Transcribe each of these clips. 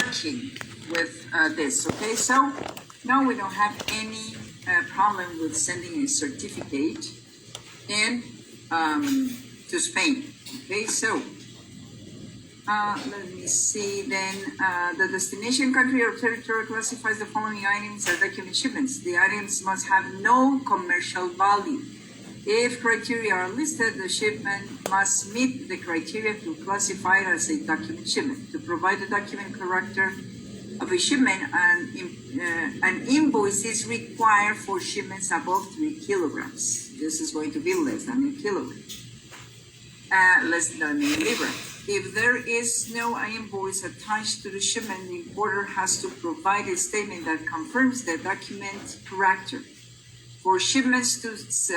working with this, okay? So now we don't have any problem with sending a certificate and to Spain, okay? So let me see then, the destination country or territory classifies the following items as document shipments. The items must have no commercial value. If criteria are listed, the shipment must meet the criteria to classify it as a document shipment. To provide the document character of a shipment, an invoice is required for shipments above 3 kilograms. This is going to be less than a kilogram, less than a libre. If there is no invoice attached to the shipment, the importer has to provide a statement that confirms the document character. For shipments to, this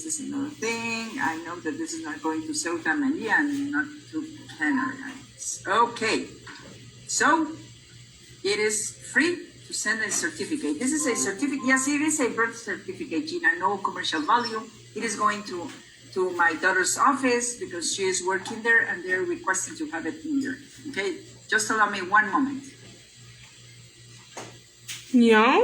is another thing. I know that this is not going to Ceuta, Melilla, and not to Canary Islands. Okay, so it is free to send a certificate. This is a certificate. Yes, it is a birth certificate, Gina, no commercial value. It is going to my daughter's office because she is working there and they're requesting to have it in there. Okay, just allow me one moment. Yeah.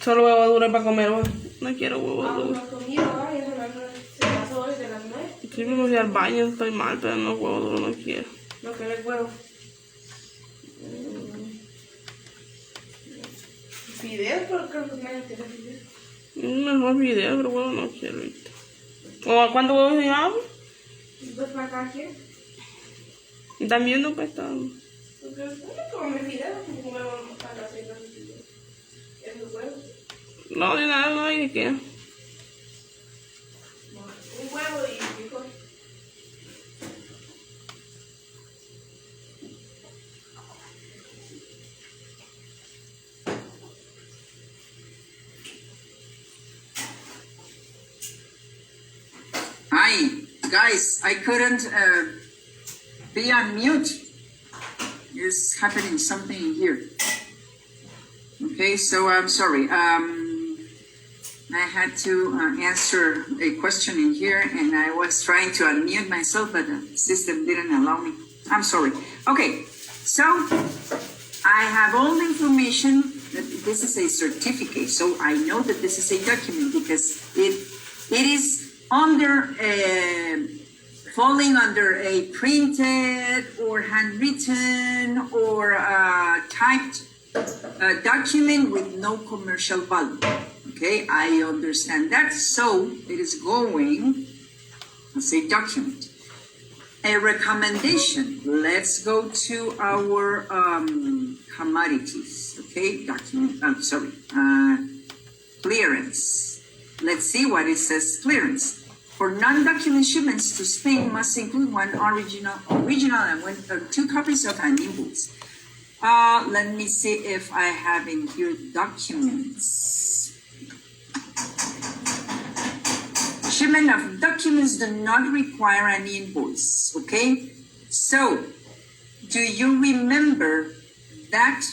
Solo huevo duro para comer hoy. No quiero huevo duro. Sí, me voy al baño, estoy mal, pero no huevo duro, no quiero. No querés huevo. Fideos, pero creo que nadie quiere fideos. Mejor video, pero huevo no quiero. ¿O cuántos huevos llevamos? 2 para cada quien. Y también no pesado. Porque uno come fideos, como huevo para la cena de fideos. ¿Esos huevos? No, de nada, no hay de qué. Un huevo y frijol. Hi, guys, I couldn't be on mute. There's happening something in here. Okay, so I'm sorry. I had to answer a question in here and I was trying to unmute myself, but the system didn't allow me. I'm sorry. Okay, so I have all the information that this is a certificate. So I know that this is a document because it is under falling under a printed or handwritten or typed document with no commercial value. Okay, I understand that. So it is going as a document. A recommendation. Let's go to our commodities. Okay, document. Clearance. Let's see what it says. Clearance. For non-document shipments to Spain must include one original and 2 copies of an invoice. Let me see if I have in here documents. Shipment of documents do not require an invoice, okay? So, do you remember that,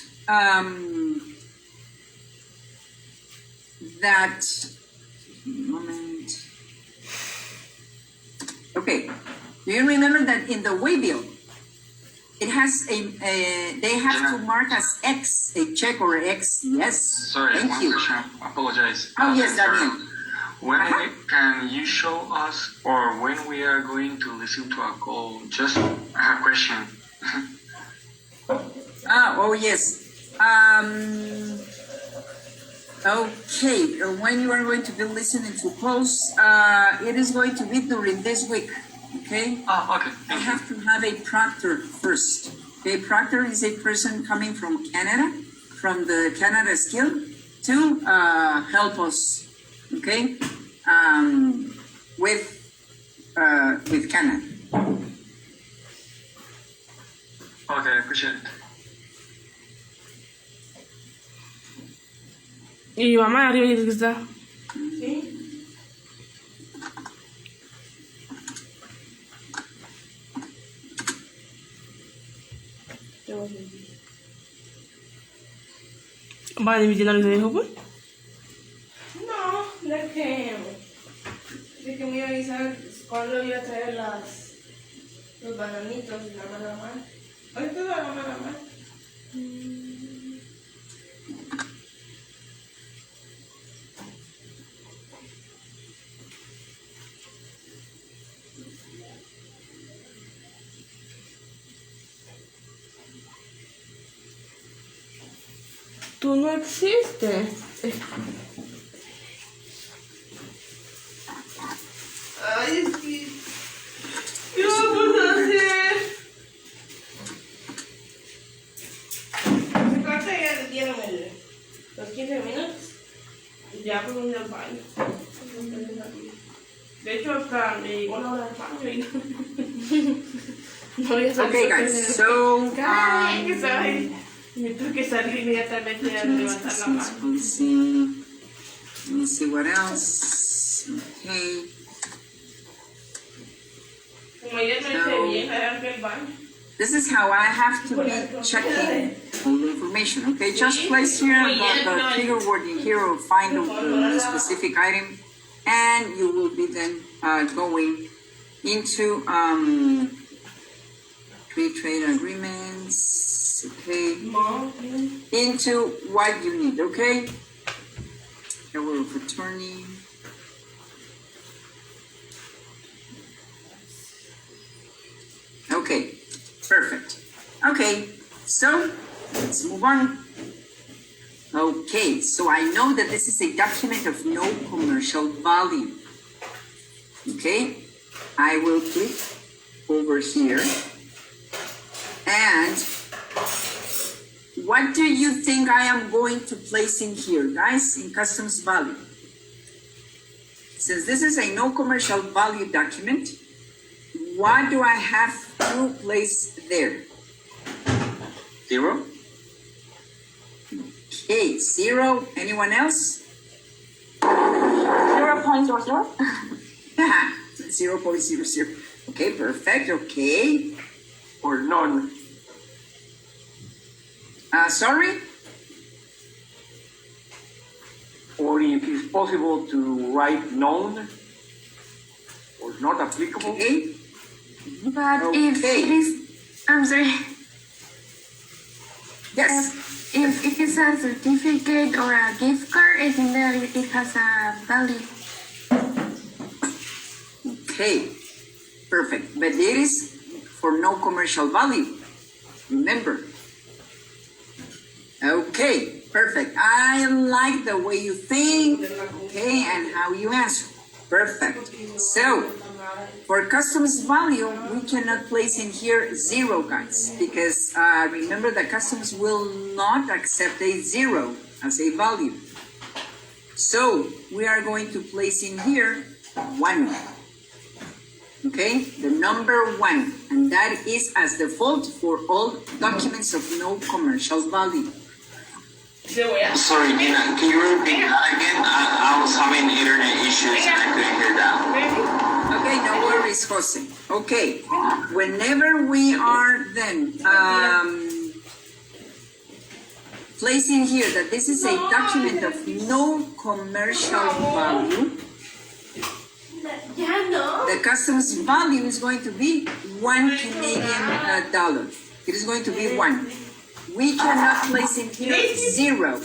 okay, do you remember that in the waybill, it has they have to mark as X, a check or X, yes? Sorry, thank one you. question. Apologize. Oh, yes, Daniel. Can you show us, or when we are going to listen to a call? Just a question. Oh, yes. Okay, when you are going to be listening to calls, it is going to be during this week, okay? Oh, okay. I have to have a proctor first. Okay, proctor is a person coming from Canada, from the Canada Skill, to help us, okay, with Canada. Okay, appreciate it. Y mamá arriba dice que está. ¿Sí? ¿Vas a dividir lo que dijo, pues? No, de que me iba a avisar cuando iba a traer los bananitos y la mala más. Ahorita la mala más. Tú no existes. Ay, es que... ¿Qué vamos a hacer? Se corta ya le dieron los 15 minutos. Ya por donde al baño. De hecho, hasta me llegó la hora del baño y no voy a salir. Okay, guys. So, Que sabe. Me tuve que salir inmediatamente a levantar la mano. let me see what else. Okay. Como ayer me hice bien, agarré el baño. This is how I have to be checking all the information. Okay, just place here the trigger word in here or find the specific item, and you will be then going into free trade agreements. Okay, into what you need. Okay, power of attorney. Okay, perfect. Okay, so let's move on. Okay, so I know that this is a document of no commercial value. Okay, I will click over here. And what do you think I am going to place in here, guys, in customs value? Since this is a no commercial value document, what do I have to place there? 0? Okay, 0. Anyone else? 0.00. 0.00. Okay, perfect. Okay. Or none. Sorry? Or if it's possible to write none or not applicable. Okay. But if Okay. it is, I'm sorry, Yes. if it is a certificate or a gift card, I think that it has a value. Okay. Perfect. But it is for no commercial value. Remember. Okay. Perfect. I like the way you think. Okay. And how you answer. Perfect. So, for customs value, we cannot place in here 0, guys, because remember that customs will not accept a 0 as a value. So, we are going to place in here 1. Okay, the number 1, and that is as default for all documents of no commercial value. Sorry, Gina, can you repeat that again? I was having internet issues and I couldn't hear that. Okay, no worries, Jose. Okay, whenever we are then placing here that this is a document of no commercial value, the customs value is going to be 1 Canadian dollar. It is going to be 1. We cannot place in here 0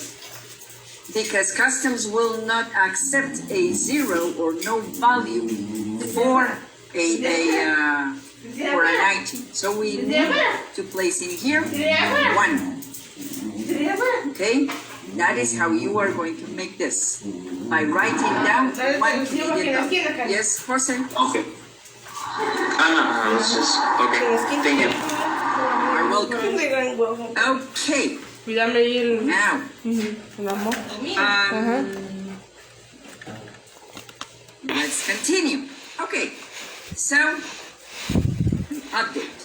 because customs will not accept a 0 or no value for for an item. So we need to place in here 1. Okay, that is how you are going to make this by writing down 1 Canadian dollar. Yes, Jose. Okay. I was just, okay, thank you. You're welcome. Okay, Cuídame ahí el now. amor. Let's continue. Okay, so update.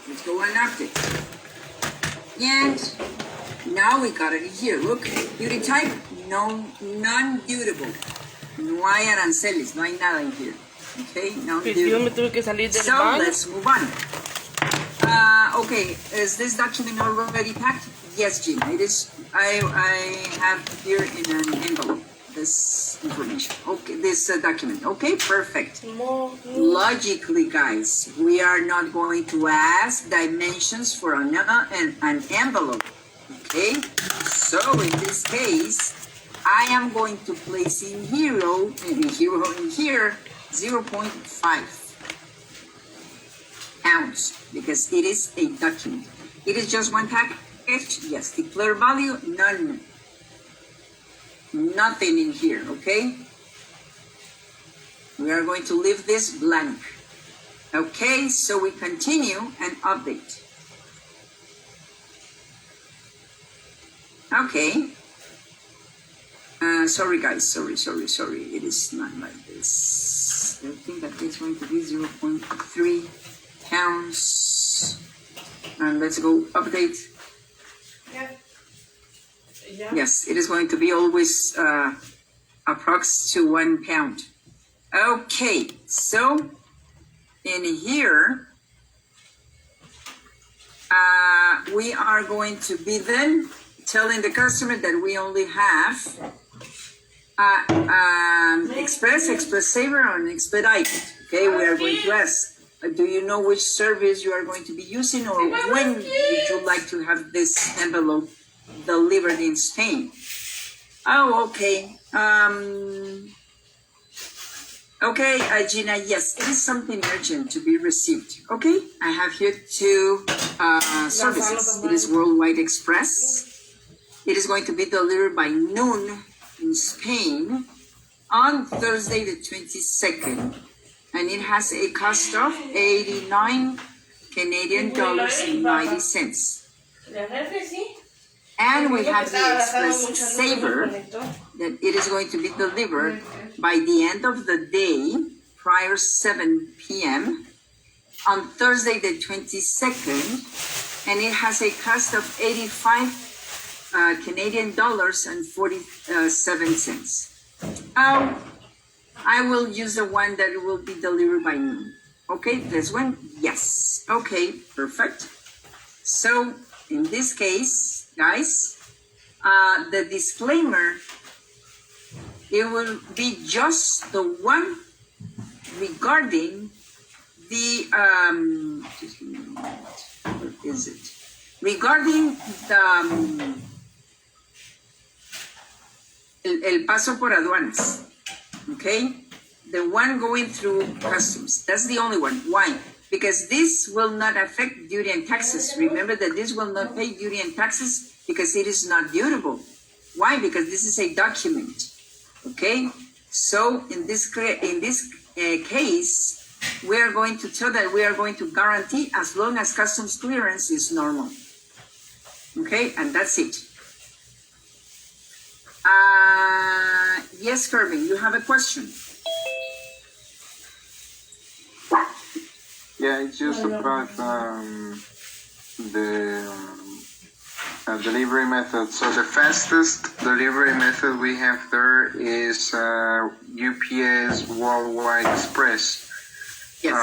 Let's go on update. And now we got it here. Look, duty type, no, non-dutable. No hay aranceles, no hay nada en here. Okay, Que yo me non-dutable. tuve que salir del So baño. let's move on. Okay, is this document already packed? Yes, Gina, it is. I have here in an envelope this information. Okay, this document. Okay, perfect. Logically, guys, we are not going to ask dimensions for an envelope. Okay, so in this case, I am going to place in here 0.5 ounce because it is a document. It is just one package. Yes, declare value, none. Nothing in here, okay? We are going to leave this blank. Okay, so we continue and update. Okay. Sorry guys, sorry. It is not like this. I think that it's going to be 0.3 pounds. And let's go update. Yeah. Yes, it is going to be always approx to 1 pound. Okay, so in here, we are going to be then telling the customer that we only have express saver, and expedite. Okay, we are going to ask, do you know which service you are going to be using, or when would you like to have this envelope delivered in Spain? Oh, okay. Okay, Gina, yes, it is something urgent to be received. Okay, I have here two services. It is Worldwide Express. It is going to be delivered by noon in Spain on Thursday the 22nd. And it has a cost of 89 Canadian dollars and 90 cents. And we have the Express Saver that it is going to be delivered by the end of the day, prior 7 p.m. on Thursday the 22nd. And it has a cost of 85 Canadian dollars and 47 cents. I will use the one that will be delivered by noon. Okay, this one? Yes. Okay, perfect. So in this case, guys, the disclaimer, it will be just the one regarding the, just give me a moment. What is it? Regarding the, el paso por aduanas, okay? The one going through customs. That's the only one. Why? Because this will not affect duty and taxes. Remember that this will not pay duty and taxes because it is not dutiable. Why? Because this is a document, okay? So in this case, we are going to tell that we are going to guarantee as long as customs clearance is normal. Okay, and that's it. Yes, Kirby, you have a question? Yeah, it's just about the delivery method. So the fastest delivery method we have there is UPS Worldwide Express. Yes.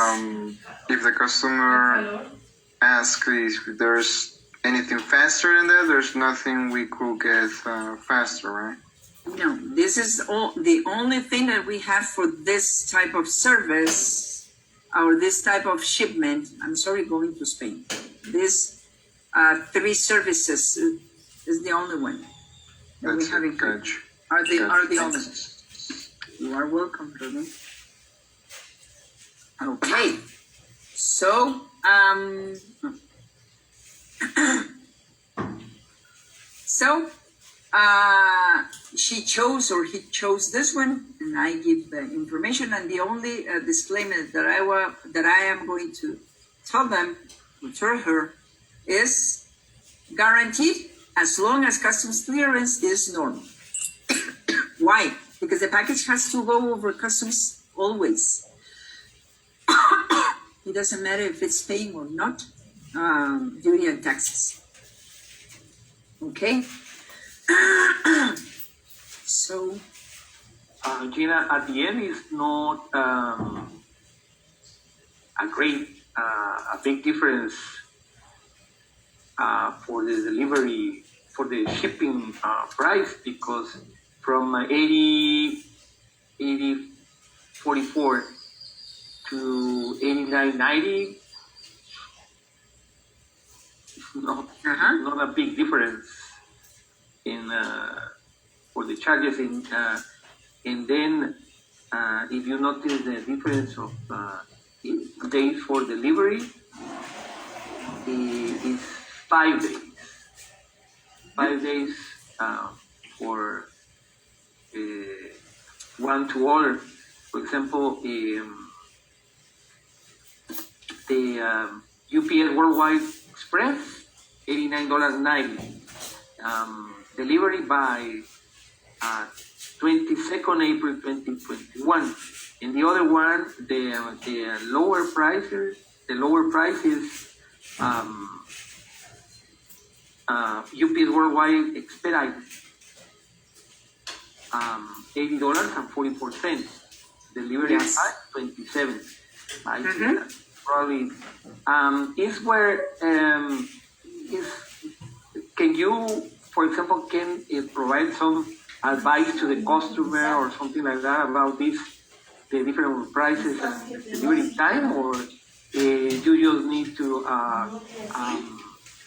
If the customer asks if there's anything faster than that, there's nothing we could get faster, right? No, this is the only thing that we have for this type of service or this type of shipment. I'm sorry, going to Spain. This 3 services is the only one that we have in French. Are the only. You are welcome, Ruben. Okay, so she chose or he chose this one, and I give the information. And the only disclaimer that I am going to tell her is guaranteed as long as customs clearance is normal. Why? Because the package has to go over customs always. It doesn't matter if it's paying or not duty and taxes. Okay. So, Gina, at the end is not a big difference for the delivery, for the shipping price, because from 80.44 to 89.90, not a big difference in for the charges and then if you notice the difference of days for delivery is 5 days. 5 days for one to order. For example, the UPS Worldwide Express, $89.90. Delivery by 22nd April 2021. And the other one, the lower prices, UPS Worldwide Expedite, $80.44. Delivery Yes. by 27. I think that probably is where can you, for example, provide some advice to the customer or something like that about the different prices and delivery time, or you just need to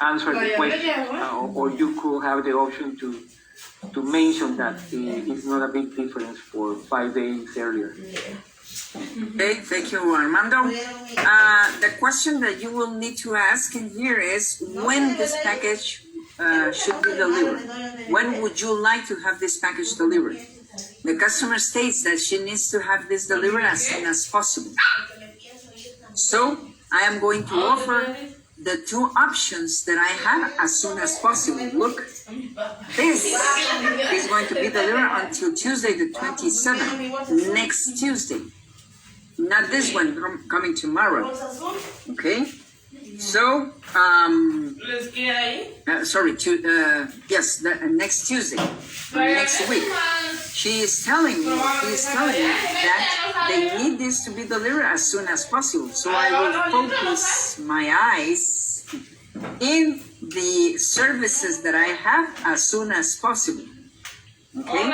answer the question, or you could have the option to mention that it's not a big difference for 5 days earlier. Okay, thank you, Armando. The question that you will need to ask in here is when this package should be delivered. When would you like to have this package delivered? The customer states that she needs to have this delivered as soon as possible. So I am going to offer the two options that I have as soon as possible. Look, this is going to be delivered until Tuesday the 27th, next Tuesday. Not this one coming tomorrow. Okay? So, next Tuesday, next week. She is telling me that they need this to be delivered as soon as possible. So I will focus my eyes in the services that I have as soon as possible. Okay?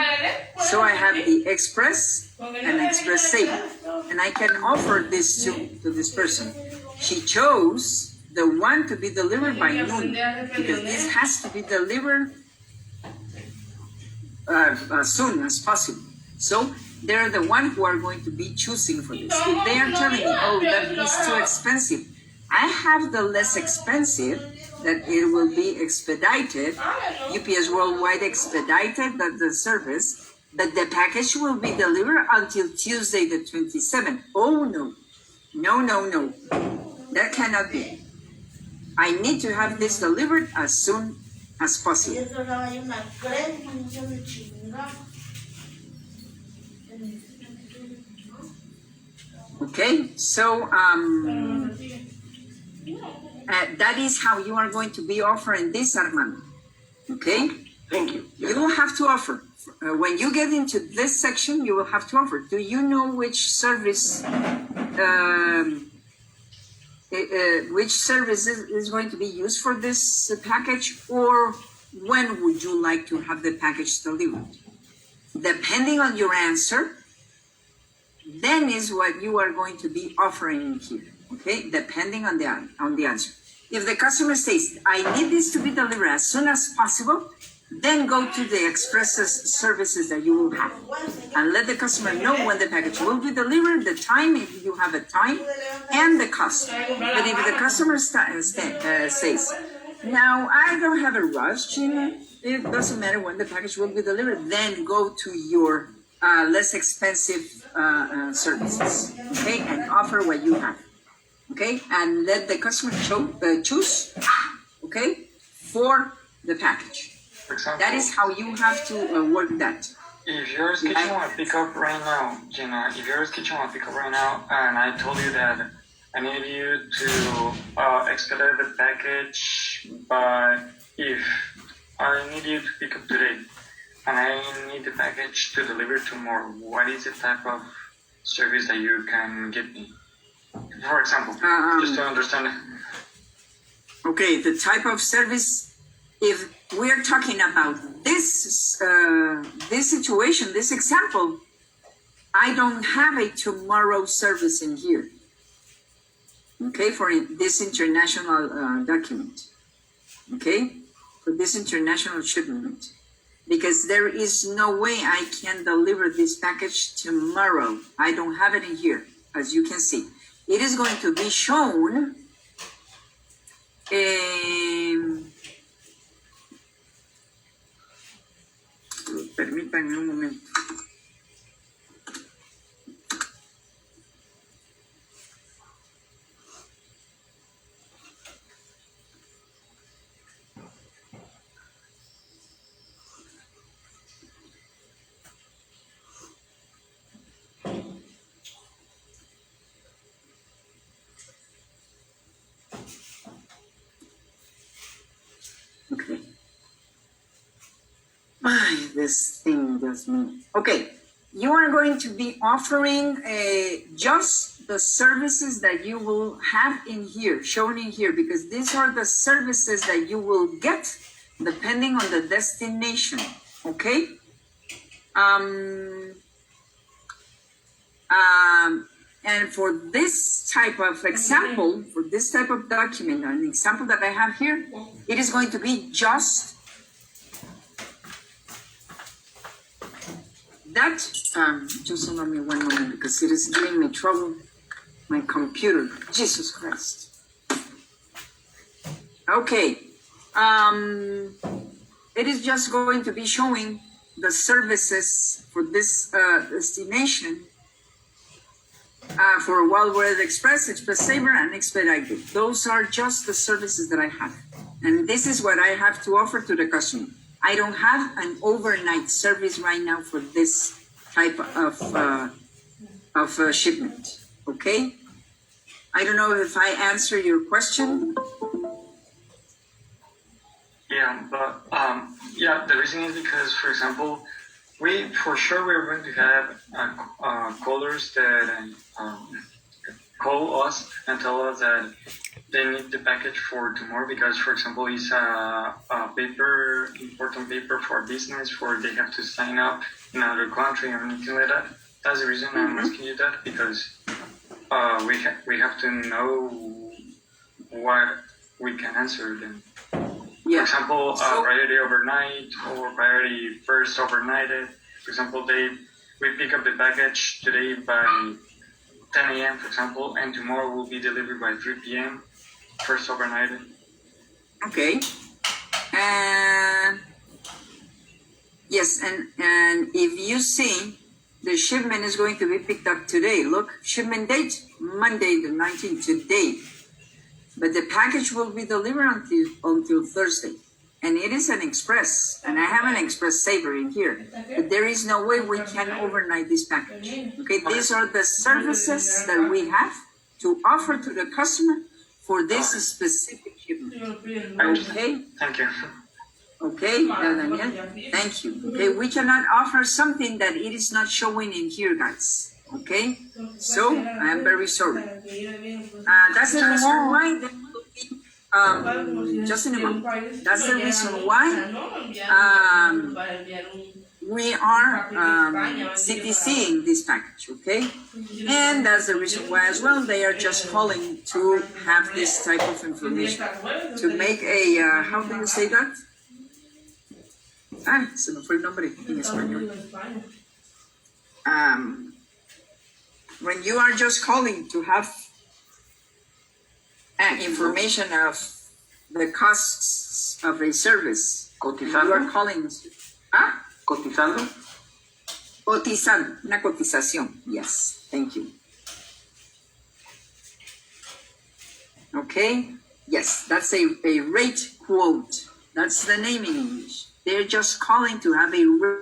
So I have the Express and Express Saver. And I can offer this to this person. She chose the one to be delivered by noon, because this has to be delivered as soon as possible. So they're the one who are going to be choosing for this. If they are telling me, oh, that is too expensive, I have the less expensive, that it will be expedited, UPS Worldwide Expedited, that the service, that the package will be delivered until Tuesday the 27th. Oh, no. No. That cannot be. I need to have this delivered as soon as possible. Okay, so that is how you are going to be offering this, Armando. Okay? Thank you. You will have to offer. When you get into this section, you will have to offer. Do you know which service is going to be used for this package, or when would you like to have the package delivered? Depending on your answer, then is what you are going to be offering here. Okay, depending on the answer. If the customer says, I need this to be delivered as soon as possible, then go to the express services that you will have and let the customer know when the package will be delivered, the time, if you have a time, and the cost. But if the customer says, now I don't have a rush, Gina, it doesn't matter when the package will be delivered, then go to your less expensive services, okay, and offer what you have, okay, and let the customer choose, okay, for the package. For example, that is how you have to work that. If yours kitchen will pick up right now, Gina, and I told you that I need you to expedite the package, but if I need you to pick up today, and I need the package to deliver tomorrow, what is the type of service that you can give me? For example, just to understand. Okay, the type of service, if we're talking about this, this situation, this example, I don't have a tomorrow service in here. Okay, for this international document. Okay, for this international shipment. Because there is no way I can deliver this package tomorrow. I don't have it in here, as you can see. It is going to be shown. Permítanme un momento. Okay. Why this thing does me. Okay, you are going to be offering just the services that you will have in here, shown in here, because these are the services that you will get depending on the destination. Okay. And for this type of example, for this type of document, an example that I have here, it is going to be just that. Just allow me one moment because it is giving me trouble. My computer, Jesus Christ. Okay. It is just going to be showing the services for this destination. For Wild World Express, Express Saver, and Expedited. Those are just the services that I have. And this is what I have to offer to the customer. I don't have an overnight service right now for this type of shipment. Okay? I don't know if I answer your question. Yeah, but yeah, the reason is because, for example, we're going to have callers that call us and tell us that they need the package for tomorrow because, for example, it's a important paper for business, for they have to sign up in another country or anything like that. That's the reason I'm asking you that, because we have to know what we can answer them. Yeah. For example, priority overnight or priority first overnighted. For example, we pick up the package today by 10 a.m., for example, and tomorrow will be delivered by 3 p.m. First overnighted. Okay. And yes, and if you see the shipment is going to be picked up today. Look, shipment date, Monday the 19th, today. But the package will be delivered until Thursday. And it is an express. And I have an express saver in here. But there is no way we can overnight this package. Okay, these are the services that we have to offer to the customer for this specific shipment. Okay? Thank you. Okay, Daniel, thank you. Okay, we cannot offer something that it is not showing in here, guys. Okay, so I am very sorry. That's the reason why there will be, just in a moment. That's the reason why we are CTCing this package, okay? And that's the reason why as well they are just calling to have this type of information. To make a, how do you say that? Se me fue el nombre en español. When you are just calling to have information of the costs of a service, Cotizando. you are calling. Cotizando. Cotizando, una cotización. Yes, thank you. Okay, yes, that's a rate quote. That's the name in English. They're just calling to have a rate.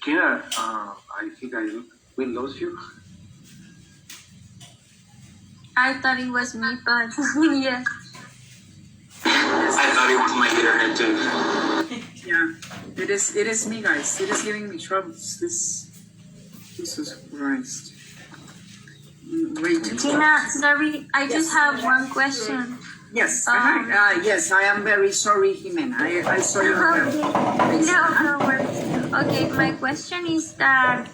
Kira, I think we lost you. I thought it was me, but yes. It is me, guys. It is giving me troubles. Jesus Christ. Wait. Gina, sorry, I just have one question. Yes. Yes, I am very sorry, Jimena. I saw you. No worries. Okay, my question is that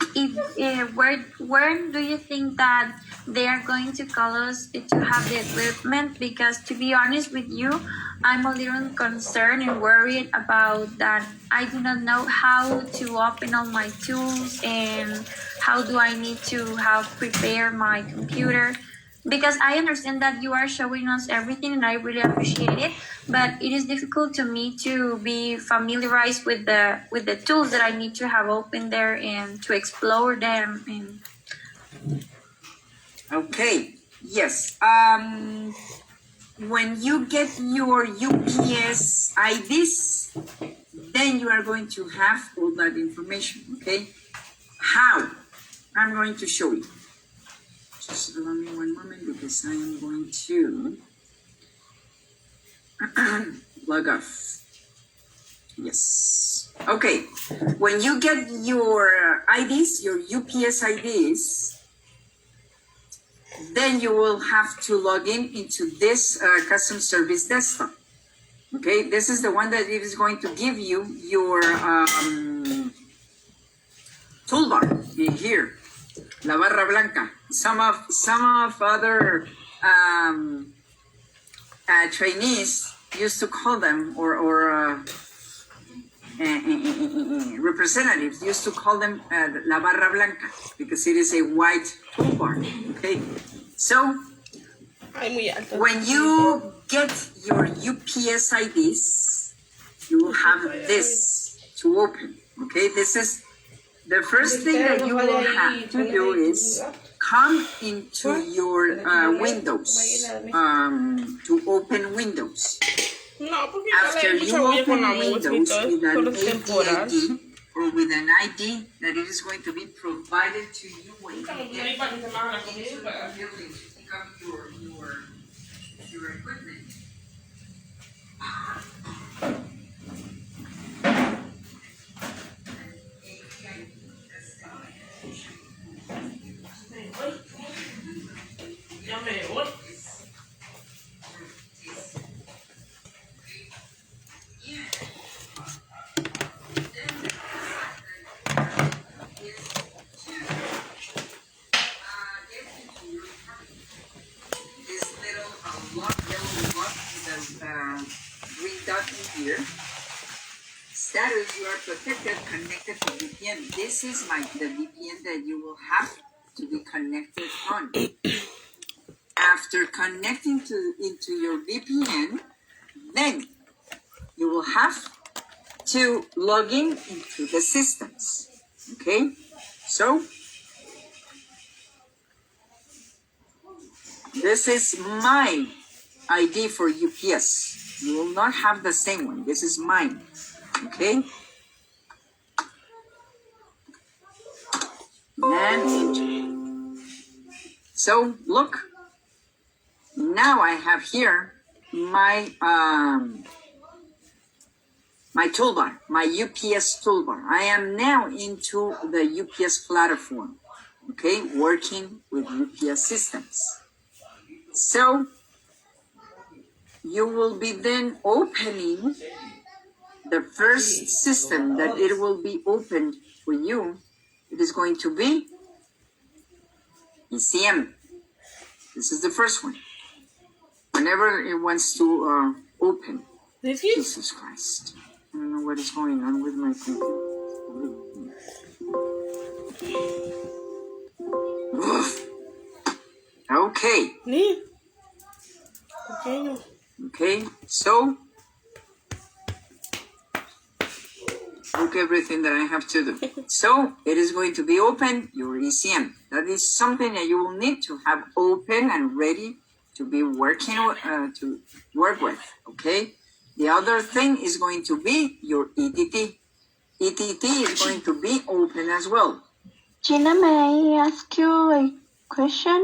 where do you think that they are going to call us to have the equipment? Because to be honest with you, I'm a little concerned and worried about that. I do not know how to open all my tools and how do I need to have prepared my computer. Because I understand that you are showing us everything and I really appreciate it, but it is difficult to me to be familiarized with the tools that I need to have open there and to explore them. And Okay. Yes. When you get your UPS IDs, then you are going to have all that information. Okay. How? I'm going to show you. Just allow me one moment because I am going to log off. Yes. Okay. When you get your IDs, your UPS IDs, then you will have to log into this custom service desktop. Okay. This is the one that it is going to give you your toolbar in here. La barra blanca. Some of other trainees used to call them, or representatives used to call them la barra blanca because it is a white toolbar. Okay, so when you get your UPS IDs, you will have this to open. Okay, this is the first thing that you will have to do is come into your Windows to open Windows. After you open Windows with an AD or with an ID that it is going to be provided to you when you get into the building to pick up your equipment. Green dot in here. Status, you are protected, connected to VPN. This is the VPN that you will have to be connected on. After connecting into your VPN, then you will have to log into the systems. Okay? So, this is my ID for UPS. You will not have the same one. This is mine. Okay? And enter. So look. Now I have here my my toolbar, my UPS toolbar. I am now into the UPS platform. Okay, working with UPS systems. So you will be then opening the first system that it will be opened for you. It is going to be ECM. This is the first one. Whenever it wants to open. Jesus Christ. I don't know what is going on with my computer. Okay. Okay, so look everything that I have to do. So it is going to be open your ECM. That is something that you will need to have open and ready to be working to work with. Okay. The other thing is going to be your ETT. ETT is going to be open as well. Gina, may I ask you a question?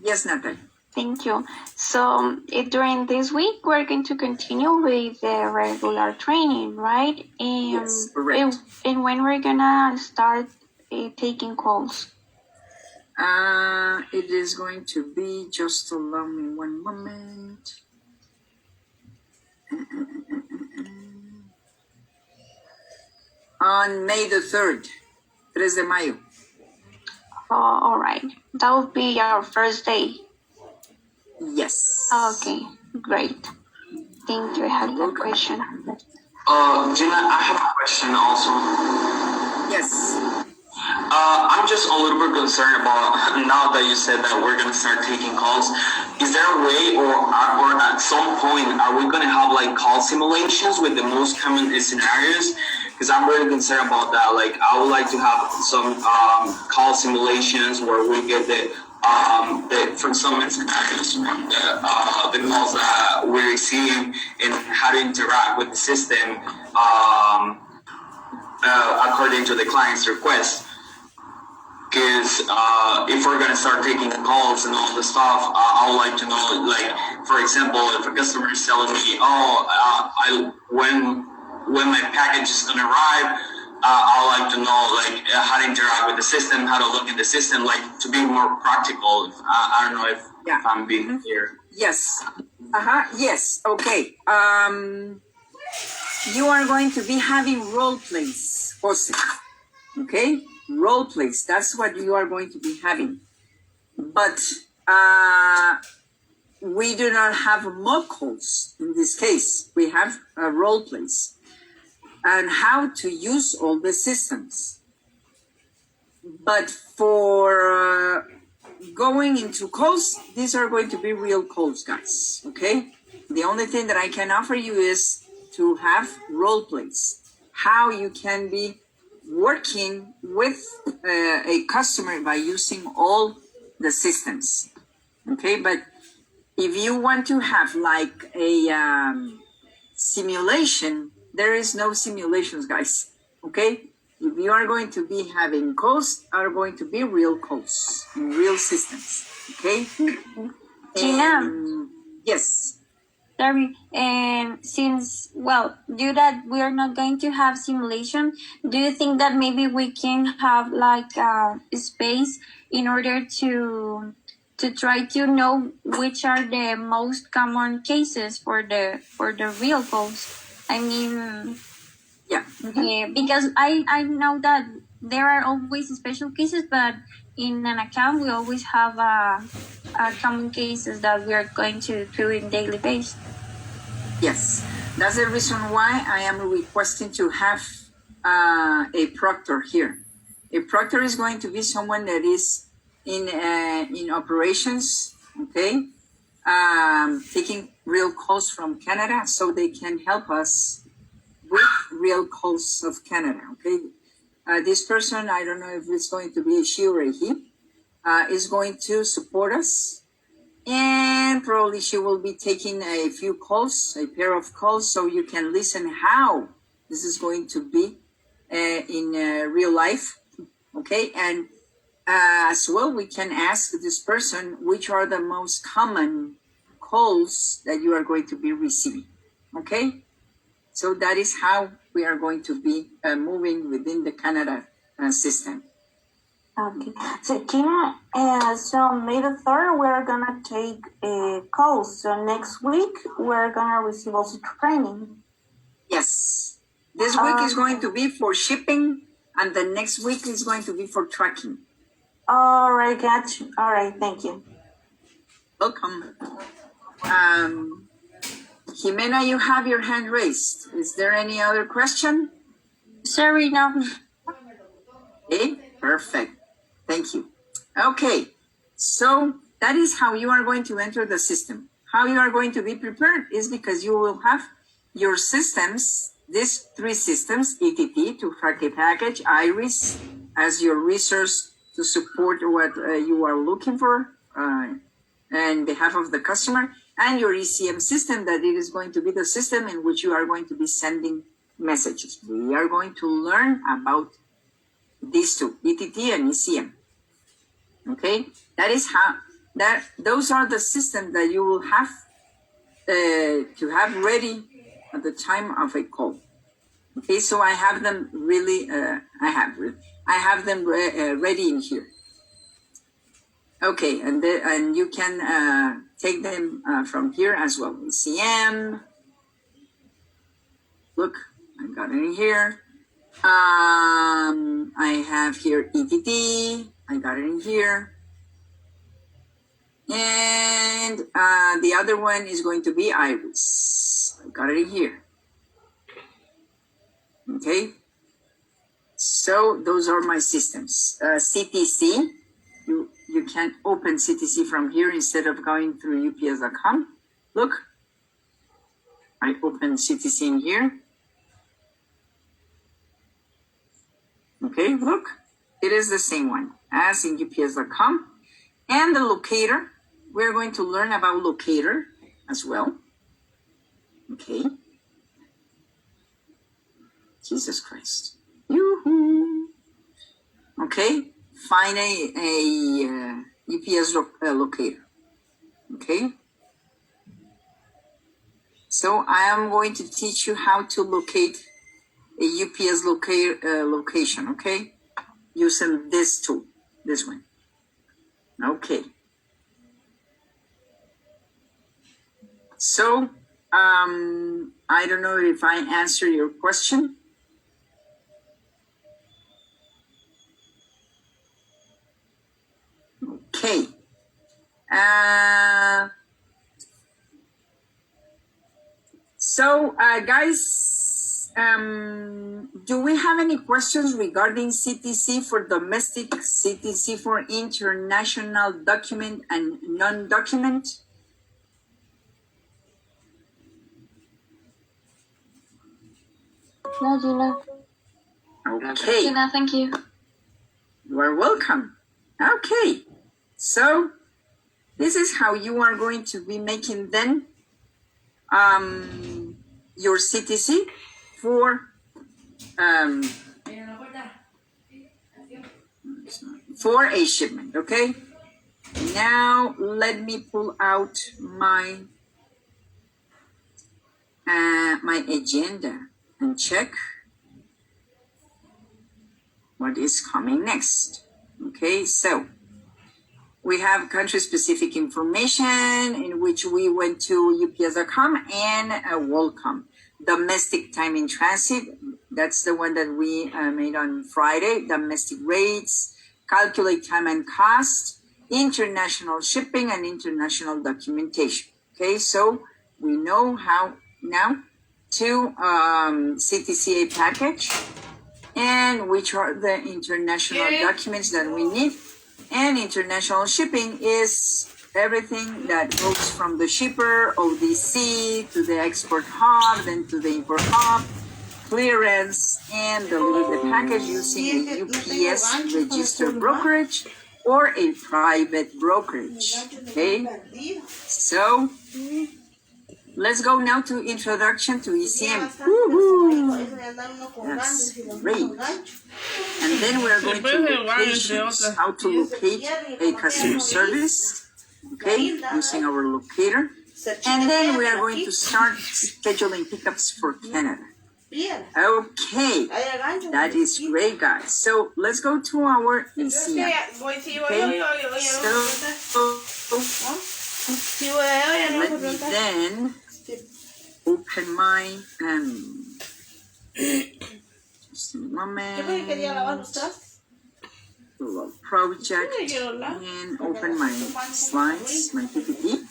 Yes, Natalie. Thank you. So during this week, we're going to continue with the regular training, right? Yes, correct. And when we're gonna start taking calls? It is going to be, just allow me one moment. On May the 3rd, 3 de mayo. All right. That will be our first day. Yes. Okay, great. Thank you. I have a question. Gina, I have a question also. Yes. I'm just a little bit concerned about now that you said that we're gonna start taking calls. Is there a way, or at some point, are we gonna have like call simulations with the most common scenarios? Because I'm really concerned about that. Like, I would like to have some call simulations where we get from some scenarios from the calls that we receive and how to interact with the system according to the client's request. Because if we're gonna start taking calls and all the stuff, I would like to know, like, for example, if a customer is telling me, when my package is gonna arrive, I like to know, like, how to interact with the system, how to look at the system, like, to be more practical. I don't know if I'm being clear. Yes. Yes. Okay. You are going to be having role plays, Jose. Okay? Role plays. That's what you are going to be having. But we do not have mock calls in this case. We have role plays and how to use all the systems. But for going into calls, these are going to be real calls, guys. Okay? The only thing that I can offer you is to have role plays. How you can be working with a customer by using all the systems. Okay? But if you want to have like a simulation, there is no simulations, guys. Okay? If you are going to be having calls, are going to be real calls, real systems. Okay? Gina? Yes. Sorry, and since, due that we are not going to have simulation, do you think that maybe we can have like a space in order to try to know which are the most common cases for the real calls? I mean, yeah, because I know that there are always special cases, but in an account we always have common cases that we are going to do in daily basis. Yes, that's the reason why I am requesting to have a proctor here. A proctor is going to be someone that is in operations, okay, taking real calls from Canada, so they can help us with real calls of Canada. Okay, this person, I don't know if it's going to be a she or a he, is going to support us. And probably she will be taking a few calls, a pair of calls, so you can listen how this is going to be in real life. Okay, and as well, we can ask this person which are the most common calls that you are going to be receiving. Okay, so that is how we are going to be moving within the Canada system. Okay, so Gina, so May the 3rd, we're gonna take calls. So next week, we're gonna receive also training. Yes, this week is going to be for shipping, and the next week is going to be for tracking. All right, got you. All right, thank you. Welcome. Jimena, you have your hand raised. Is there any other question? Sorry, no. Okay, perfect. Thank you. Okay, so that is how you are going to enter the system. How you are going to be prepared is because you will have your systems, these three systems, ETT to track a package, IRIS as your resource to support what you are looking for on behalf of the customer, and your ECM system that it is going to be the system in which you are going to be sending messages. We are going to learn about these two, ETT and ECM. Okay, that is those are the systems that you will have to have ready at the time of a call. Okay, so I have them really. I have them ready in here. Okay, and you can take them from here as well. ECM. Look, I got it in here. I have here ETD. I got it in here. And the other one is going to be Iris. I got it in here. Okay. So those are my systems. CTC. You can open CTC from here instead of going through ups.com. Look, I open CTC in here. Okay, look, it is the same one as in ups.com. And the locator, we're going to learn about locator as well. Okay. Jesus Christ. Yoo-hoo. Okay. Find a UPS locator. Okay. So I am going to teach you how to locate a UPS location. Okay. Using this tool, this one. Okay. So I don't know if I answer your question. Okay. So, guys, do we have any questions regarding CTC for domestic, CTC for international document and non-document? No, Gina. Okay. Gina, thank you. You are welcome. Okay. So this is how you are going to be making then your CTC for a shipment. Okay. Now let me pull out my my agenda and check what is coming next. Okay, so we have country-specific information in which we went to ups.com and Worldcom. Domestic time in transit, that's the one that we made on Friday. Domestic rates, calculate time and cost, international shipping, and international documentation. Okay, so we know how now to CTC a package and which are the international documents that we need. And international shipping is everything that goes from the shipper, ODC, to the export hub, then to the import hub, clearance, and deliver the package using a UPS registered brokerage or a private brokerage. Okay, so let's go now to introduction to ECM. Woo-hoo. That's great. And then we're going to locations, how to locate a customer service, okay, using our locator. And then we are going to start scheduling pickups for Canada. Okay, that is great, guys. So let's go to our ECM. Okay, so let me then open my just a moment. Little project and open my slides, my PPT.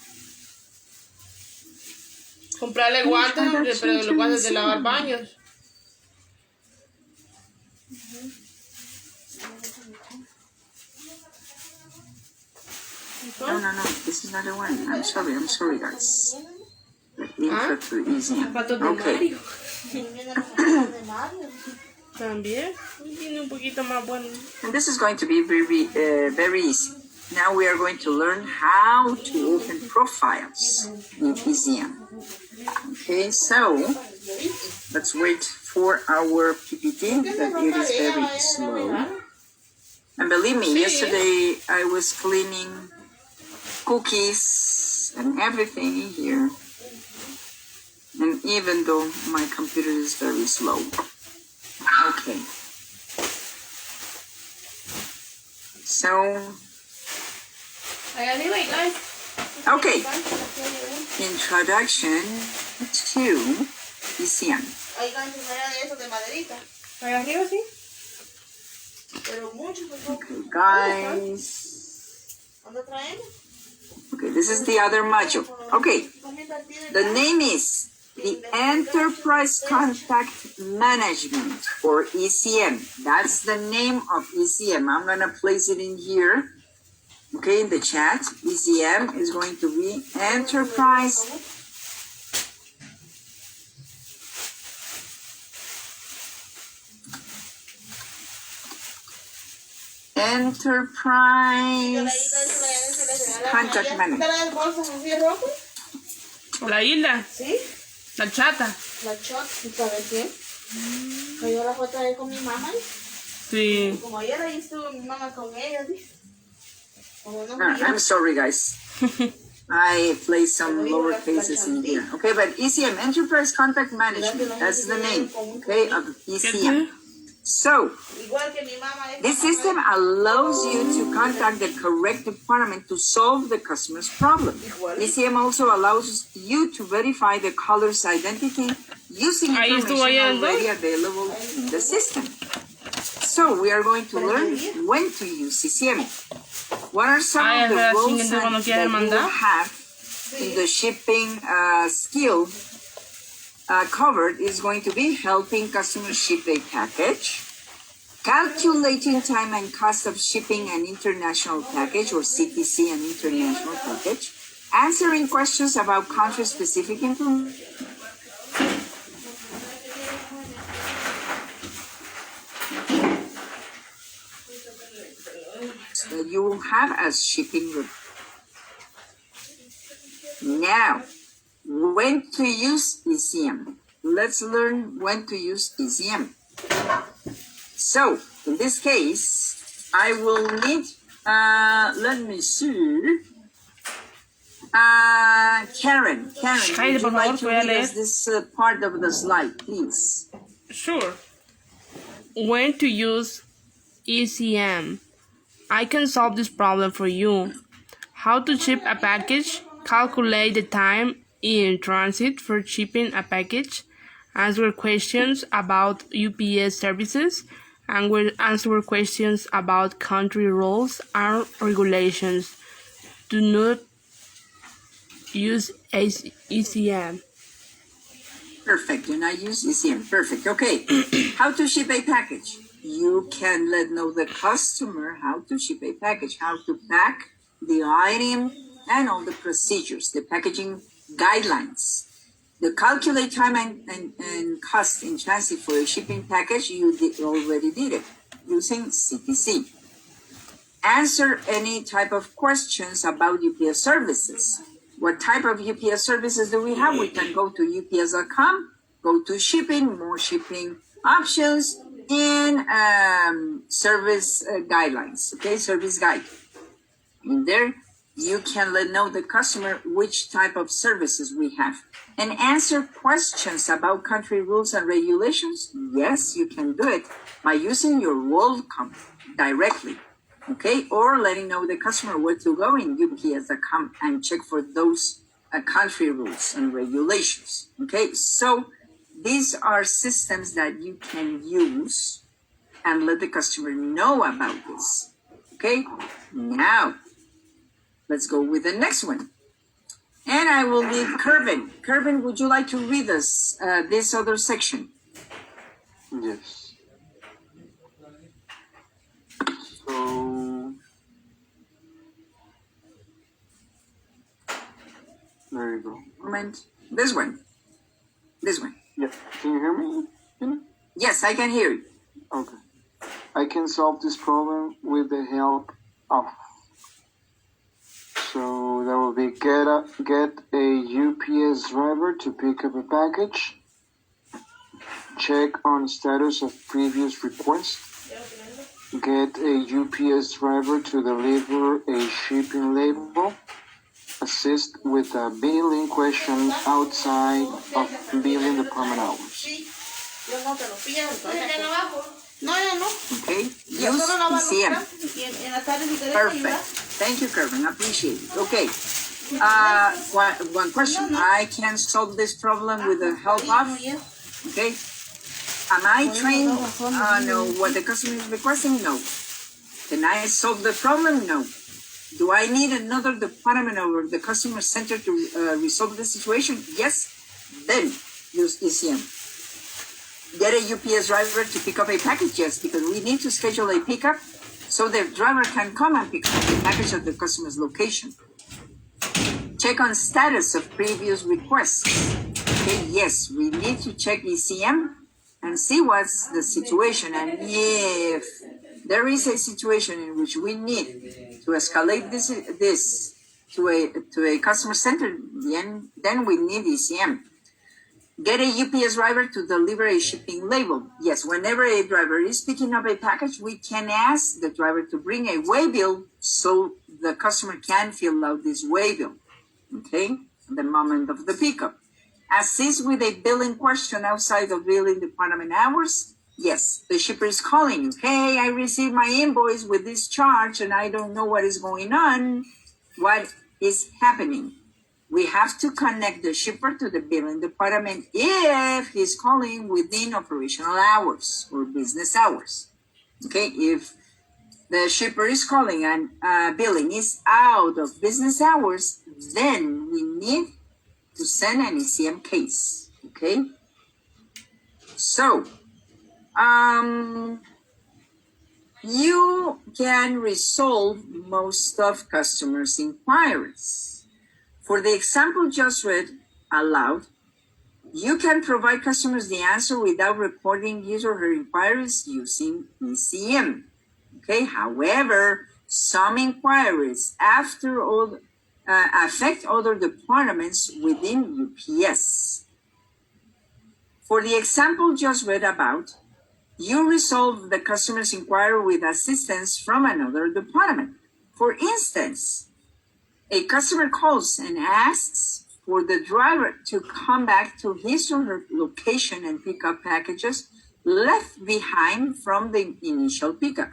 Comprarle guantes, pero los guantes de lavar baños. No, this is not the one. I'm sorry, guys. Intro to ECM. Okay. También tiene un poquito más bueno. And this is going to be very easy. Now we are going to learn how to open profiles in ECM. Okay, so let's wait for our PPT, that it is very slow. And believe me, yesterday I was cleaning cookies and everything in here. And even though my computer is very slow. Okay. So, okay. Introduction to ECM. Hay ganchos allá de esos de maderita. Allá arriba, sí. Pero muchos, por favor. Okay, guys. ¿Dónde traemos? Okay, this is the other module. Okay, the name is the Enterprise Contact Management, or ECM. That's the name of ECM. I'm going to place it in here, okay, in the chat. ECM is going to be Enterprise Contact Management. La isla. ¿Sí? La chata. La chota, ¿sabes quién? Cayó la foto de él con mi mamá. Sí. Como ayer ahí estuvo mi mamá con ella, ¿sí? I'm sorry, guys. I placed some lower cases in here. Okay, but ECM, Enterprise Contact Management, that's the name, okay, of ECM. So, this system allows you to contact the correct department to solve the customer's problem. ECM also allows you to verify the caller's identity using information already available in the system. So, we are going to learn when to use ECM. What are some of the roles that you will have in the shipping skill covered is going to be helping customers ship a package, calculating time and cost of shipping an international package or CTC, an international package, answering questions about country-specific information, that you will have as shipping group. Now, when to use ECM. Let's learn when to use ECM. So, in this case, I will need, let me see, Karen, would you like to read us this part of the slide, please? Sure. When to use ECM. I can solve this problem for you. How to ship a package, calculate the time in transit for shipping a package, answer questions about UPS services, and will answer questions about country rules and regulations. Do not use ECM. Perfect. Do not use ECM. Perfect. Okay. How to ship a package. You can know the customer how to ship a package, how to pack the item, and all the procedures, the packaging guidelines. The calculate time and cost in transit for a shipping package, you already did it using CTC. Answer any type of questions about UPS services. What type of UPS services do we have? We can go to ups.com, go to shipping, more shipping options, and service guidelines, okay, service guide. In there, you can know the customer which type of services we have. And answer questions about country rules and regulations. Yes, you can do it by using your WorldCom directly, okay? Or letting know the customer where to go in ups.com and check for those country rules and regulations, okay? So these are systems that you can use and let the customer know about this, okay? Now, let's go with the next one. And I will leave Kervin. Kervin, would you like to read us this other section? Yes. So, there you go. Moment. This one. Yeah. Can you hear me? Yes, I can hear you. Okay. I can solve this problem with the help of. So that will be get a UPS driver to pick up a package. Check on status of previous request. Get a UPS driver to deliver a shipping label. assist with a billing question outside of billing department hours. Yo no te lo pillo. No, ya no. Okay, Yo use solo lavo los ECM. trastes y en la tarde si querés Perfect. ayudar. Thank you, Carmen. Appreciate it. Okay. One question. I can solve this problem with the help of. Okay. Am I trained on what the customer is requesting? No. Can I solve the problem? No. Do I need another department or the customer center to resolve the situation? Yes. Then use ECM. Get a UPS driver to pick up a package? Yes, because we need to schedule a pickup so the driver can come and pick up the package at the customer's location. Check on status of previous requests. Okay, yes, we need to check ECM and see what's the situation. And if there is a situation in which we need to escalate this to a customer center, then we need ECM. Get a UPS driver to deliver a shipping label. Yes, whenever a driver is picking up a package, we can ask the driver to bring a waybill so the customer can fill out this waybill. Okay, at the moment of the pickup. Assist with a billing question outside of billing department hours. Yes, the shipper is calling. Hey, I received my invoice with this charge and I don't know what is going on. What is happening? We have to connect the shipper to the billing department if he's calling within operational hours or business hours. Okay, if the shipper is calling and billing is out of business hours, then we need to send an ECM case. Okay, so you can resolve most of customers' inquiries. For the example just read aloud, you can provide customers the answer without reporting his or her inquiries using ECM. Okay, however, some inquiries affect other departments within UPS. For the example just read about, you resolve the customer's inquiry with assistance from another department. For instance, a customer calls and asks for the driver to come back to his or her location and pick up packages left behind from the initial pickup.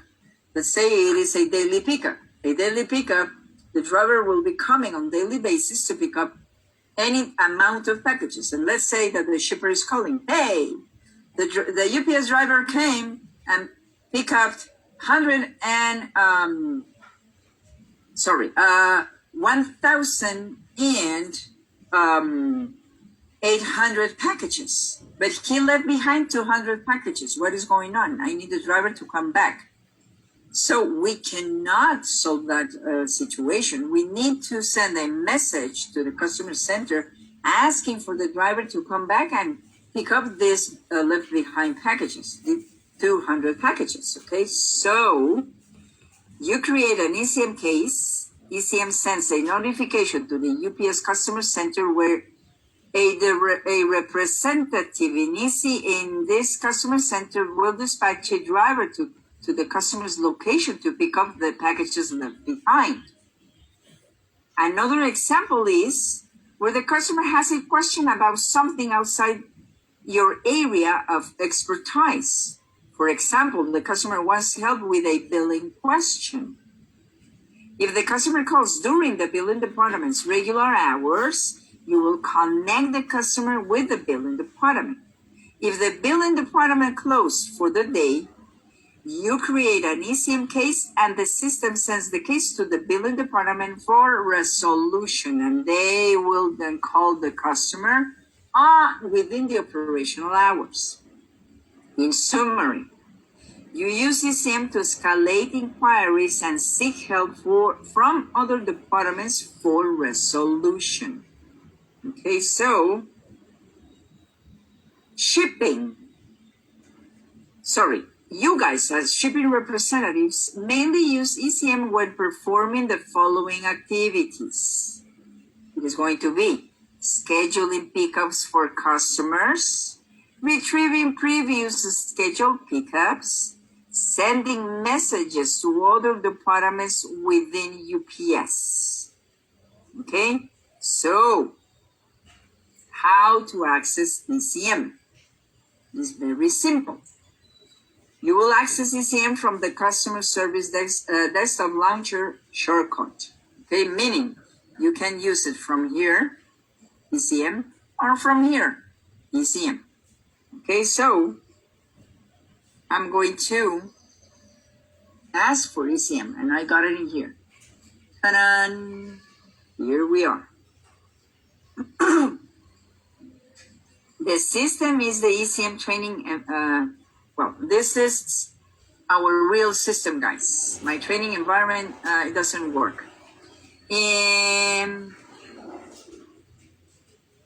Let's say it is a daily pickup. A daily pickup, the driver will be coming on daily basis to pick up any amount of packages. And let's say that the shipper is calling, hey, the UPS driver came and picked up 1,800 packages, but he left behind 200 packages. What is going on? I need the driver to come back. So we cannot solve that situation. We need to send a message to the customer center asking for the driver to come back and pick up these left behind packages, the 200 packages. Okay, so you create an ECM case. ECM sends a notification to the UPS customer center where a representative in this customer center will dispatch a driver to the customer's location to pick up the packages left behind. Another example is where the customer has a question about something outside your area of expertise. For example, the customer wants help with a billing question. If the customer calls during the billing department's regular hours, you will connect the customer with the billing department. If the billing department closed for the day, you create an ECM case and the system sends the case to the billing department for resolution, and they will then call the customer within the operational hours. In summary, you use ECM to escalate inquiries and seek help from other departments for resolution. Okay, so you guys as shipping representatives mainly use ECM when performing the following activities. It is going to be scheduling pickups for customers, retrieving previous scheduled pickups, sending messages to other departments within UPS. Okay, so how to access ECM is very simple. You will access ECM from the customer service desktop launcher shortcut. Okay, meaning you can use it from here, ECM, or from here, ECM. Okay, so I'm going to ask for ECM, and I got it in here. Ta-da! Here we are. The system is the ECM training. Well, this is our real system, guys. My training environment, it doesn't work.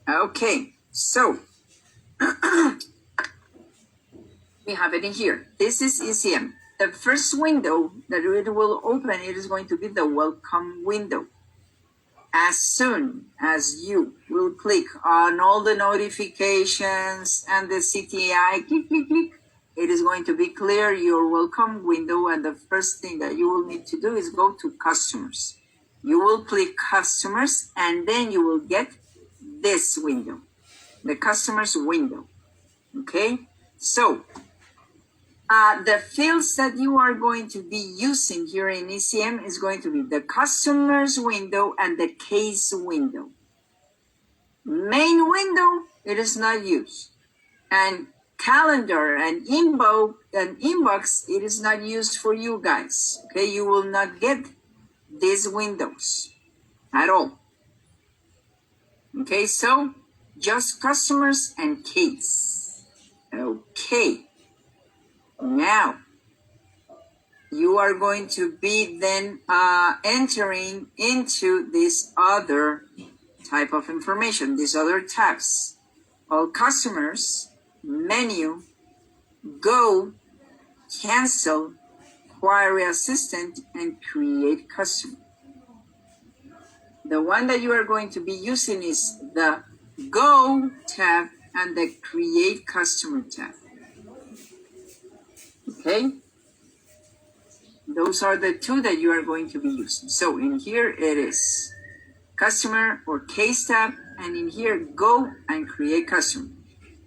Okay, so we have it in here. This is ECM. The first window that it will open, it is going to be the welcome window. As soon as you will click on all the notifications and the CTI, click, click, click, it is going to be clear your welcome window, and the first thing that you will need to do is go to customers. You will click customers, and then you will get this window, the customers window. Okay, so the fields that you are going to be using here in ECM is going to be the customers window and the case window. Main window, it is not used. And calendar and inbox, it is not used for you guys. Okay, you will not get these windows at all. Okay, so just customers and case. Okay. Now, you are going to be then entering into this other type of information, these other tabs. All customers, menu, go, cancel, query assistant, and create customer. The one that you are going to be using is the Go tab and the Create Customer tab. Okay? Those are the two that you are going to be using. So in here it is Customer or Case tab, and in here Go and Create Customer.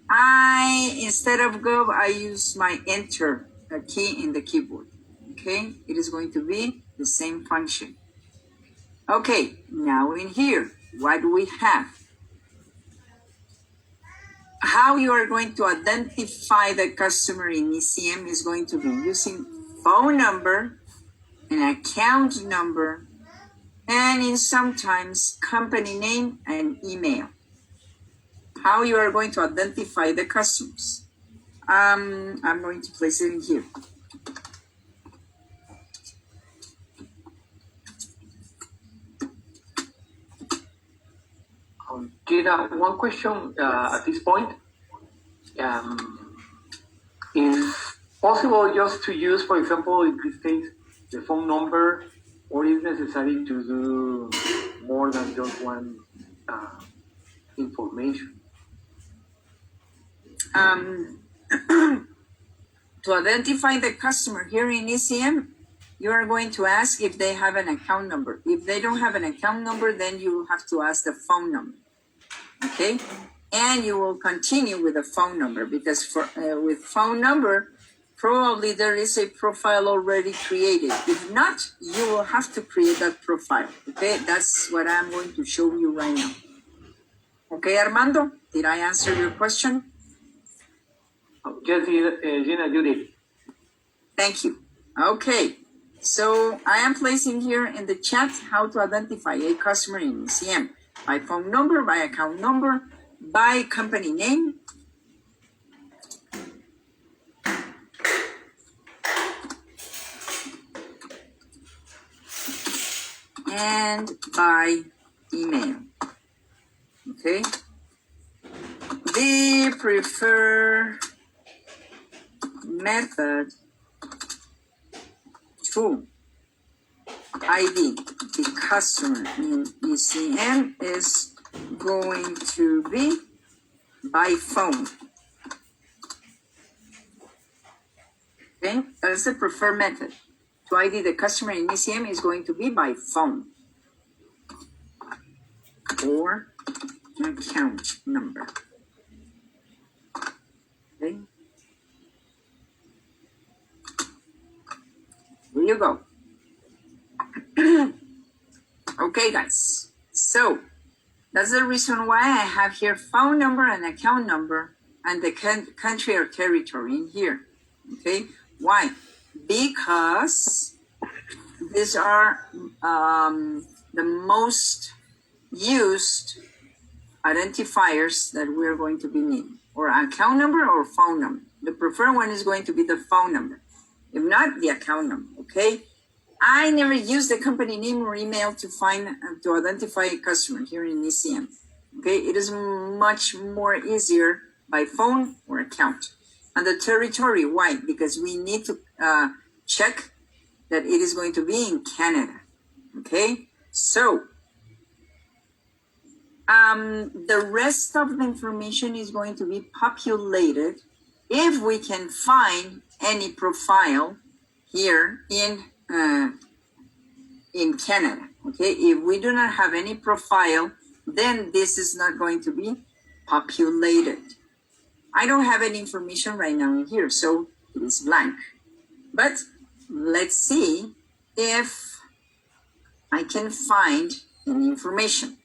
Instead of Go, I use my Enter key in the keyboard. Okay? It is going to be the same function. Okay, now in here, what do we have? How you are going to identify the customer in ECM is going to be using phone number, an account number, and in sometimes company name and email. How you are going to identify the customers? I'm going to place it in here. Gina, one question at this point. Is possible just to use, for example, in this case, the phone number, or is necessary to do more than just one information? To identify the customer here in ECM, you are going to ask if they have an account number. If they don't have an account number, then you will have to ask the phone number. Okay? And you will continue with the phone number, because with phone number, probably there is a profile already created. If not, you will have to create that profile. Okay? That's what I'm going to show you right now. Okay, Armando? Did I answer your question? Yes, Gina, you did. Thank you. Okay. So I am placing here in the chat how to identify a customer in ECM. By phone number, by account number, by company name, and by email. Okay? The preferred method to ID the customer in ECM is going to be by phone. Okay, that's the preferred method. To ID the customer in ECM is going to be by phone. or account number. Okay. There you go. Okay, guys. So that's the reason why I have here phone number and account number and the country or territory in here. Okay. Why? Because these are the most used identifiers that we're going to be needing, or account number or phone number. The preferred one is going to be the phone number, if not the account number. Okay. I never use the company name or email to identify a customer here in ECM. Okay, it is much more easier by phone or account. And the territory, why? Because we need to check that it is going to be in Canada. Okay, so the rest of the information is going to be populated if we can find any profile here in Canada. Okay, if we do not have any profile, then this is not going to be populated. I don't have any information right now in here, so it is blank. But let's see if I can find any information.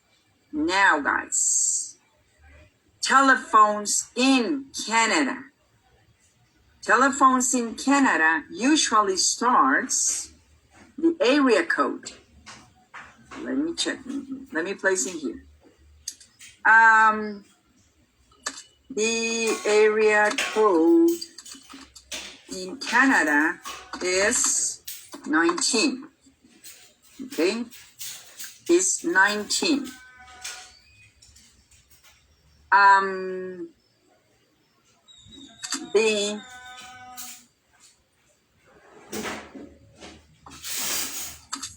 Now, guys, telephones in Canada. Telephones in Canada usually starts the area code. Let me check. Let me place in here. The area code in Canada is 19. Okay, is 19. The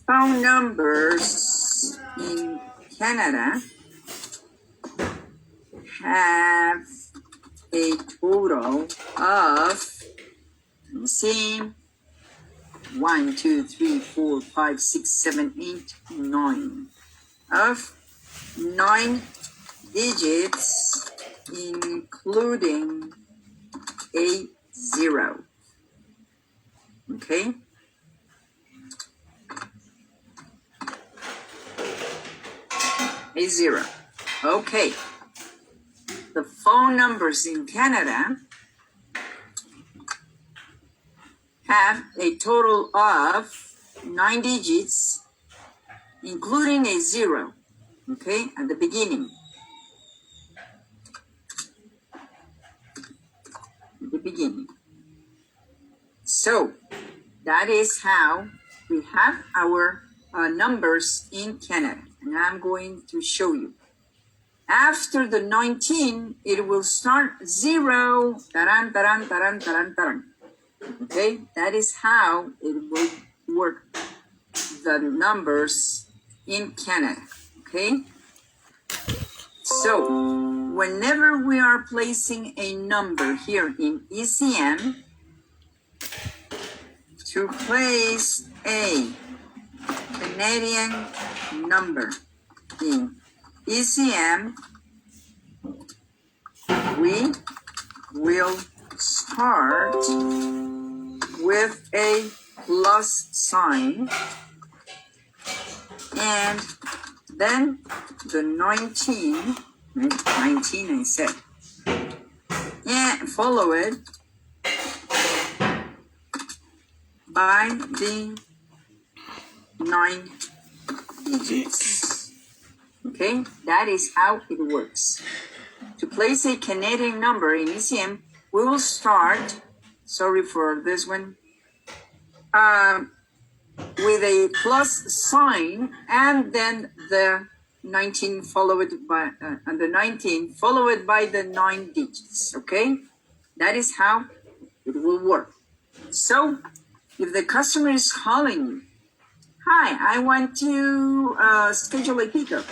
phone numbers in Canada have a total of, let me see, 1, 2, 3, 4, 5, 6, 7, 8, 9 of 9 digits, including a 0. Okay. A 0. Okay. The phone numbers in Canada have a total of 9 digits, including a 0. Okay, at the beginning. At the beginning. So that is how we have our numbers in Canada. And I'm going to show you. After the 19, it will start 0. Taran, taran, taran, taran, taran. Okay, that is how it will work. The numbers in Canada. Okay. So, whenever we are placing a number here in ECM, to place a Canadian number in ECM, we will start with a plus sign and then the 19 I said, and follow it by the 9 digits. Okay, that is how it works. To place a Canadian number in ECM, we will start, sorry for this one, with a plus sign and then the 19 followed by and the 19 followed by the 9 digits. Okay, that is how it will work. So if the customer is calling you, hi, I want to schedule a pickup.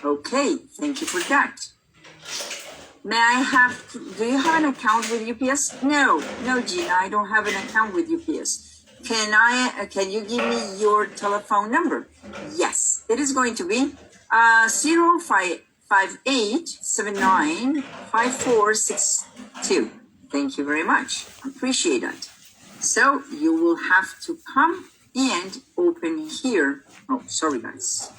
Okay, thank you for that. May I have, do you have an account with UPS? No, Gina, I don't have an account with UPS. Can you give me your telephone number? Yes, it is going to be 058795462. Thank you very much. Appreciate that. So you will have to come and open here. Oh, sorry guys.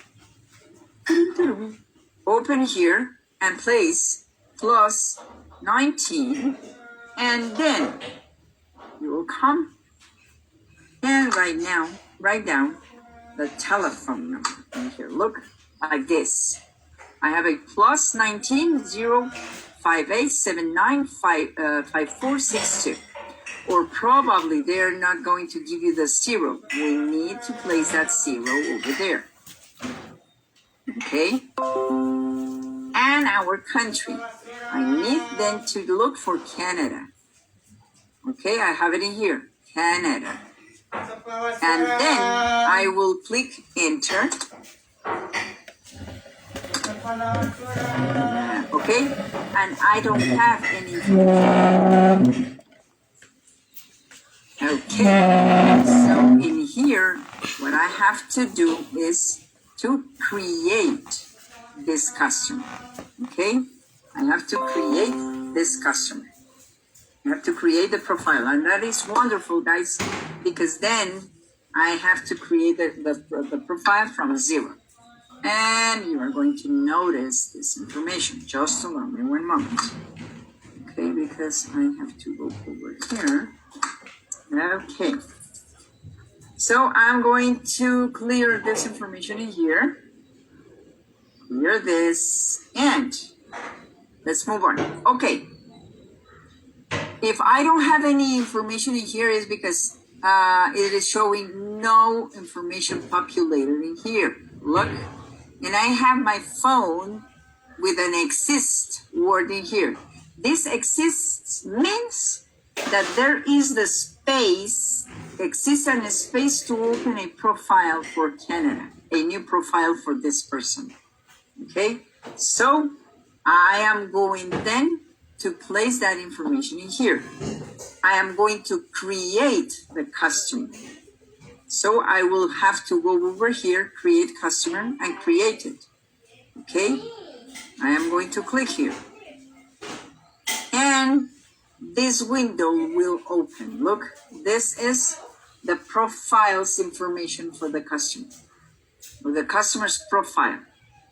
Open here and place plus 19, and then you will come and write down the telephone number in here. Look like this. I have a plus 19 058795462. Or probably they're not going to give you the 0. We need to place that 0 over there. Okay? And our country. I need then to look for Canada. Okay, I have it in here. Canada. And then I will click enter. Okay, and I don't have any information. Okay, so in here, what I have to do is to create this customer. Okay, I have to create this customer. I have to create the profile, and that is wonderful, guys, because then I have to create the profile from 0. And you are going to notice this information. Just allow me one moment. Okay, because I have to go over here. Okay. So I'm going to clear this information in here. Clear this, and let's move on. Okay. If I don't have any information in here, is because it is showing no information populated in here. Look. And I have my phone with an exist word in here. This exists means that there is the space, exists and a space to open a profile for Canada, a new profile for this person. Okay, so I am going then to place that information in here. I am going to create the customer. So I will have to go over here, create customer, and create it. Okay, I am going to click here. And this window will open. Look, this is the profile's information for the customer, or the customer's profile.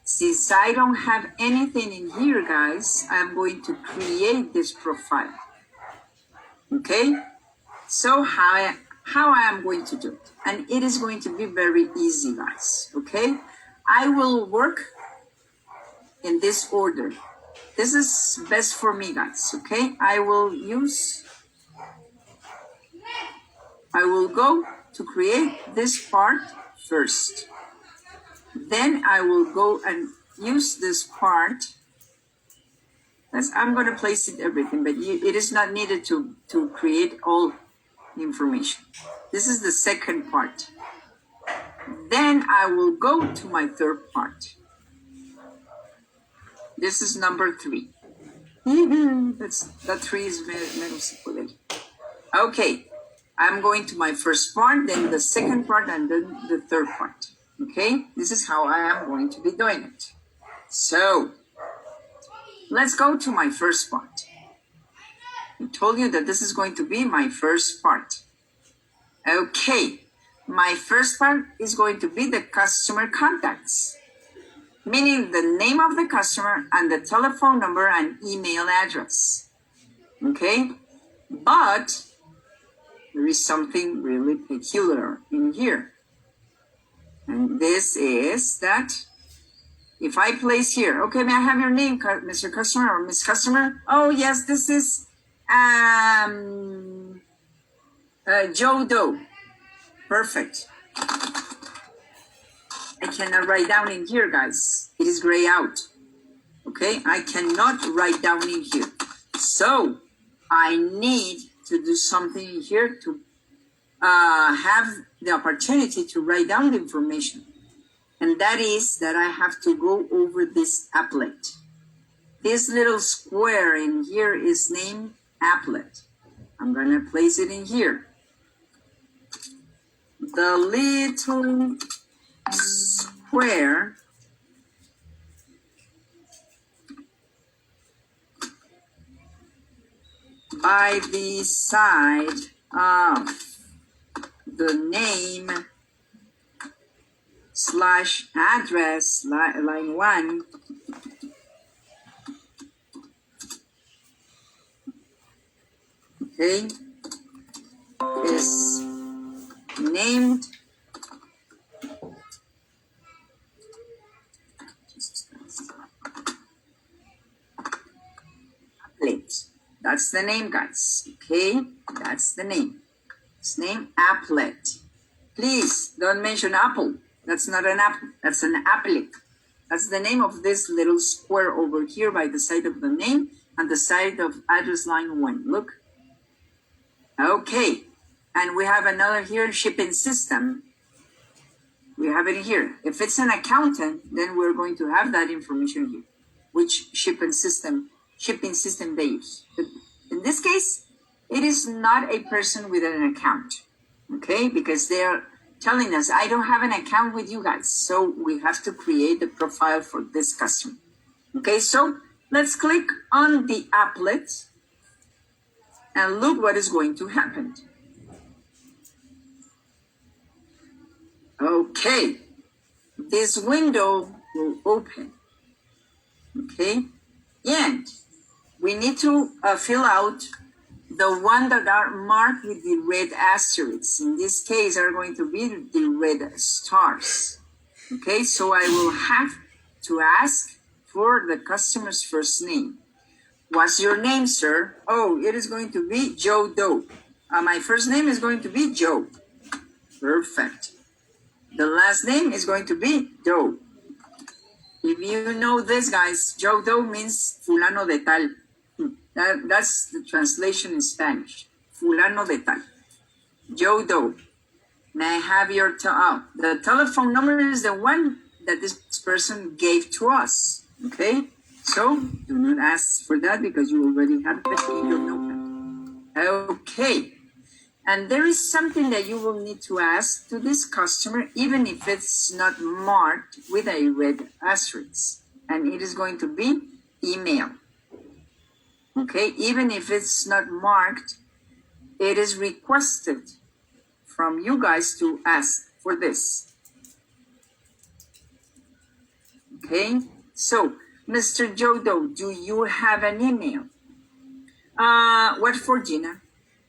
Since I don't have anything in here, guys, I'm going to create this profile. Okay, so how I am going to do it. And it is going to be very easy, guys, okay? I will work in this order. This is best for me, guys, okay? I will go to create this part first. Then I will go and use this part. I'm going to place it everything, but it is not needed to create all information. This is the second part. Then I will go to my third part. This is number 3. That 3 is menos poder. Okay, I'm going to my first part, then the second part, and then the third part. Okay, this is how I am going to be doing it. So, let's go to my first part. I told you that this is going to be my first part. Okay, my first part is going to be the customer contacts, meaning the name of the customer and the telephone number and email address. Okay, but there is something really peculiar in here. And this is that if I place here, okay, may I have your name, Mr. Customer or Miss Customer? Oh, yes, this is Joe Doe. Perfect. I cannot write down in here, guys. It is gray out. Okay, I cannot write down in here. So I need to do something in here to have the opportunity to write down the information. And that is that I have to go over this applet. This little square in here is named applet. I'm going to place it in here. The little square by the side of the name slash address, line 1, okay, is named applet. That's the name, guys. Okay, that's the name. It's named applet. Please don't mention apple. That's not an apple. That's an applet. That's the name of this little square over here by the side of the name and the side of address line 1. Look. Okay. And we have another here, shipping system. We have it here. If it's an accountant, then we're going to have that information here. Which shipping system they use. But in this case, it is not a person with an account. Okay, because they're telling us, I don't have an account with you guys. So we have to create the profile for this customer. Okay, so let's click on the applet and look what is going to happen. Okay, this window will open. Okay, and we need to fill out the one that are marked with the red asterisks. In this case, are going to be the red stars. Okay, so I will have to ask for the customer's first name. What's your name, sir? Oh, it is going to be Joe Doe. My first name is going to be Joe. Perfect. The last name is going to be Doe. If you know this, guys, Joe Doe means fulano de tal. That's the translation in Spanish. Fulano de tal. Joe Doe. May I have your the telephone number is the one that this person gave to us. Okay? So do not ask for that because you already have it in your notepad. Okay. And there is something that you will need to ask to this customer, even if it's not marked with a red asterisk. And it is going to be email. Okay, even if it's not marked, it is requested from you guys to ask for this. Okay, so Mr. Joe Doe, do you have an email? What for, Gina?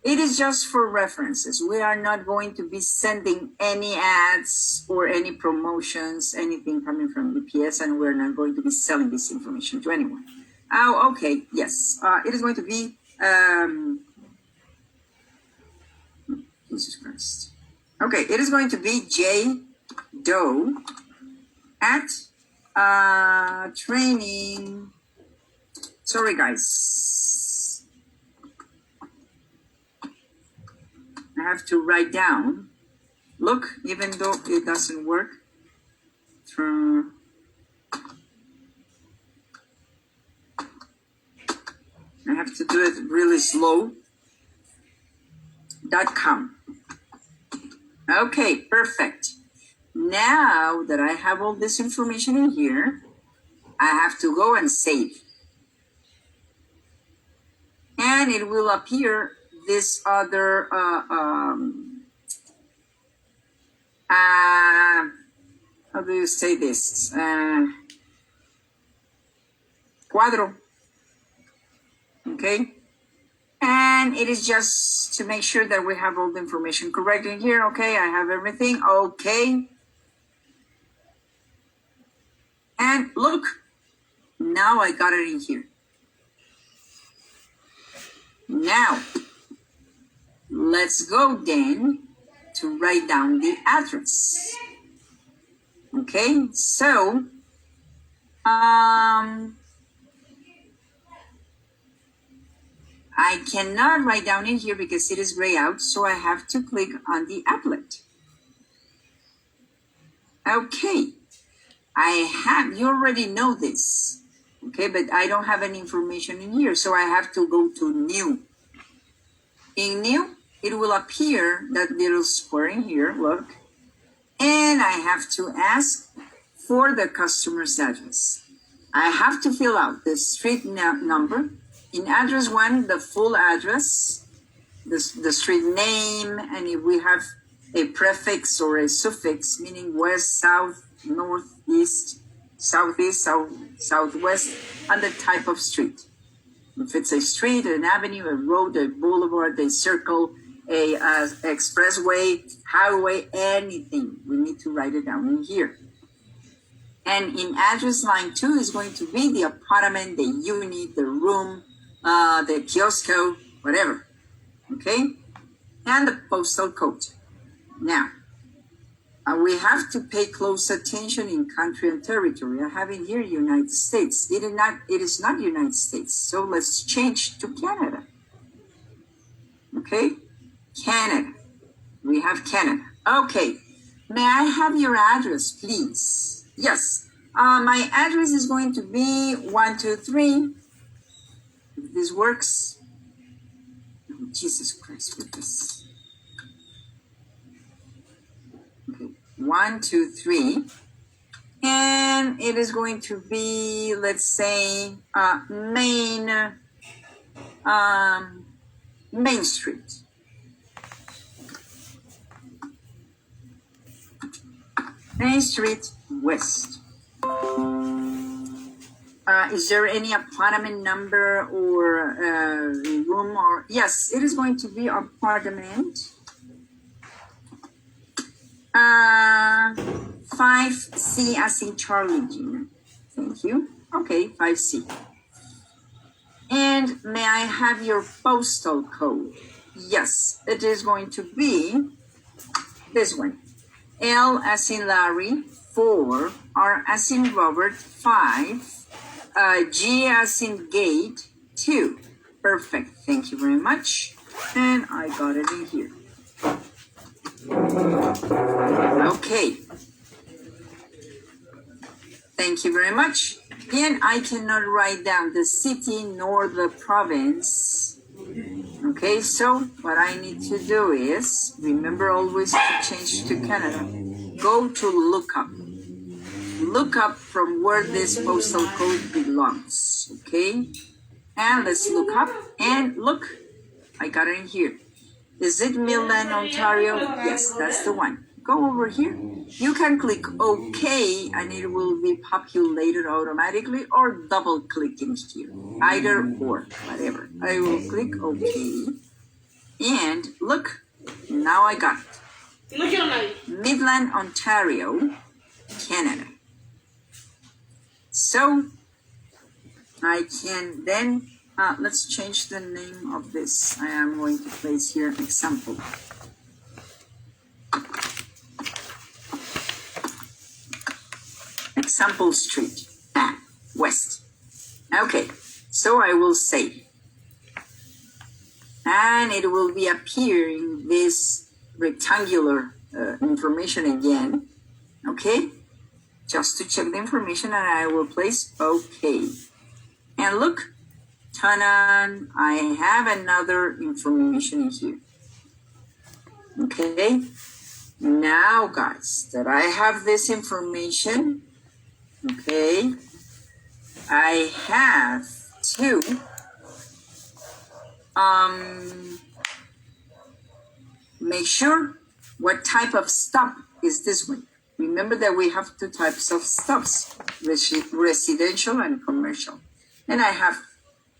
It is just for references. We are not going to be sending any ads or any promotions, anything coming from UPS, and we're not going to be selling this information to anyone. Oh, okay, yes. It is going to be, Jesus Christ. Okay, it is going to be J Doe at training. Sorry, guys. I have to write down. Look, even though it doesn't work. Through. I have to do it really slow. .com. Okay, perfect. Now that I have all this information in here, I have to go and save. And it will appear this other, how do you say this? Cuadro. Okay. And it is just to make sure that we have all the information correct in here. Okay, I have everything. Okay. And look, now I got it in here. Now, let's go then to write down the address. Okay, so, I cannot write down in here because it is gray out, so I have to click on the applet. Okay, you already know this, okay, but I don't have any information in here, so I have to go to new. In new, it will appear that little square in here, look, and I have to ask for the customer's address. I have to fill out the street number, In address 1, the full address, the street name, and if we have a prefix or a suffix, meaning west, south, north, east, southeast, southwest, and the type of street. If it's a street, an avenue, a road, a boulevard, a circle, a expressway, highway, anything, we need to write it down in here. And in address line 2 is going to be the apartment, the unit, the room, the kiosk, whatever. Okay? And the postal code. Now, we have to pay close attention in country and territory. I have in here United States. It is not United States. So let's change to Canada. Okay? Canada. We have Canada. Okay. May I have your address, please? Yes. My address is going to be 123. If this works. Oh, Jesus Christ, with this. Okay. 123. And it is going to be, let's say, Main Street. Main Street West. Is there any apartment number or room or? Yes, it is going to be apartment 5C as in Charlie, Gina. Thank you. Okay, 5C. And may I have your postal code? Yes, it is going to be this one. L as in Larry, 4, R as in Robert, 5, G as in Gate, 2. Perfect. Thank you very much. And I got it in here. Okay. Thank you very much. And I cannot write down the city nor the province. Okay, so what I need to do is, remember always to change to Canada. Go to lookup. Look up from where this postal code belongs. Okay? And let's look up. And look, I got it in here. Is it Midland, Ontario? Yes, that's the one. Go over here. You can click OK and it will be populated automatically, or double click in here. Either or, whatever. I will click OK. And look, now I got it. Midland, Ontario, Canada. So I can then, let's change the name of this. I am going to place here example. Example Street, West. Okay, so I will say, and it will be appearing this rectangular information again. Okay, just to check the information, and I will place OK. And look, ta-da, I have another information here. Okay, now guys, that I have this information, okay, I have to make sure what type of stop is this one. Remember that we have two types of stops, residential and commercial. And I have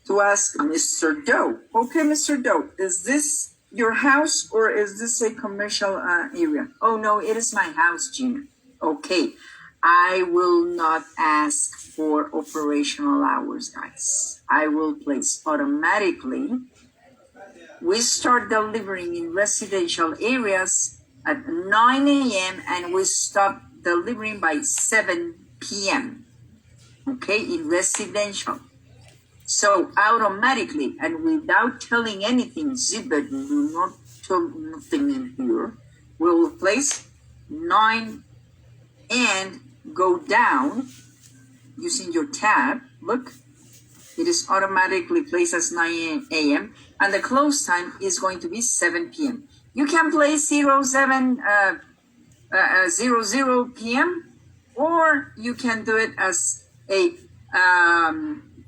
to ask Mr. Doe. Okay, Mr. Doe, is this your house or is this a commercial area? Oh no, it is my house, Gina. Okay, I will not ask for operational hours, guys. I will place automatically. We start delivering in residential areas at 9 a.m. and we stop delivering by 7 p.m. Okay, in residential. So automatically and without telling anything, zipper, do not tell nothing in here, we will place 9 and go down using your tab. Look, it is automatically placed as 9 a.m. and the close time is going to be 7 p.m. You can place 00 p.m. or you can do it as a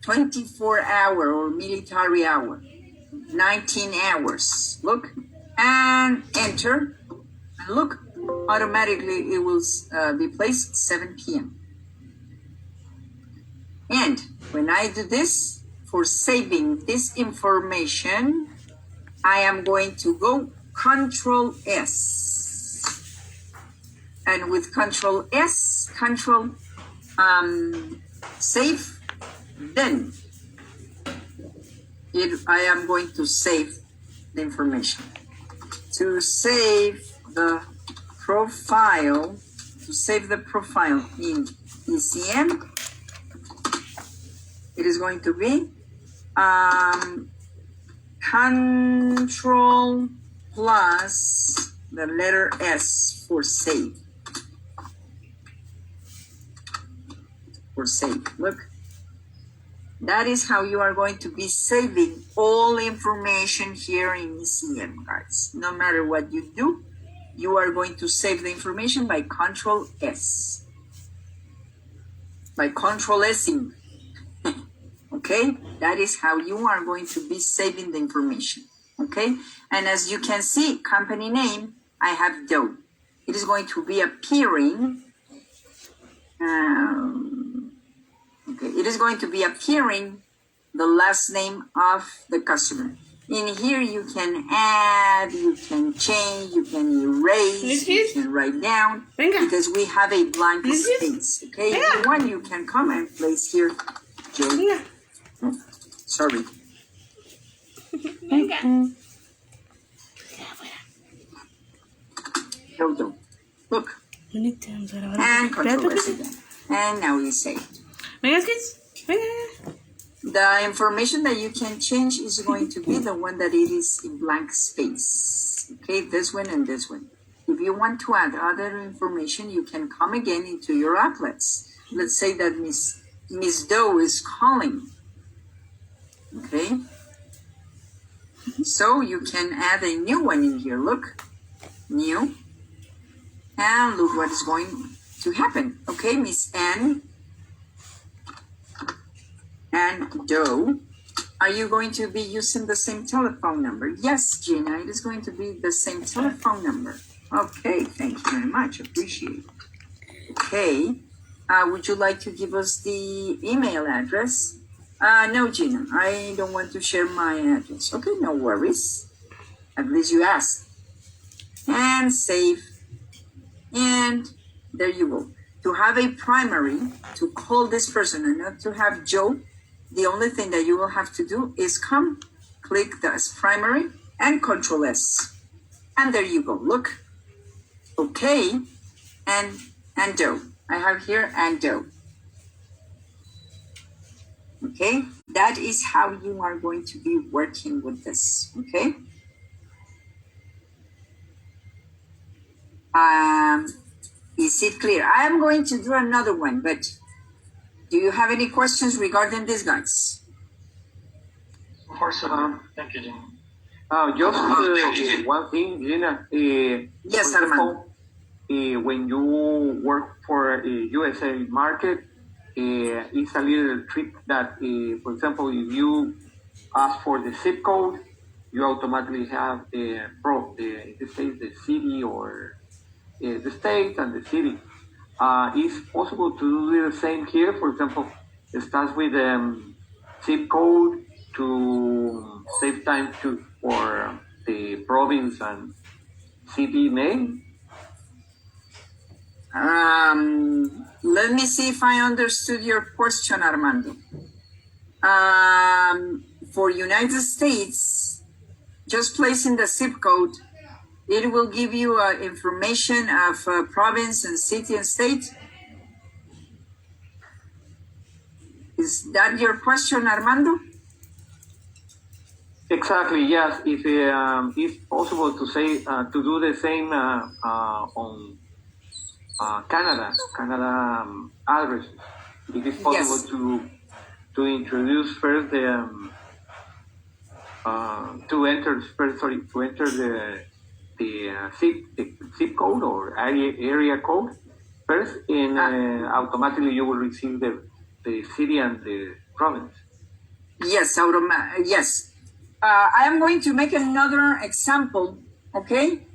24 hour or military hour, 19 hours. Look, and enter. And look, automatically it will be placed 7 p.m. And when I do this, for saving this information, I am going to go Control S. And with Control S, Control save, then I am going to save the information. To save the profile, in ECM, it is going to be Control plus the letter S for save. For save. Look, that is how you are going to be saving all information here in ECM, guys. No matter what you do, you are going to save the information by Control S. By Control S-ing. Okay, that is how you are going to be saving the information. Okay, and as you can see, company name, I have Doe. It is going to be appearing. It is going to be appearing the last name of the customer. In here, you can add, you can change, you can erase, you can write down, because we have a blank space. Okay, if you want, you can come and place here, Joe. Oh, sorry. Joe. Look. And Control S again. And now we save. The information that you can change is going to be the one that it is in blank space. Okay, this one and this one. If you want to add other information, you can come again into your applets. Let's say that Miss Doe is calling. Okay. So you can add a new one in here. Look, new. And look what is going to happen. Okay, Miss N and Doe, are you going to be using the same telephone number? Yes, Gina, it is going to be the same telephone number. Okay, thank you very much. Appreciate it. Okay, would you like to give us the email address? No, Gina, I don't want to share my address. Okay, no worries. At least you asked. And save. And there you go. To have a primary, to call this person and not to have Joe, the only thing that you will have to do is come, click the primary, and Control S. And there you go. Look. Okay. And Doe. I have here and Doe. Okay. That is how you are going to be working with this. Okay. Is it clear? I am going to do another one, but do you have any questions regarding these guys? Of course, thank you, Gina. Just one thing, Gina. Yes, Armando. When you work for a USA market, it's a little trick that, for example, if you ask for the zip code, you automatically have the city or the state and the city. It's possible to do the same here. For example, it starts with zip code to save time for the province and city name. Let me see if I understood your question, Armando. For United States, just placing the zip code, it will give you information of province and city and state. Is that your question, Armando? Exactly, yes. If it's possible to say to do the same on Canada address. It is possible to introduce first the to enter the zip code or area code first, and automatically you will receive the city and the province. Yes, yes. I am going to make another example, okay?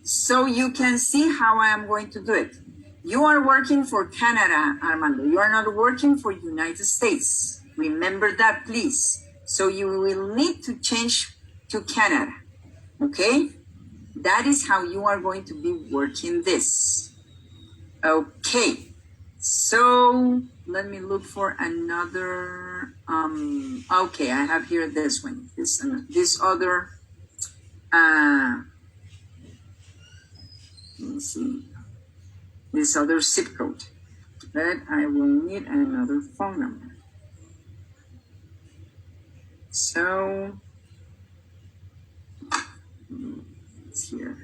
So you can see how I am going to do it. You are working for Canada, Armando. You are not working for United States. Remember that, please. So you will need to change to Canada, okay? That is how you are going to be working this. Okay. So let me look for another. Okay, I have here this one. This other. Let me see. This other zip code. But I will need another phone number. So it's here.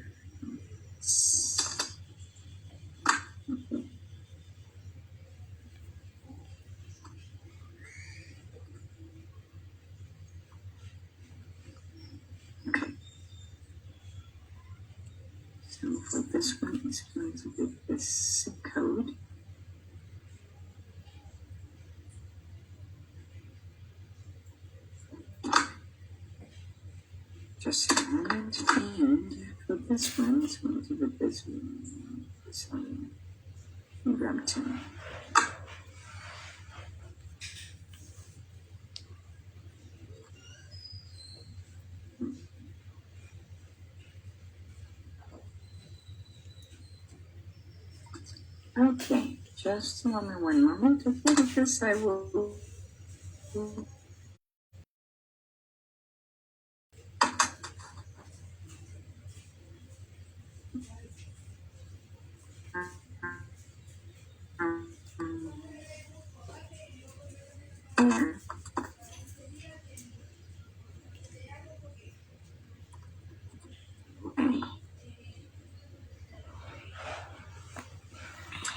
Okay. So for this one, it's going to be this zip code. Just a moment. And for this one, it's going to be this one. This one. Brampton. Okay, just allow me one moment, okay, because I will.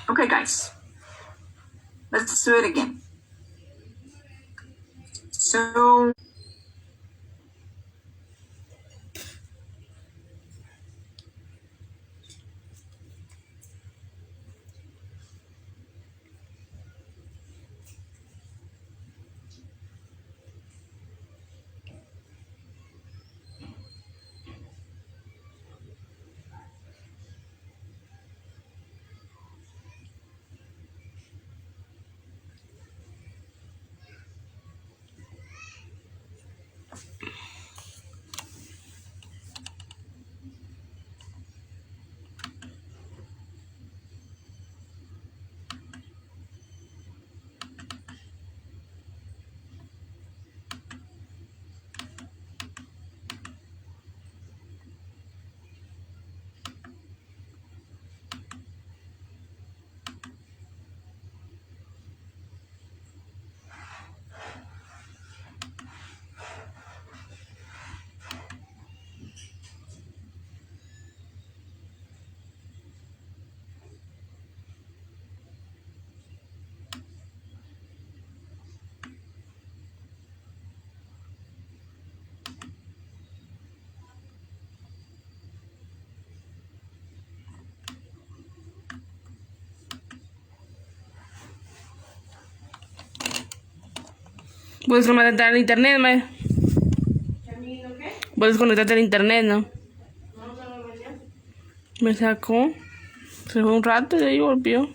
Okay, guys, let's do it again. So, Puedes conectar al internet, May. ¿Camino qué? Puedes conectarte al internet, ¿no? No, se me metió. Me sacó. Se fue un rato y ahí volvió.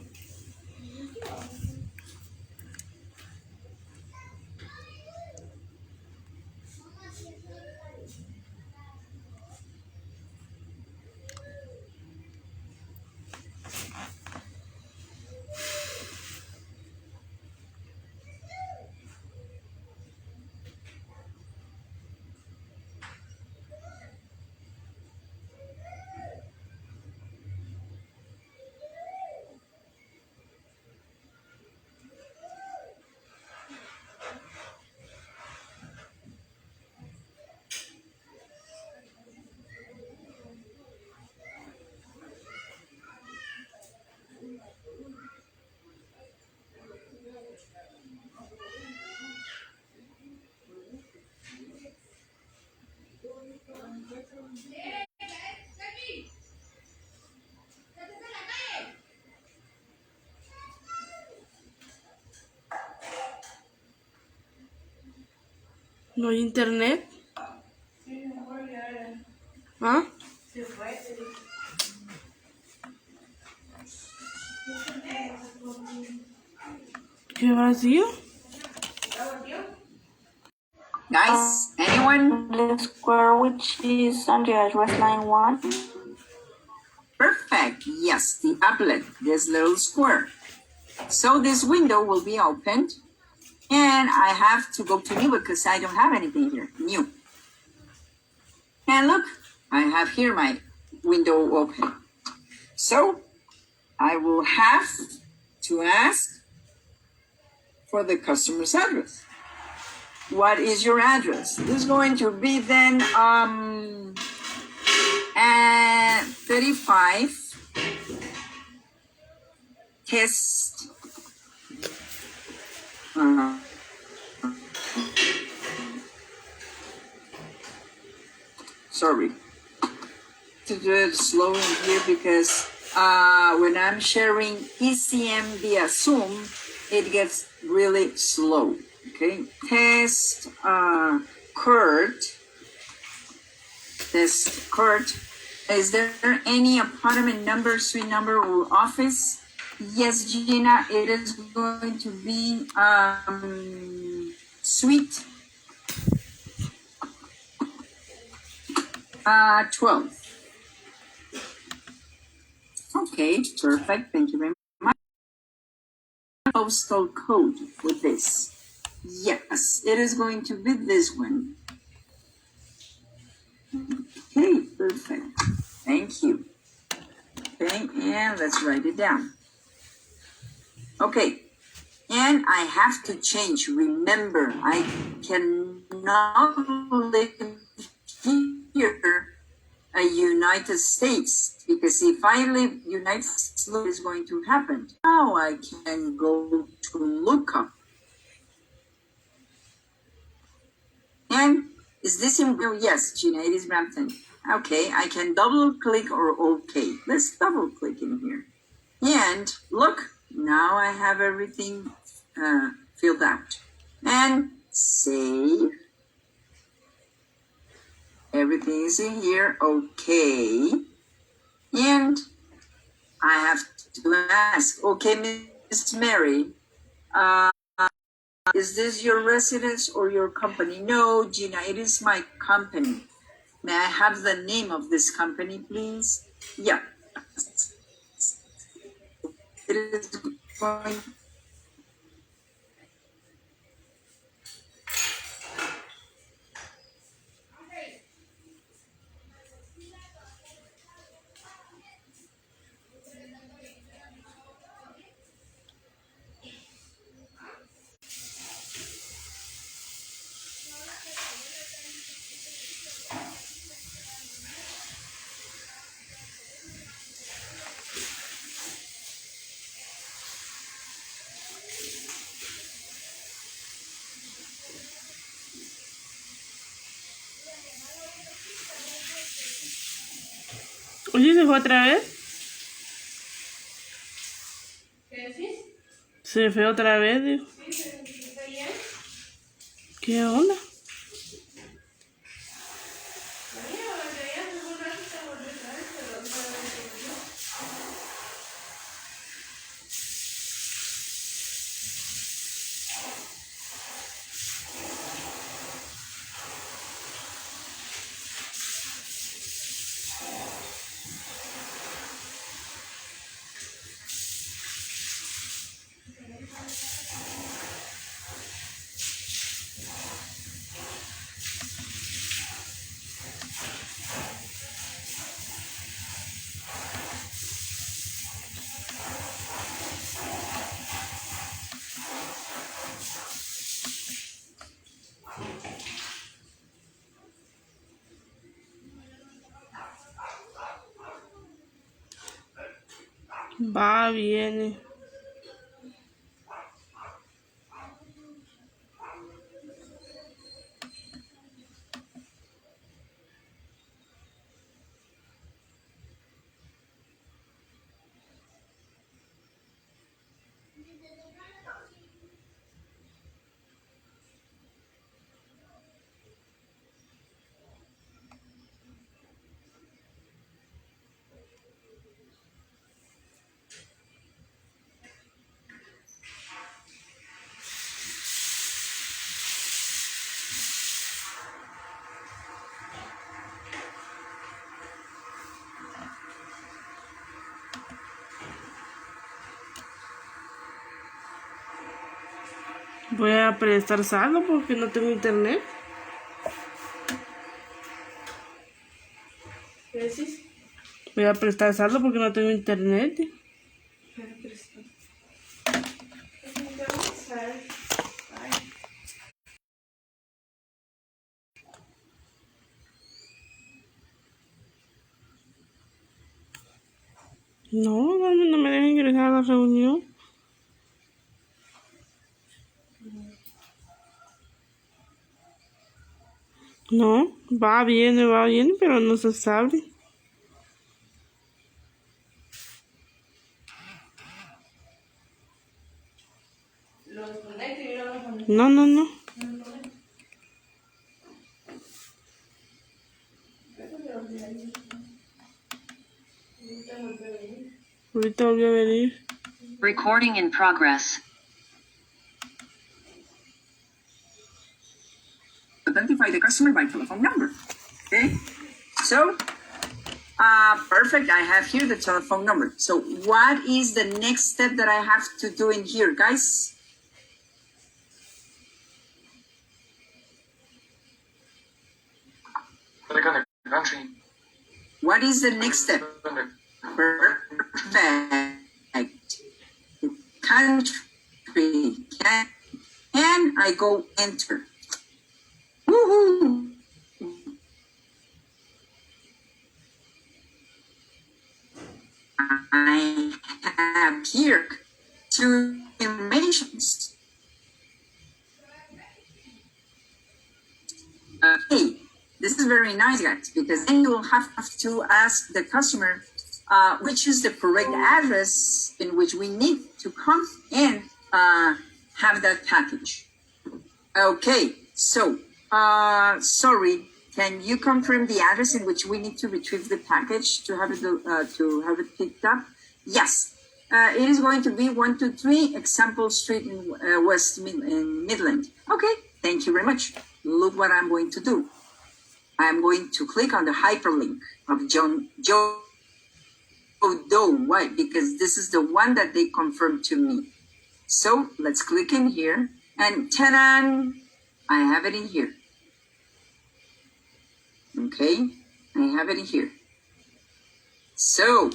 No hay internet. ¿Ah? ¿Qué vacío? Guys, anyone? The square which is on the address line 1. Perfect. Yes, the applet, this little square. So this window will be opened, and I have to go to new because I don't have anything here. New. And look, I have here my window open. So I will have to ask for the customer's address. What is your address? This is going to be then at 35 test. Sorry. To do it slow in here because when I'm sharing ECM via Zoom, it gets really slow. Okay, test Kurt. Test Kurt. Is there any apartment number, suite number, or office? Yes, Gina, it is going to be suite 12. Okay, perfect. Thank you very much. Postal code for this. Yes, it is going to be this one. Okay, perfect. Thank you. Okay, and let's write it down. Okay, and I have to change. Remember, I cannot live here a United States because if I live United States, what is going to happen? Now I can go to lookup. And is this in? Oh yes, Gina, it is Brampton. Okay, I can double click or okay. Let's double click in here. And look, now I have everything filled out. And save. Everything is in here, okay. And I have to ask, okay, Miss Mary, is this your residence or your company? No, Gina, it is my company. May I have the name of this company, please? Yeah. It is going. Oye, ¿se fue otra vez? ¿Qué decís? Se fue otra vez, digo. ¿Está bien? ¿Qué onda? Va, viene. Voy a prestar saldo porque no tengo internet. ¿Qué decís? Voy a prestar saldo porque no tengo internet. No, no me dejan ingresar a la reunión. No, va bien, pero no se sabe. Lo desconecto y yo lo conecto. No. Ahorita volvió a venir. Recording in progress. Identify the customer by telephone number. Okay, so perfect. I have here the telephone number. So what is the next step that I have to do in here, guys? Click on the country. What is the next step? Perfect. The country. Can I go enter? Woohoo! I have here two informations. Okay, this is very nice, guys, because then you will have to ask the customer which is the correct address in which we need to come and have that package. Okay, so sorry, can you confirm the address in which we need to retrieve the package to have it picked up? Yes, it is going to be 123 Example Street in Midland. Okay, thank you very much. Look what I'm going to do. I'm going to click on the hyperlink of Joe Doe. Why? Because this is the one that they confirmed to me. So let's click in here and ta-da! I have it in here. Okay, I have it in here. So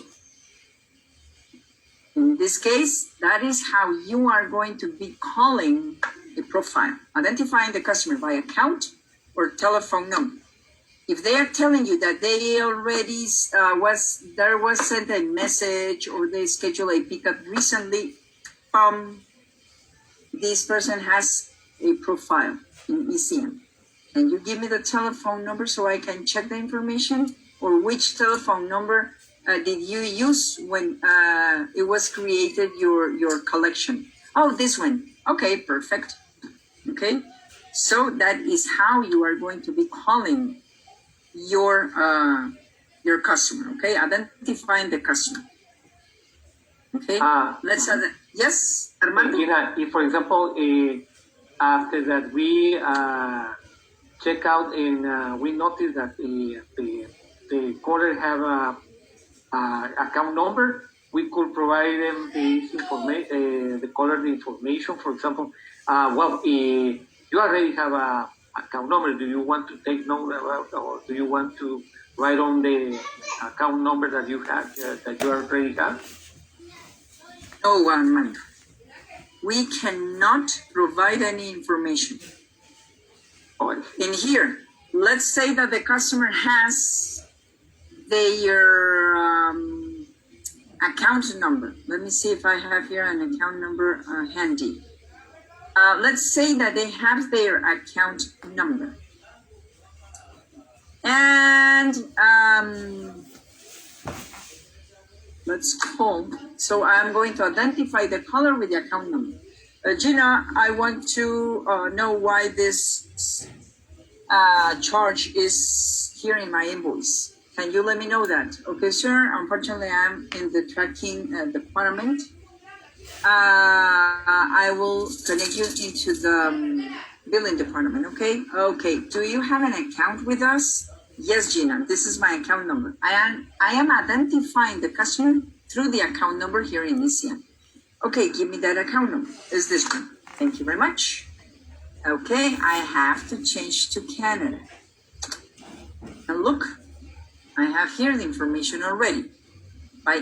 in this case, that is how you are going to be calling a profile, identifying the customer by account or telephone number. If they are telling you that they already was sent a message or they scheduled a pickup recently, this person has a profile in ECM. Can you give me the telephone number so I can check the information? Or which telephone number did you use when it was created your collection? Oh, this one. Okay, perfect. Okay, so that is how you are going to be calling your customer. Okay, identifying the customer. Okay, let's yes, Armando. If for example, after that we check out and we notice that the caller have a account number, we could provide them this information, the caller the information. For example, you already have a account number. Do you want to take note about, or do you want to write on the account number that you have that you already have? No, Armando. We cannot provide any information. In here, let's say that the customer has their account number. Let me see if I have here an account number handy. Let's say that they have their account number. And let's call. So I'm going to identify the caller with the account number. Gina, I want to know why this charge is here in my invoice. Can you let me know that? Okay, sir. Unfortunately, I'm in the tracking department. I will connect you into the billing department, okay? Okay, do you have an account with us? Yes, Gina, this is my account number. I am identifying the customer through the account number here in ECM. Okay, give me that account number. Is this one? Thank you very much. Okay, I have to change to Canada. And look, I have here the information already by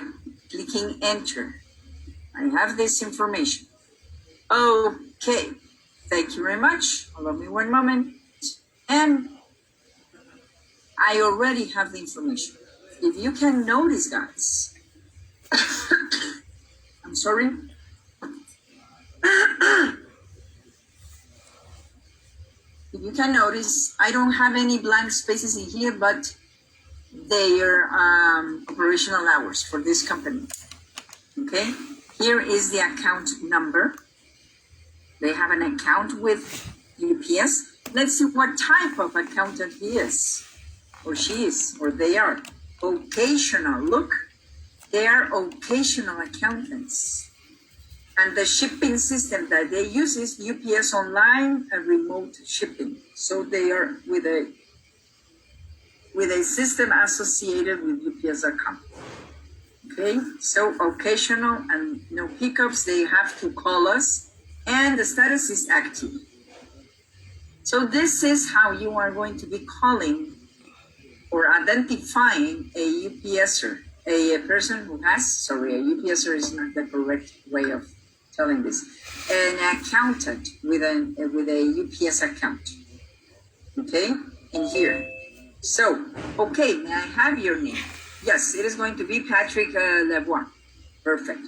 clicking enter. I have this information. Okay, thank you very much. Allow me one moment. And I already have the information. If you can notice, guys, I'm sorry. If you can notice, I don't have any blank spaces in here, but they are operational hours for this company. Okay, here is the account number. They have an account with UPS. Let's see what type of accountant he is, or she is, or they are. Occasional, look, they are occasional accountants. And the shipping system that they use is UPS Online and remote shipping. So they are with a system associated with UPS.com. Okay, so occasional and no pickups, they have to call us, and the status is active. So this is how you are going to be calling or identifying a UPSer, a person who has, sorry, a UPSer is not the correct way of telling this, an accountant with a UPS account. Okay, in here. So, okay, may I have your name? Yes, it is going to be Patrick Lebois. Perfect.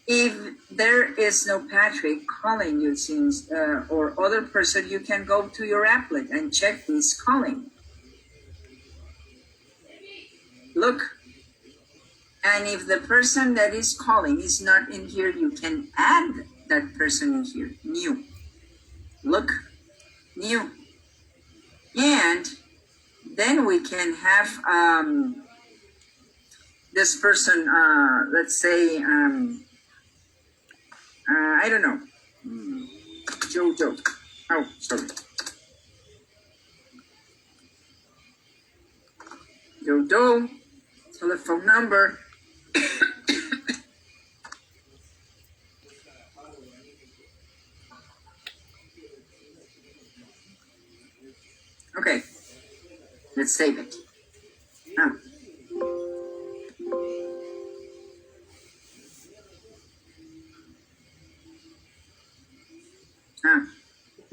If there is no Patrick calling you since, or other person, you can go to your applet and check who is calling. Look. And if the person that is calling is not in here, you can add that person in here. New. Look. New. And then we can have this person, let's say, I don't know, Jojo. Oh, sorry. Jojo, telephone number. Okay, let's save it.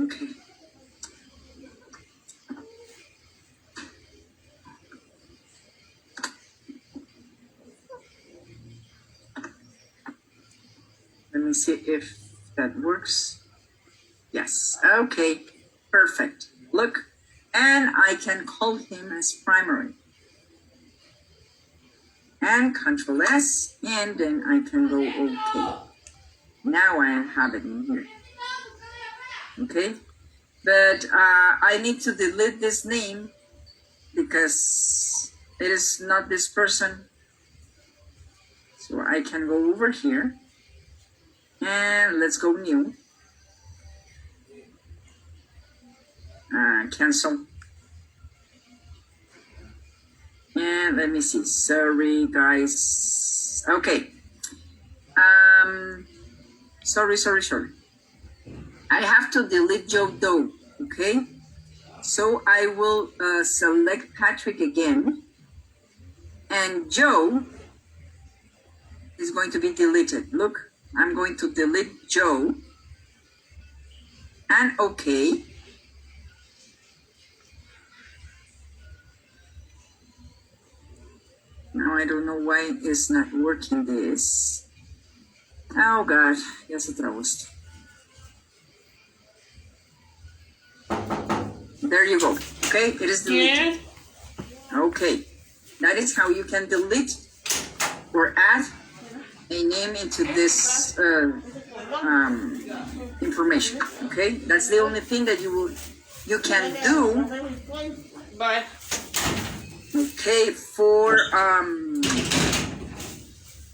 Okay. Let me see if that works. Yes, okay, perfect. Look, and I can call him as primary. And Control S, and then I can go okay. Now I have it in here. Okay, but I need to delete this name because it is not this person. So I can go over here and let's go new. Cancel. And let me see. Sorry, guys. Okay. Sorry. I have to delete Joe Doe. Okay. So I will select Patrick again. And Joe is going to be deleted. Look, I'm going to delete Joe. And okay. Now I don't know why it's not working this. Oh God, ya se trabó esto. There you go. Okay, it is deleted. Yeah. Okay, that is how you can delete or add a name into this information. Okay, that's the only thing that you can do. Bye. Okay, for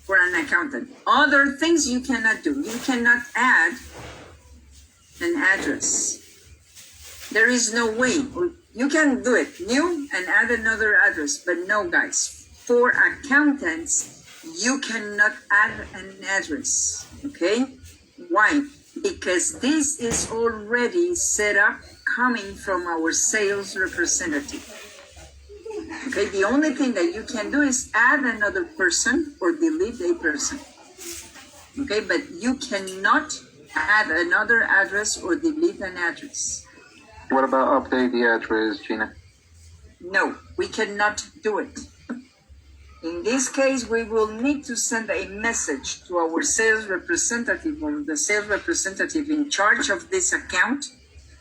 an accountant. Other things you cannot do. You cannot add an address. There is no way. You can do it new and add another address, but no, guys. For accountants, you cannot add an address. Okay? Why? because this is already set up coming from our sales representative. Okay, the only thing that you can do is add another person or delete a person. Okay, but you cannot add another address or delete an address. What about update the address, Gina? No, we cannot do it. In this case, we will need to send a message to our sales representative or the sales representative in charge of this account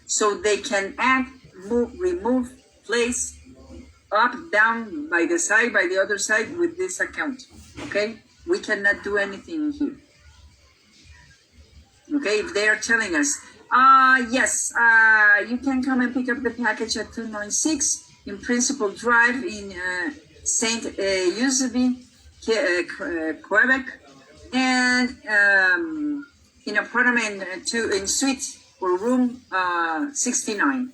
so they can add, move, remove, place, up, down, by the side, by the other side with this account. Okay? We cannot do anything here. Okay? If they are telling us, yes, you can come and pick up the package at 296 in Principal Drive in Saint Eusebie, Quebec, and in apartment 2 in suite or room 69.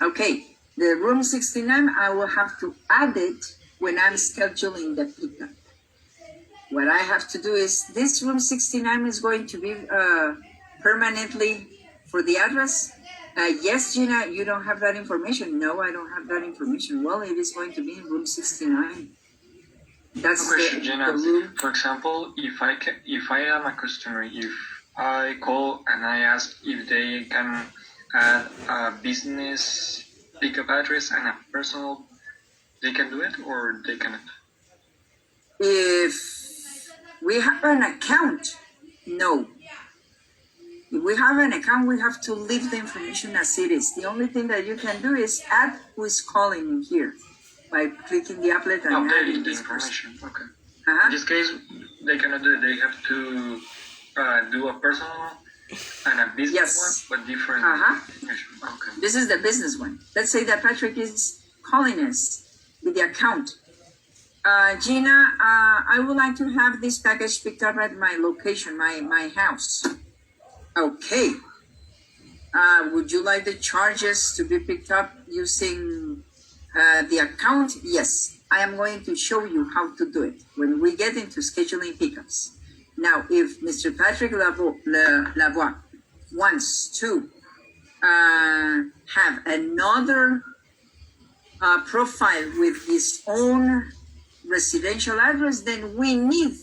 Okay, the room 69, I will have to add it when I'm scheduling the pickup. What I have to do is this room 69 is going to be permanently for the address. Yes, Gina, you don't have that information. No, I don't have that information. Well, it is going to be in room 69. That's question, Gina. the room. For example, if I am a customer, if I call and I ask if they can add a business pickup address and a personal, they can do it or they cannot? If we have an account, no. If we have an account, we have to leave the information as it is. The only thing that you can do is add who is calling in here by clicking the applet and adding Updating the this information. Okay. Uh-huh. In this case, they cannot do it. They have to do a personal and a business Yes. one, but different Uh-huh. information. Okay. This is the business one. Let's say that Patrick is calling us with the account. Gina, I would like to have this package picked up at my location, my house. Okay. Would you like the charges to be picked up using the account? Yes. I am going to show you how to do it when we get into scheduling pickups. Now, if Mr. Patrick Lavoie wants to have another profile with his own residential address, then we need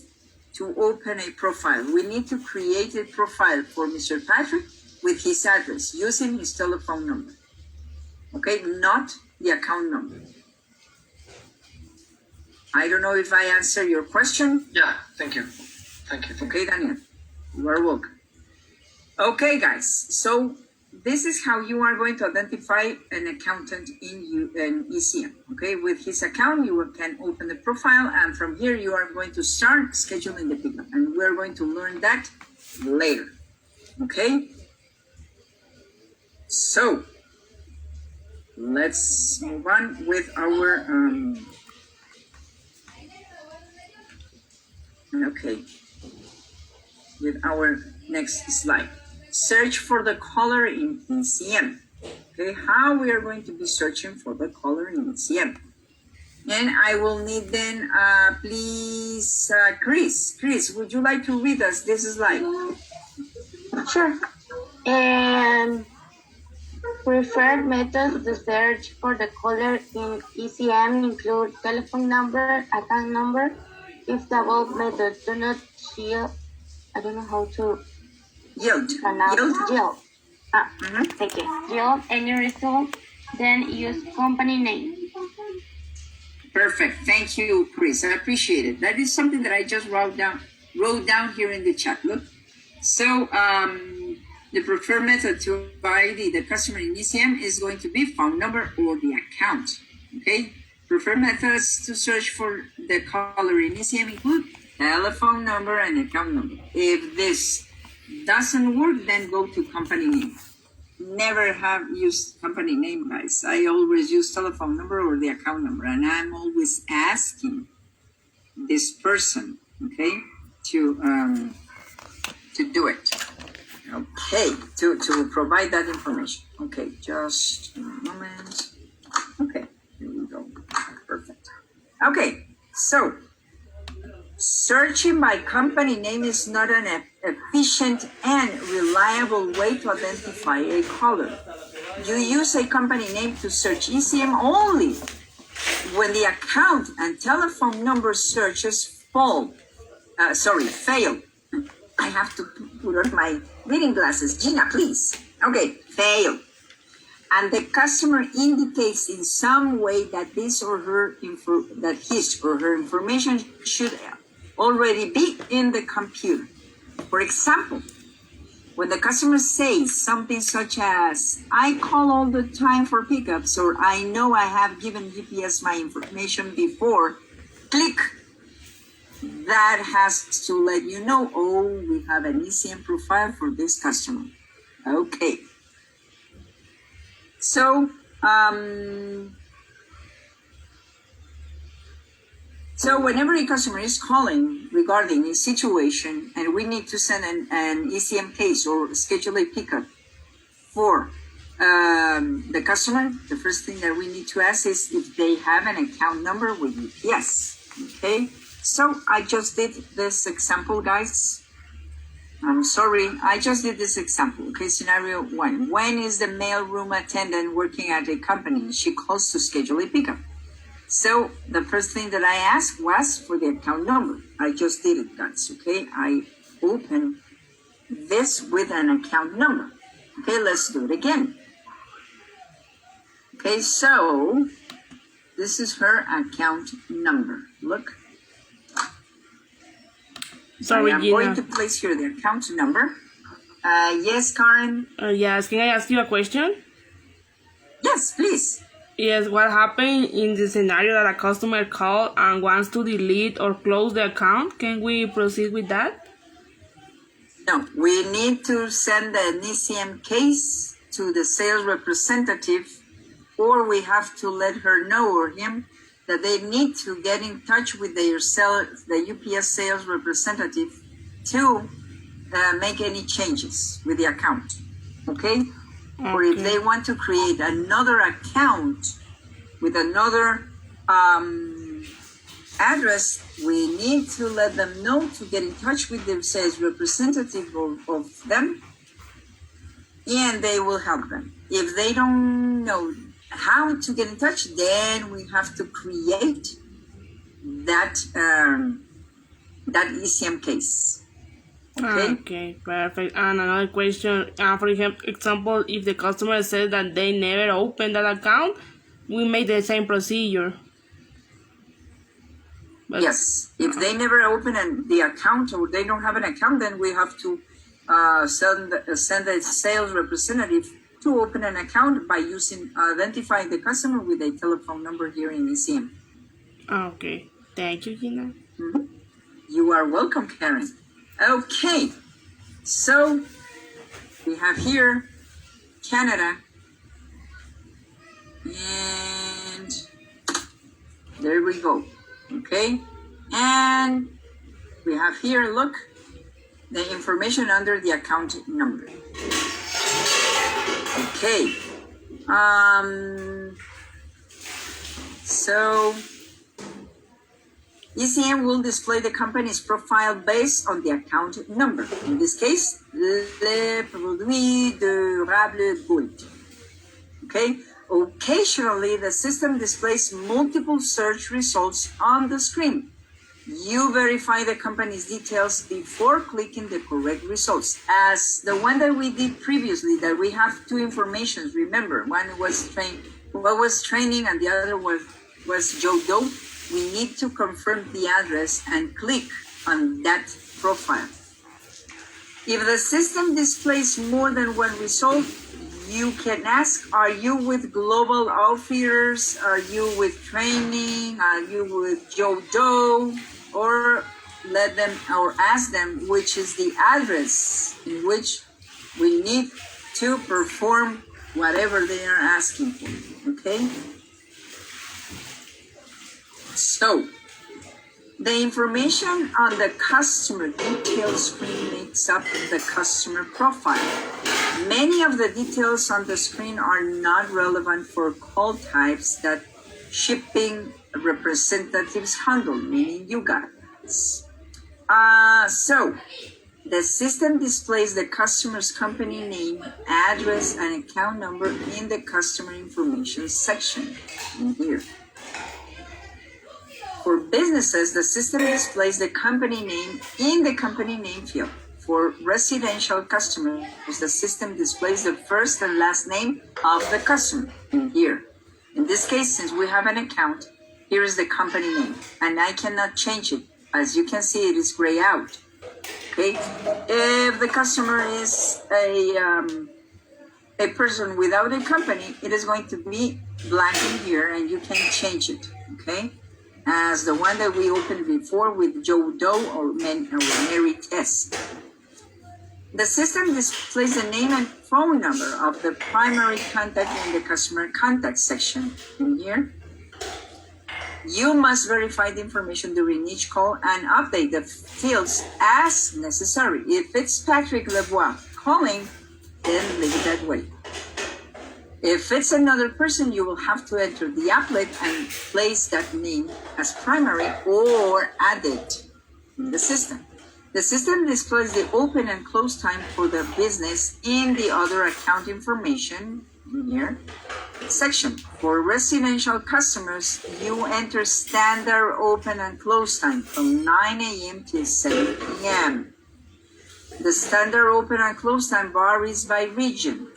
to open a profile. We need to create a profile for Mr. Patrick with his address using his telephone number. Okay, not the account number. I don't know if I answer your question. Yeah. Thank you. Thank you. Okay, Daniel, you are welcome. Okay, guys, so this is how you are going to identify an accountant in ECM. Okay, with his account, you can open the profile, and from here, you are going to start scheduling the pickup, and we're going to learn that later. Okay, so let's move on with our with our next slide. Search for the color in ECM. Okay, how we are going to be searching for the color in ECM. And I will need then, please, Chris. Chris, would you like to read us this slide? Sure. Preferred methods to search for the color in ECM include telephone number, account number. If the above methods do not yield, I don't know how to Yield. pronounce yield. Mhm. Thank you. Yield any result, then use company name. Perfect. Thank you, Chris. I appreciate it. That is something that I just wrote down here in the chat. Look. So the preferred method to ID the customer in ECM is going to be phone number or the account. Okay. Preferred methods to search for the color in ECM include telephone number and account number. If this doesn't work, then go to company name. Never have used company name, guys. I always use telephone number or the account number, and I'm always asking this person, okay, to do it. Okay, to provide that information. Okay, just a moment. Okay, here we go. Perfect. Okay, so searching by company name is not an efficient and reliable way to identify a caller. You use a company name to search ECM only when the account and telephone number searches fail. I have to put on my reading glasses. Gina, please. Okay, fail. And the customer indicates in some way that his or her information should already be in the computer. For example, when the customer says something such as, I call all the time for pickups, or I know I have given GPS my information before, click. That has to let you know, oh, we have an ECM profile for this customer. Okay. So whenever a customer is calling regarding a situation and we need to send an ECM case or schedule a pickup for the customer, the first thing that we need to ask is if they have an account number with UPS. Okay, so I just did this example, guys. I'm sorry, I just did this example. Okay, scenario 1. When is the mailroom attendant working at a company? She calls to schedule a pickup. So the first thing that I asked was for the account number. I just did it, guys. Okay, I open this with an account number. Okay, let's do it again. Okay, so this is her account number. Look. Sorry, I'm Gina. going to place here the account number. Yes, Karen? Yes, can I ask you a question? Yes, please. Yes, what happened in the scenario that a customer called and wants to delete or close the account? Can we proceed with that? No, we need to send an ECM case to the sales representative, or we have to let her know or him that they need to get in touch with the UPS sales representative to make any changes with the account. Okay? Or if they want to create another account with another address, we need to let them know to get in touch with the sales representative of them, and they will help them. If they don't know how to get in touch, then we have to create that ECM case. Okay, perfect. And another question, for example, if the customer says that they never opened that account, we make the same procedure. But, yes, if they never open the account or they don't have an account, then we have to send a sales representative to open an account by identifying the customer with a telephone number here in ECM. Okay, thank you, Gina. Mm-hmm. You are welcome, Karen. Okay, so we have here Canada, and there we go. Okay, and we have here, look, the information under the account number. Okay, so ECM will display the company's profile based on the account number. In this case, Le Produit Durable Gold. Okay, occasionally the system displays multiple search results on the screen. You verify the company's details before clicking the correct results. As the one that we did previously, that we have two informations. Remember, one was training and the other was Joe Doe. We need to confirm the address and click on that profile. If the system displays more than one result, you can ask, are you with Global Outfitters? Are you with Training? Are you with Joe Doe? Or ask them which is the address in which we need to perform whatever they are asking for. Okay? So, the information on the customer details screen makes up the customer profile. Many of the details on the screen are not relevant for call types that shipping representatives handle, meaning you guys. So, The system displays the customer's company name, address, and account number in the customer information section in here. For businesses, the system displays the company name in the company name field. For residential customers, the system displays the first and last name of the customer in here. In this case, since we have an account, here is the company name, and I cannot change it. As you can see, it is gray out. Okay, if the customer is a person without a company, it is going to be blank in here, and you can change it. Okay, as the one that we opened before with Joe Doe or Mary Tess. The system displays the name and phone number of the primary contact in the customer contact section in here. You must verify the information during each call and update the fields as necessary. If it's Patrick Lebois calling, then leave it that way. If it's another person, you will have to enter the applet and place that name as primary or add it in the system. The system displays the open and close time for the business in the other account information in here section. For residential customers, you enter standard open and close time from 9 a.m. to 7 p.m. The standard open and close time varies by region,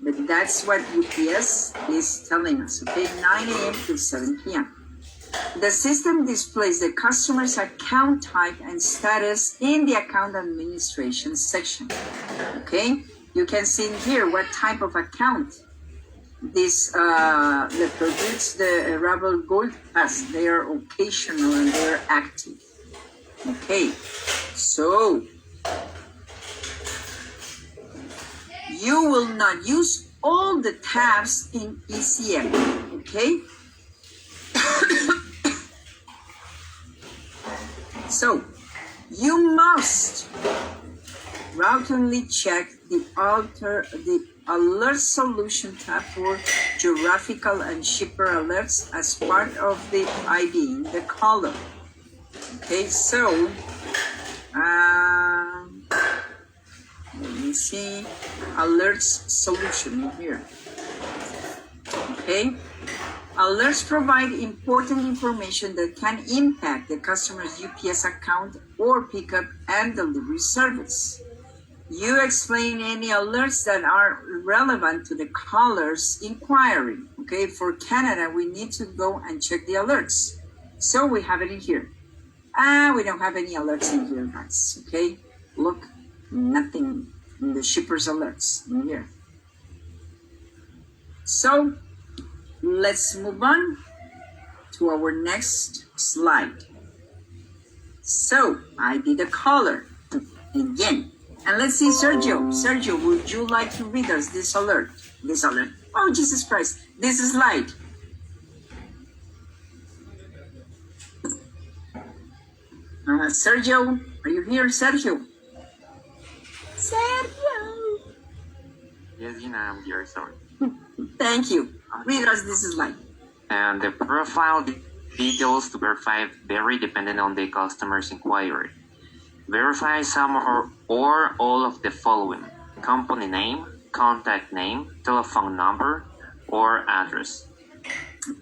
but that's what UPS is telling us, okay? 9 a.m. to 7 p.m. The system displays the customer's account type and status in the account administration section, okay? You can see in here what type of account this that produce the Ravel Gold Pass. They are occasional and they are active. Okay, so you will not use all the tabs in ECM. Okay. So you must routinely check the alert solution tab for geographical and shipper alerts as part of the ID in the column. Okay, so let me see, alerts solution here. Okay, alerts provide important information that can impact the customer's UPS account or pickup and delivery service. You explain any alerts that are relevant to the caller's inquiry. Okay, for Canada, we need to go and check the alerts. So we have it in here. We don't have any alerts in here, guys. Okay, look, nothing in the shipper's alerts in here. So let's move on to our next slide. So I did a caller again. And let's see, Sergio. Sergio, would you like to read us this alert? This alert. Oh, Jesus Christ. This is slide. Sergio, are you here, Sergio? Sergio. Yes, Gina, I'm here, sorry. Thank you. Read us this slide. And the profile details to verify vary depending on the customer's inquiry. Verify some or all of the following: company name, contact name, telephone number, or address.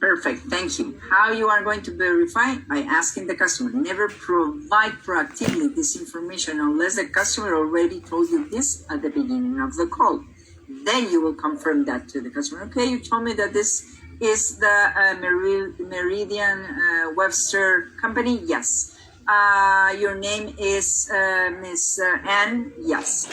Perfect, thank you. How you are going to verify? By asking the customer. Never provide proactively this information unless the customer already told you this at the beginning of the call. Then you will confirm that to the customer. Okay, you told me that this is the Meridian Webster company? Yes. Your name is Miss Ann? Yes.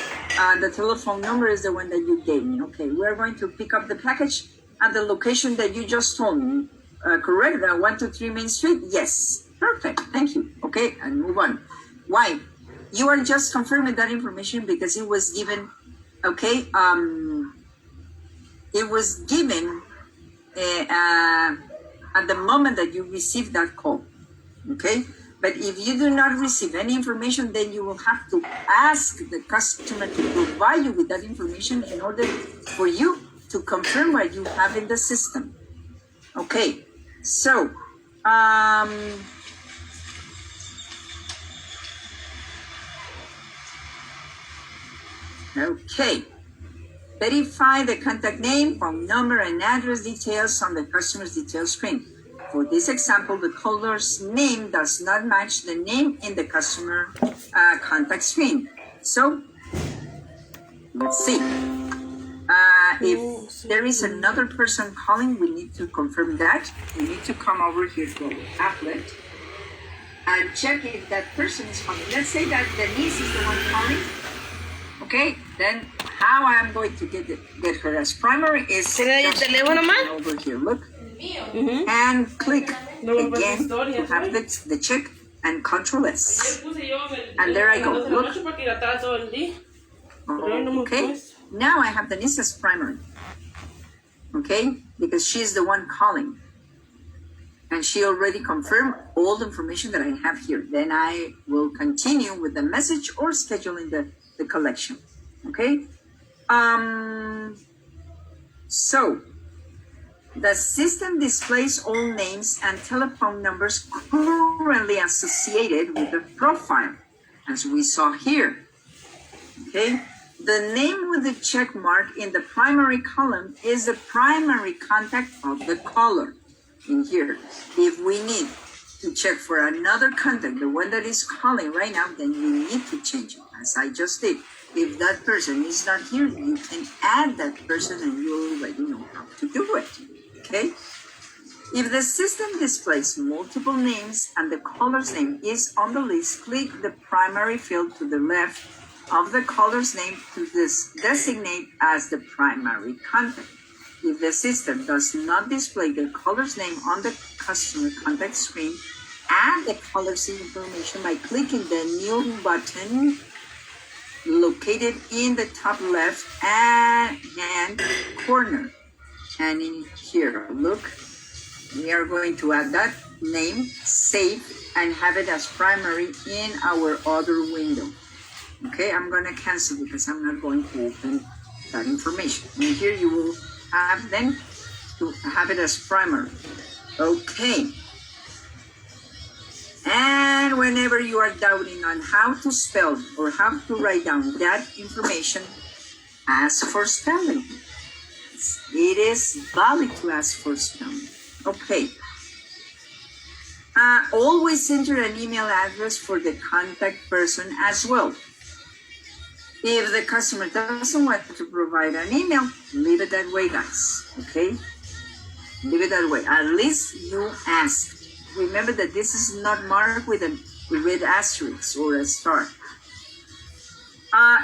The telephone number is the one that you gave me. Okay, we're going to pick up the package at the location that you just told me. Correct? 123 Main Street? Yes. Perfect. Thank you. Okay, and move on. Why? You are just confirming that information because it was given, okay, it was given at the moment that you received that call. Okay? But if you do not receive any information, then you will have to ask the customer to provide you with that information in order for you to confirm what you have in the system. Okay, so Okay. Verify the contact name, phone number, and address details on the customer's detail screen. For this example, the caller's name does not match the name in the customer contact screen. So, let's see. If there is another person calling, we need to confirm that. We need to come over here to our tablet and check if that person is calling. Let's say that Denise is the one calling. Okay, then how I'm going to get her as primary is just over here, look, and click again to have the check and Control S. And there I go, look. Okay, now I have Denise as primary. Okay, because she's the one calling. And she already confirmed all the information that I have here. Then I will continue with the message or scheduling the collection. Okay? So, the system displays all names and telephone numbers currently associated with the profile, as we saw here. Okay? The name with the check mark in the primary column is the primary contact of the caller in here. If we need to check for another contact, the one that is calling right now, then we need to change it, as I just did. If that person is not here, you can add that person and you already know how to do it, okay? If the system displays multiple names and the caller's name is on the list, click the primary field to the left of the caller's name to designate as the primary contact. If the system does not display the caller's name on the customer contact screen, add the caller's information by clicking the new button located in the top left hand corner. And in here, look, we are going to add that name, save, and have it as primary in our other window. Okay, I'm going to cancel because I'm not going to open that information. And here you will have then to have it as primary. Okay. And whenever you are doubting on how to spell or how to write down that information, ask for spelling. It is valid to ask for spelling. Okay. Always enter an email address for the contact person as well. If the customer doesn't want to provide an email, leave it that way, guys. Okay? Leave it that way. At least you asked. Remember that this is not marked with a red asterisk or a star.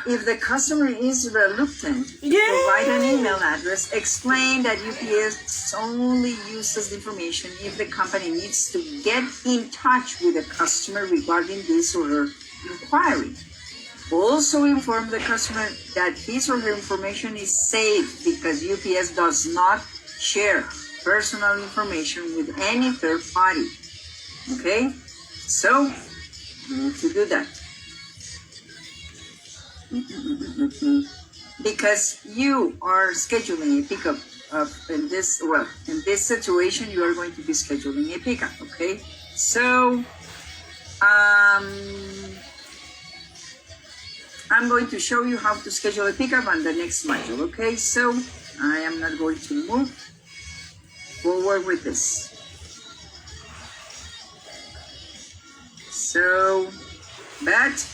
If the customer is reluctant to provide an email address, explain that UPS only uses the information if the company needs to get in touch with the customer regarding this or her inquiry. Also inform the customer that his or her information is safe because UPS does not share personal information with any third party. Okay? So, you need to do that. Because you are scheduling a pickup in this situation, you are going to be scheduling a pickup, okay? So, I'm going to show you how to schedule a pickup on the next module, okay? So, I am not going to move forward with this. So, but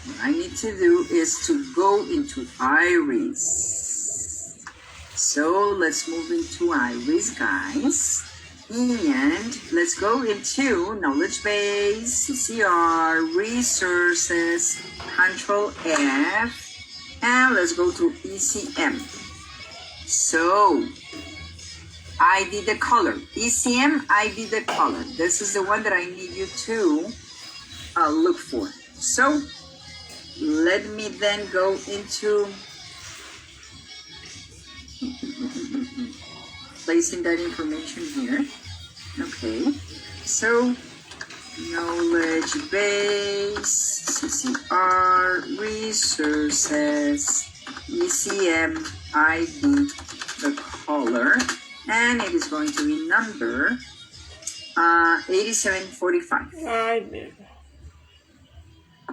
what I need to do is to go into Iris. So, let's move into Iris, guys. And let's go into knowledge base, CCR, resources, Control F, and let's go to ECM. So, ID the color. ECM, ID the color. This is the one that I need you to look for. So, let me then go into placing that information here. Okay, so knowledge base, CCR, resources, ECM, ID, the color, and it is going to be number 8745.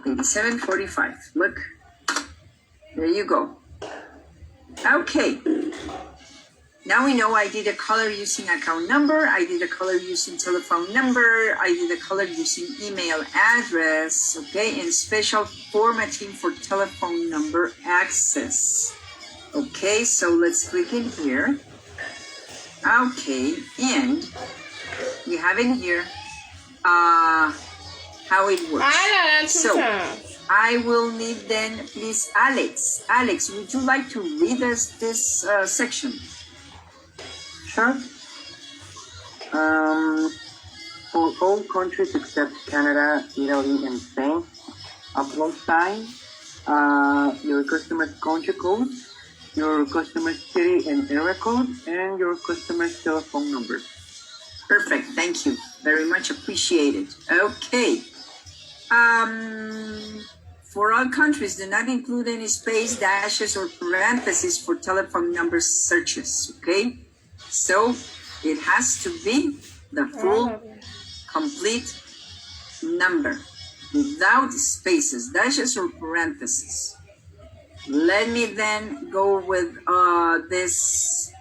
8745. Look. There you go. Okay. Now we know I did a color using account number, I did a color using telephone number, I did a color using email address, okay, and special formatting for telephone number access. Okay, so let's click in here. Okay, and we have in here how it works. So I will need then, please, Alex. Alex, would you like to read us this section? Sure. For all countries except Canada, Italy, and Spain, upload sign, your customer's country code, your customer's city and area code, and your customer's telephone number. Perfect. Thank you. Very much appreciated. Okay. For all countries, do not include any space, dashes, or parentheses for telephone number searches. Okay. So it has to be the full, complete number without spaces, dashes, or parentheses. Let me then go with this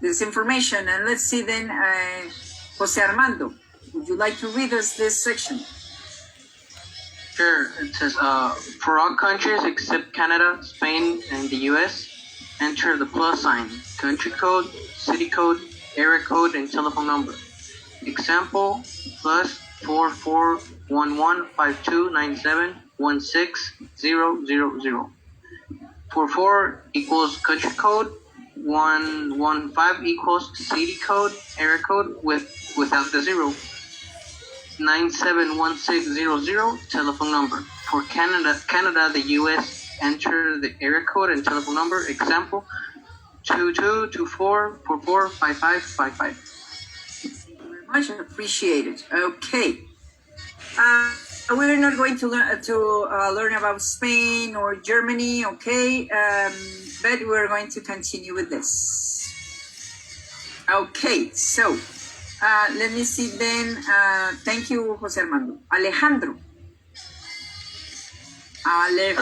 information, and let's see then, Jose Armando, would you like to read us this section? Sure. It says, for all countries except Canada, Spain, and the US, enter the plus sign, country code, city code, area code, and telephone number. Example, plus 441152971600. 44 equals country code, 115 equals city code, area code without the zero. 971600 telephone number. For Canada, the US, enter the area code and telephone number. Example, 2224445555. Very much appreciated. Okay. We're not going to learn about Spain or Germany, okay? But we're going to continue with this. Okay, so let me see then. Thank you, Jose Armando. Alejandro. Okay.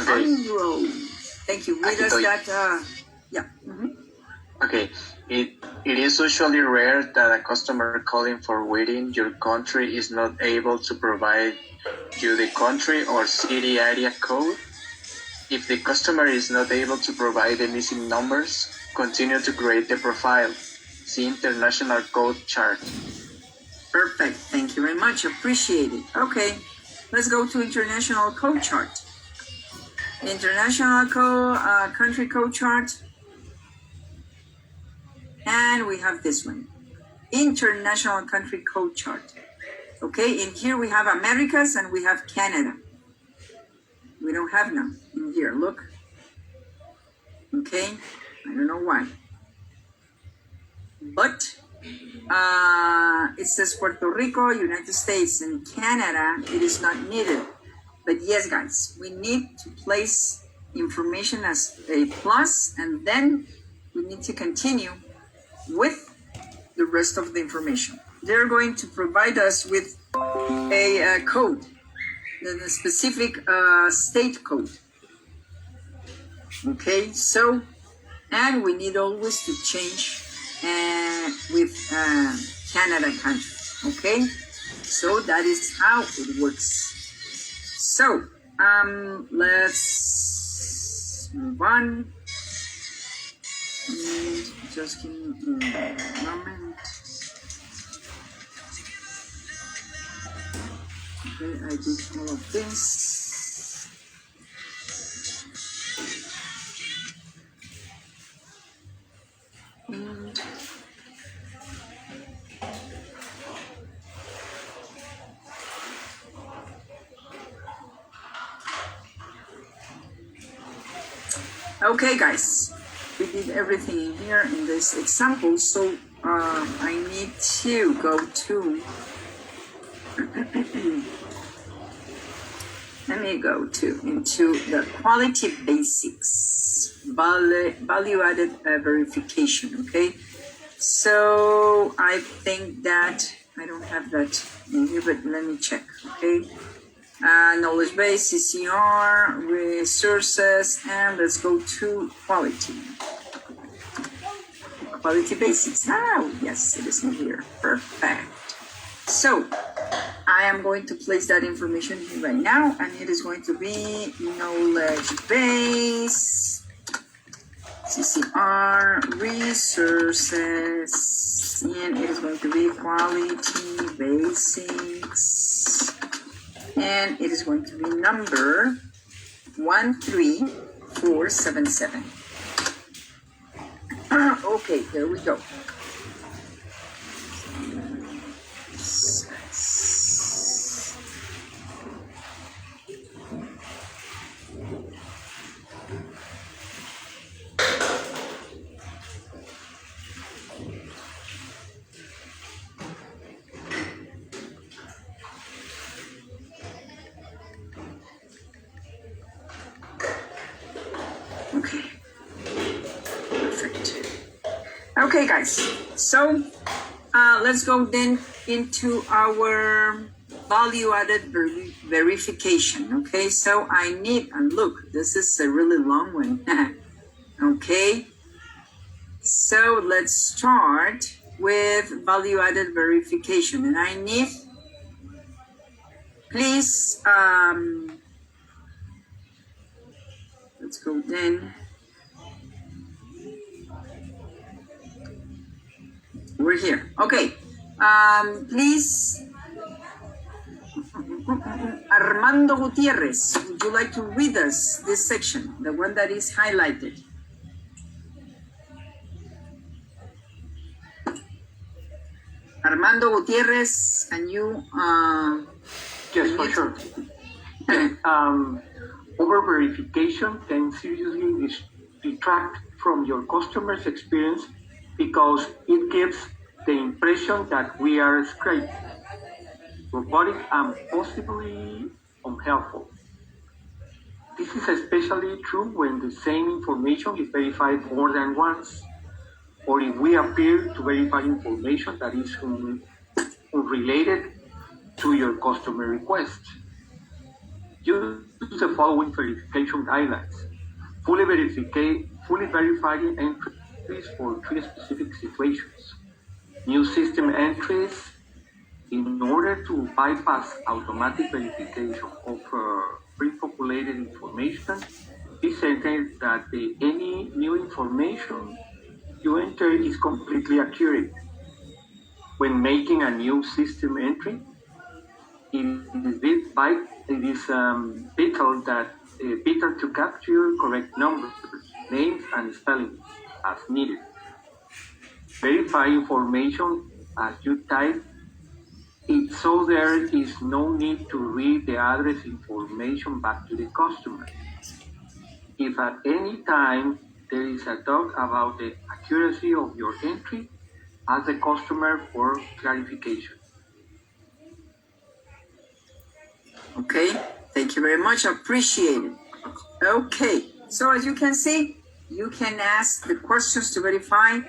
Thank you. Read us that. Yeah. Mm-hmm. Okay. It is usually rare that a customer calling for within your country is not able to provide you the country or city area code. If the customer is not able to provide the missing numbers, continue to create the profile. See International Code Chart. Perfect. Thank you very much. Appreciate it. Okay. Let's go to International Code Chart. International country code chart. And we have this one. International country code chart. Okay, in here we have Americas and we have Canada. We don't have none in here, look. Okay, I don't know why. But it says Puerto Rico, United States, and Canada. It is not needed. But yes, guys, we need to place information as a plus, and then we need to continue with the rest of the information. They're going to provide us with a code, the specific state code. Okay, so, and we need always to change with Canada country. Okay, so that is how it works. So, let's move on. Just give me a moment. Okay, I did all of this. And okay, guys, we did everything in here in this example, so I need to go to let me go into the quality basics, value added verification. Okay, so I think that I don't have that in here, but let me check. Okay, knowledge base, CCR, resources, and let's go to quality. Quality basics. Oh, yes, it is in here. Perfect. So, I am going to place that information here right now, and it is going to be knowledge base, CCR, resources, and it is going to be quality basics, and it is going to be number 13477. Okay, here we go. Okay, perfect. Okay, guys, so let's go then into our value-added verification. Okay, so I need, and look, this is a really long one. Okay, so let's start with value-added verification, and I need, please, let's go then. We're here. Okay. Please, Armando Gutierrez, would you like to read us this section, the one that is highlighted? Armando Gutierrez, can you? Yes, for sure. Over verification can seriously detract from your customer's experience because it gives the impression that we are scraped, robotic, and possibly unhelpful. This is especially true when the same information is verified more than once, or if we appear to verify information that is unrelated to your customer request. Use the following verification guidelines. Fully verifying entries for 3 specific situations. New system entries in order to bypass automatic verification of pre-populated information. Be certain that any new information you enter is completely accurate. When making a new system entry, it is vital to capture correct numbers, names, and spelling as needed. Verify information as you type it so there is no need to read the address information back to the customer. If at any time there is a doubt about the accuracy of your entry, ask the customer for clarification. Okay, thank you very much. Appreciate it. Okay, so as you can see, you can ask the questions to verify,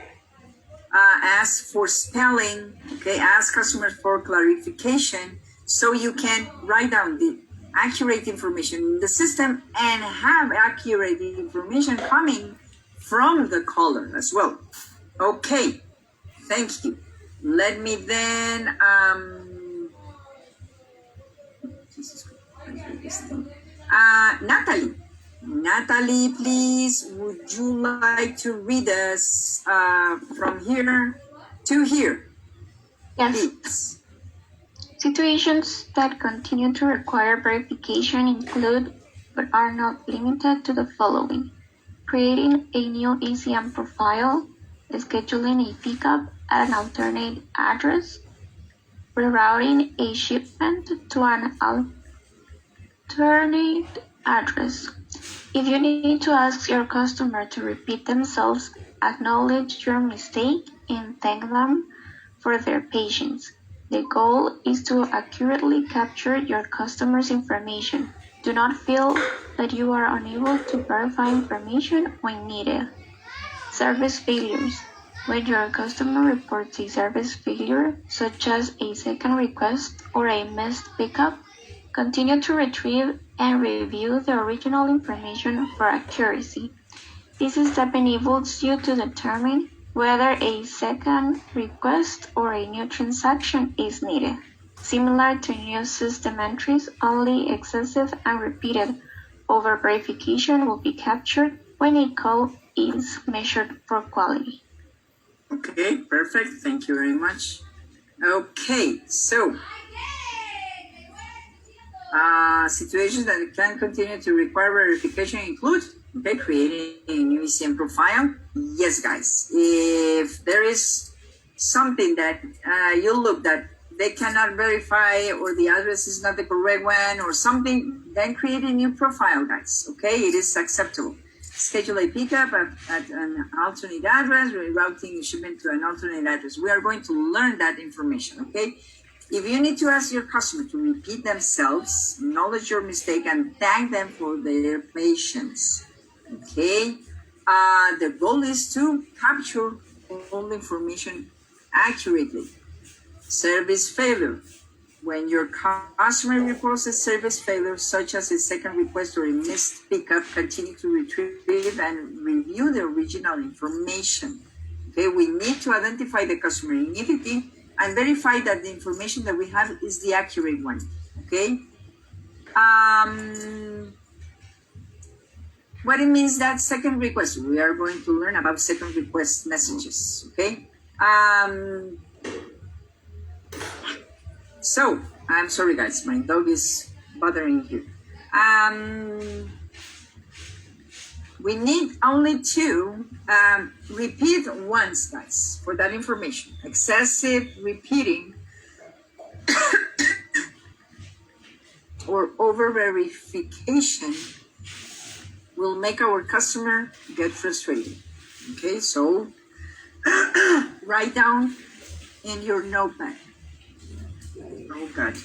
ask for spelling, okay, ask customers for clarification, so you can write down the accurate information in the system and have accurate information coming from the caller as well. Okay, thank you. Let me then, Natalie, please, would you like to read us from here to here? Yes. Please. Situations that continue to require verification include, but are not limited to, the following: creating a new ECM profile, scheduling a pickup at an alternate address, rerouting a shipment to an alternate address. If you need to ask your customer to repeat themselves, acknowledge your mistake and thank them for their patience. The goal is to accurately capture your customer's information. Do not feel that you are unable to verify information when needed. Service failures. When your customer reports a service failure, such as a second request or a missed pickup, Continue to retrieve and review the original information for accuracy. This step enables you to determine whether a second request or a new transaction is needed. Similar to new system entries, only excessive and repeated over verification will be captured when a call is measured for quality. Okay, perfect. Thank you very much. Okay, so situations that can continue to require verification include, okay, creating a new ECM profile. Yes, guys. If there is something that you look that they cannot verify or the address is not the correct one or something, then create a new profile, guys. Okay, it is acceptable. Schedule a pickup at an alternate address, rerouting shipment to an alternate address. We are going to learn that information, okay? If you need to ask your customer to repeat themselves, acknowledge your mistake and thank them for their patience, okay? The goal is to capture all the information accurately. Service failure. When your customer reports a service failure, such as a second request or a missed pickup, continue to retrieve and review the original information. Okay, we need to identify the customer immediately and verify that the information that we have is the accurate one. Okay. What it means that second request? We are going to learn about second request messages. Okay. So, I'm sorry guys, my dog is bothering here. We need only to repeat once, guys, for that information. Excessive repeating or over verification will make our customer get frustrated. Okay, so write down in your notepad. Oh God.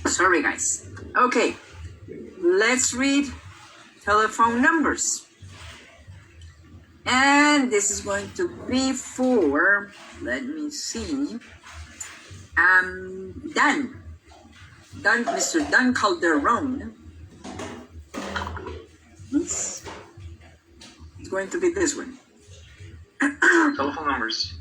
Sorry guys. Okay, let's read telephone numbers. And this is going to be for, let me see, Mr. Dan Calderon. It's going to be this one. Telephone numbers.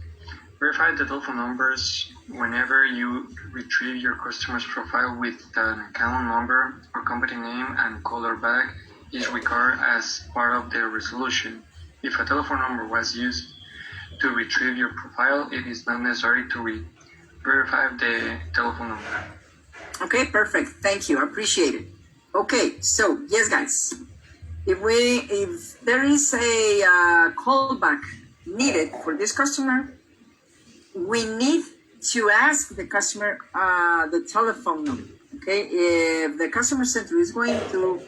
Verify the telephone numbers whenever you retrieve your customer's profile with an account number or company name and caller back is recorded as part of the resolution. If a telephone number was used to retrieve your profile, it is not necessary to verify the telephone number. Okay, perfect. Thank you. I appreciate it. Okay, so yes, guys. If there is a callback needed for this customer, we need to ask the customer the telephone number. Okay, if the customer center is going to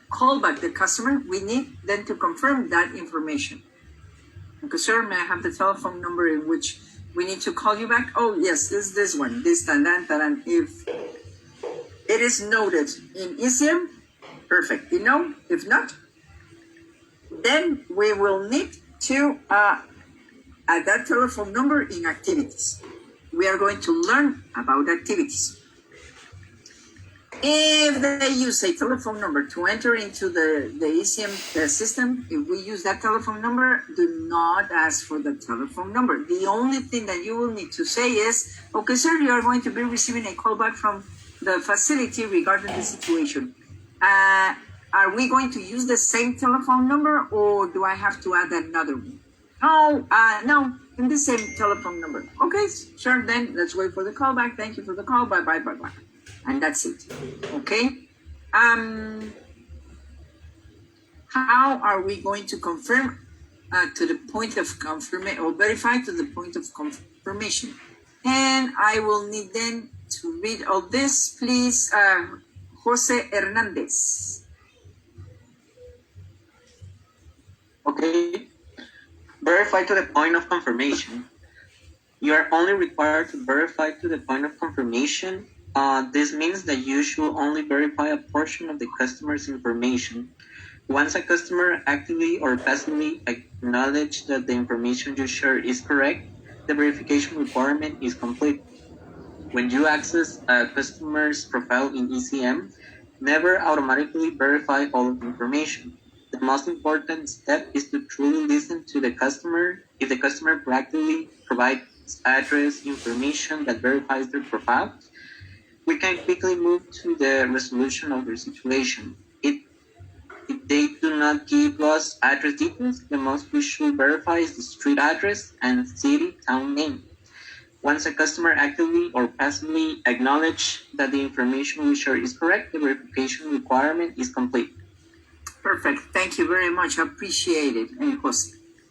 call back the customer, we need then to confirm that information. Okay, sir, may I have the telephone number in which we need to call you back? Oh, yes, this one, this talan. If it is noted in ECM, perfect. You know, if not, then we will need to add that telephone number in activities. We are going to learn about activities. If they use a telephone number to enter into the ECM system, if we use that telephone number, do not ask for the telephone number. The only thing that you will need to say is, okay, sir, you are going to be receiving a call back from the facility regarding the situation. Are we going to use the same telephone number or do I have to add another one? No, in the same telephone number. Okay, sure, then let's wait for the call back. Thank you for the call. Bye. And that's it. Okay. How are we going to confirm to the point of confirmation or verify to the point of confirmation? And I will need then to read all this, please. Jose Hernandez. Okay. Verify to the point of confirmation. You are only required to verify to the point of confirmation. This means that you should only verify a portion of the customer's information. Once a customer actively or passively acknowledges that the information you share is correct, the verification requirement is complete. When you access a customer's profile in ECM, never automatically verify all of the information. The most important step is to truly listen to the customer. If the customer proactively provides address information that verifies their profile, we can quickly move to the resolution of their situation. If they do not give us address details, the most we should verify is the street address and city town name. Once a customer actively or passively acknowledges that the information we share is correct, the verification requirement is complete. Perfect. Thank you very much. Appreciate it.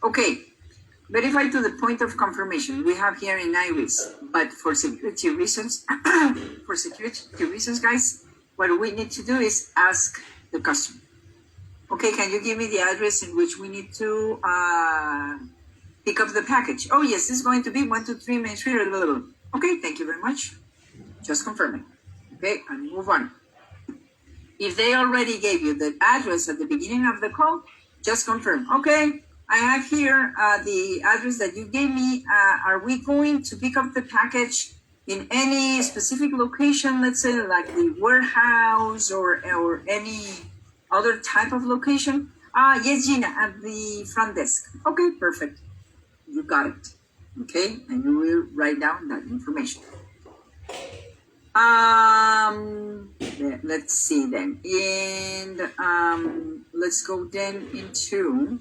Okay. Verify to the point of confirmation. We have here in Iris, but for security reasons, guys, what we need to do is ask the customer. Okay, can you give me the address in which we need to pick up the package? Oh yes, it's going to be 123 Main Street. Okay, thank you very much. Just confirming. Okay, and move on. If they already gave you the address at the beginning of the call, just confirm. Okay, I have here the address that you gave me. Are we going to pick up the package in any specific location, let's say like the warehouse or any other type of location? Yes, Gina, at the front desk. Okay, perfect. You got it. Okay, and you will write down that information. Let's see then. And let's go then into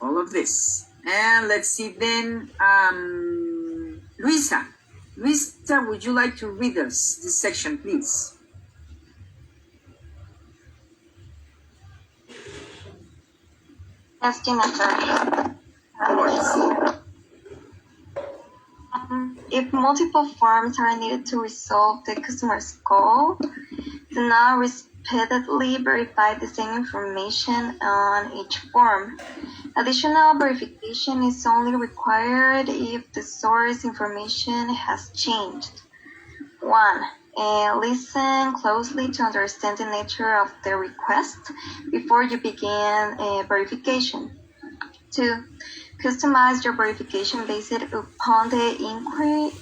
all of this. And let's see then, Luisa, would you like to read us this section, please? Yes, Gina, sorry. If multiple forms are needed to resolve the customer's call, do not repeatedly verify the same information on each form. Additional verification is only required if the source information has changed. 1. Listen closely to understand the nature of the request before you begin verification. 2. Customize your verification based upon the inquiry.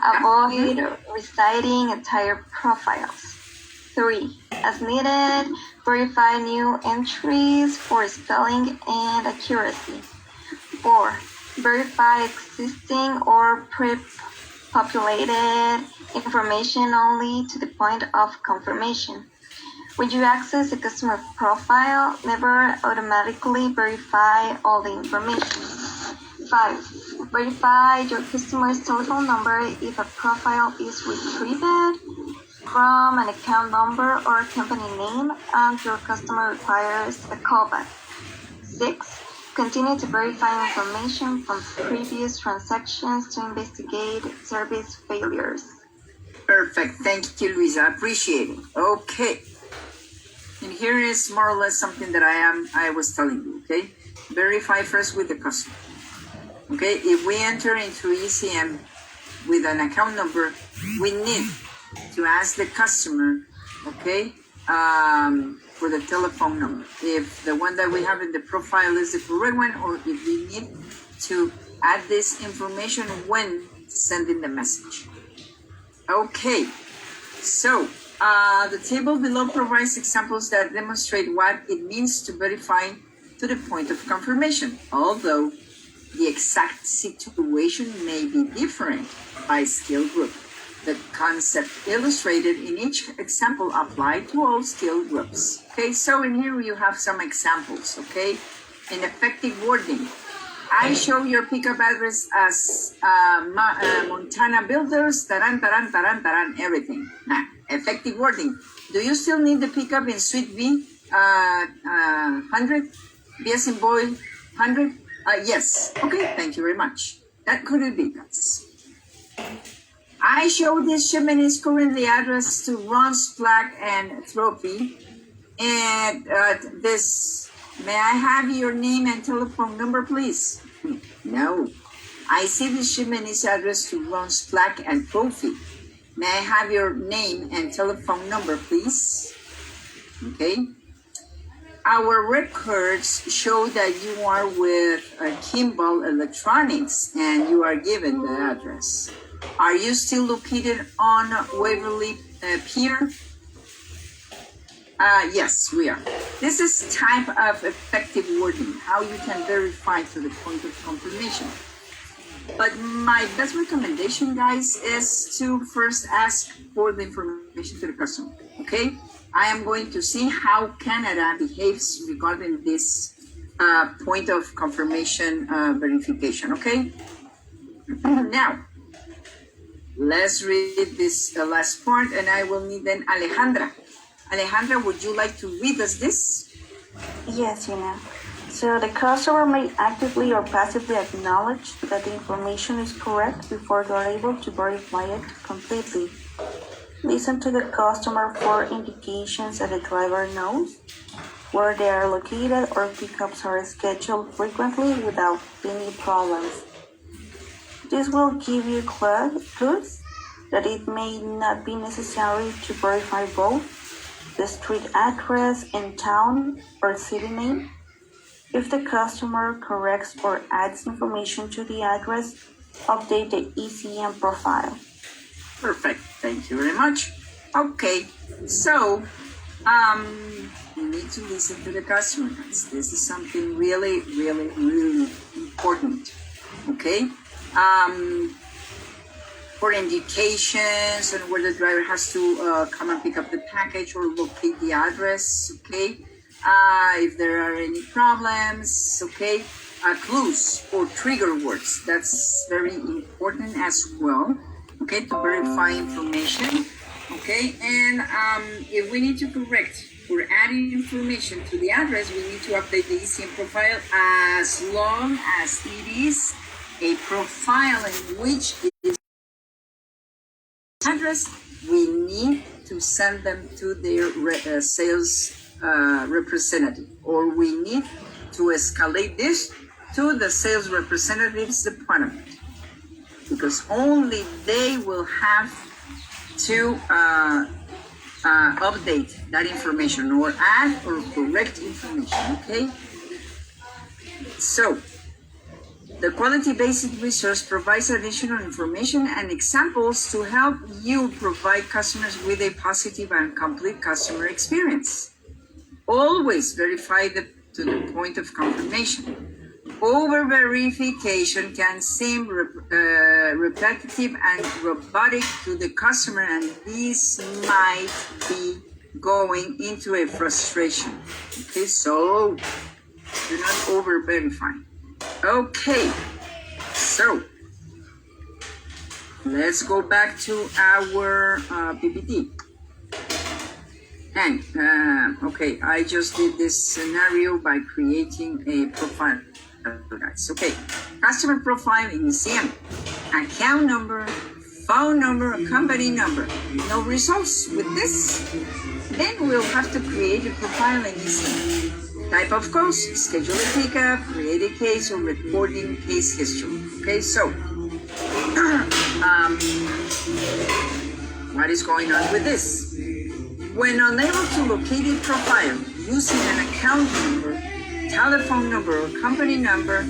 Avoid reciting entire profiles. 3. As needed, verify new entries for spelling and accuracy. 4. Verify existing or pre-populated information only to the point of confirmation. When you access a customer profile, never automatically verify all the information. 5. Verify your customer's telephone number if a profile is retrieved from an account number or company name and your customer requires a callback. 6. Continue to verify information from previous transactions to investigate service failures. Perfect. Thank you, Luisa. Appreciate it. Okay. And here is more or less something that I was telling you, okay? Verify first with the customer. Okay, if we enter into ECM with an account number, we need to ask the customer, okay, for the telephone number. If the one that we have in the profile is the correct one, or if we need to add this information when sending the message. Okay, so the table below provides examples that demonstrate what it means to verify to the point of confirmation, although the exact situation may be different by skill group. The concept illustrated in each example apply to all skill groups. Okay, so in here you have some examples, okay? In effective wording, I show your pickup address as Montana Builders, everything. Now, effective wording. Do you still need the pickup in Suite B, 100? B as in boy, 100? Yes. Okay, thank you very much. That could be, guys. I show this shipment is currently addressed to Ron's Plaque and Trophy. And this, may I have your name and telephone number, please? No. I see this shipment is addressed to Ron's Plaque and Trophy. May I have your name and telephone number, please? Okay. our records show that you are with Kimball Electronics and you are given the address. Are you still located on Waverly Pier? Yes, we are. This is type of effective wording, how you can verify to the point of confirmation. But my best recommendation, guys, is to first ask for the information to the customer, okay? I am going to see how Canada behaves regarding this point of confirmation verification, okay? Now, let's read this last part, and I will need then Alejandra. Alejandra, would you like to read us this? Yes, Gina. So the customer may actively or passively acknowledge that the information is correct before they're able to verify it completely. Listen to the customer for indications that the driver knows where they are located or pickups are scheduled frequently without any problems. This will give you clues that it may not be necessary to verify both the street address and town or city name. If the customer corrects or adds information to the address, update the ECM profile. Perfect. Thank you very much. Okay, so you need to listen to the customer. This is something really, really, really important. Okay. For indications and where the driver has to come and pick up the package or locate the address. Okay. If there are any problems, okay, clues or trigger words, that's very important as well, okay, to verify information, okay, and if we need to correct or add information to the address, we need to update the ECM profile as long as it is a profile in which it is address, we need to send them to their sales representative, or we need to escalate this to the sales representative's department, because only they will have to update that information or add or correct information, okay? So, the quality-based resource provides additional information and examples to help you provide customers with a positive and complete customer experience. Always verify to the point of confirmation. Over-verification can seem repetitive and robotic to the customer, and this might be going into a frustration. Okay, so do not over-verify. Okay, so let's go back to our PPT. And, okay, I just did this scenario by creating a profile, guys. Okay, customer profile in ECM, account number, phone number, company number. No results with this? Then we'll have to create a profile in ECM. Type of calls, schedule a pickup, create a case, or recording case history. Okay, so, what is going on with this? When unable to locate a profile using an account number, telephone number, or company number,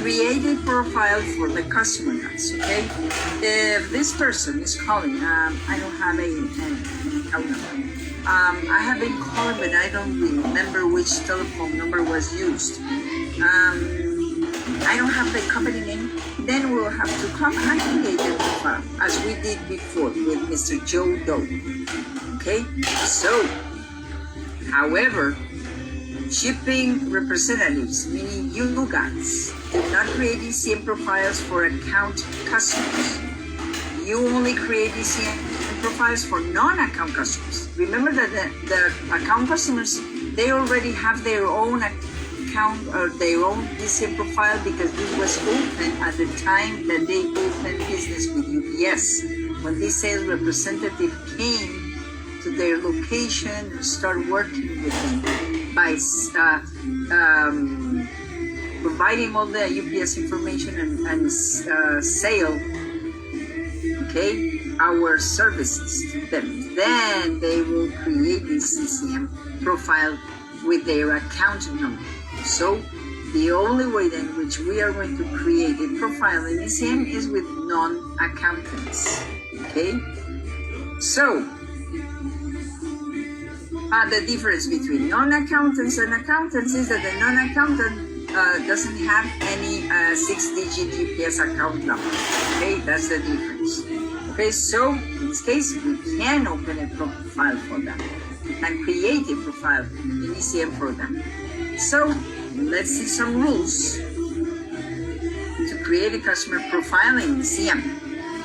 create a profile for the customer, guys, okay? If this person is calling, I don't have an account number. I have been calling, but I don't remember which telephone number was used. I don't have the company name. Then we'll have to come and create the profile, as we did before with Mr. Joe Doe. Okay, so, however, shipping representatives, meaning you guys, do not create ECM profiles for account customers. You only create ECM profiles for non-account customers. Remember that the account customers, they already have their own account or their own ECM profile, because this was open at the time that they opened business with UPS. When this sales representative came to their location and start working with them by providing all the UPS information and sale, okay, our services to them. Then they will create this ECM profile with their account number. So the only way in which we are going to create a profile in ECM is with non-accountants. Okay? So, the difference between non-accountants and accountants is that the non-accountant doesn't have any 6-digit GPS account number. Okay, that's the difference. Okay, so in this case, we can open a profile for them and create a profile in ECM for them. So let's see some rules to create a customer profile in ECM.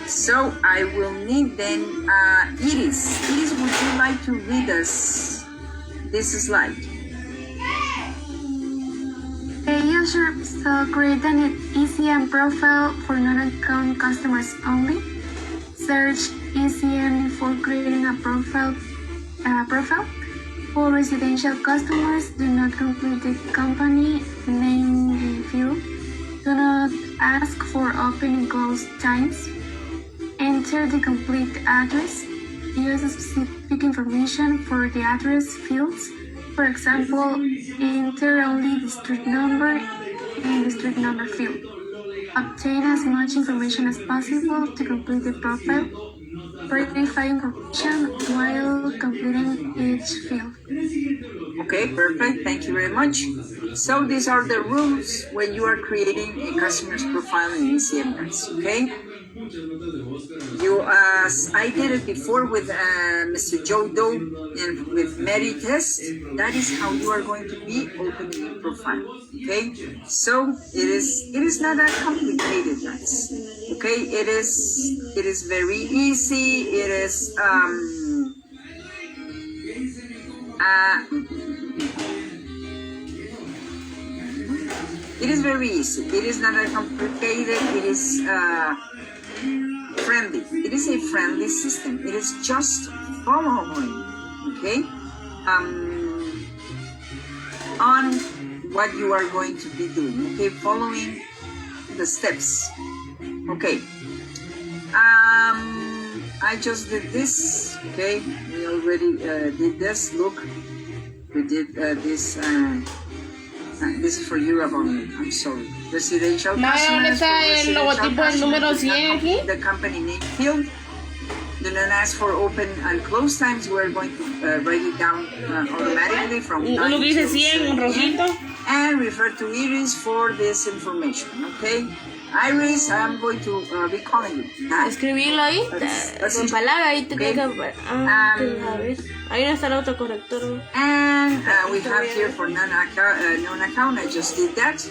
So I will need then Iris. Iris, would you like to read us this slide? Yeah, sure. So create an ECM profile for non-account customers only. Search ECM before creating a profile. For residential customers, do not complete the company name field. Do not ask for open and close times. Enter the complete address. Use specific information for the address fields. For example, enter only the street number in the street number field. Obtain as much information as possible to complete the profile. Verify information while completing each field. Okay, perfect. Thank you very much. So these are the rules when you are creating a customer's profile in ECM. Okay? You, as I did it before with Mr. Joe Doe and with Mary Test, that is how you are going to be opening a profile. Okay, so it is not that complicated, guys. Okay, it is very easy. It is it is very easy. It is not that complicated. It is friendly. It is a friendly system. It is just following, okay, on what you are going to be doing, okay, following the steps, okay. I just did this, okay, we already did this, look, we did this, this is for Europe only, I'm sorry. Residential customers, the company name field. Do not ask for open and close times. We're going to write it down automatically from 9 to 7 and refer to Iris for this information, okay? Iris, I'm going to be calling you. Escribirlo ahí, con palabras, ahí te queda. A ver, ahí no está el autocorrector. And we have here for non-account, I just did that.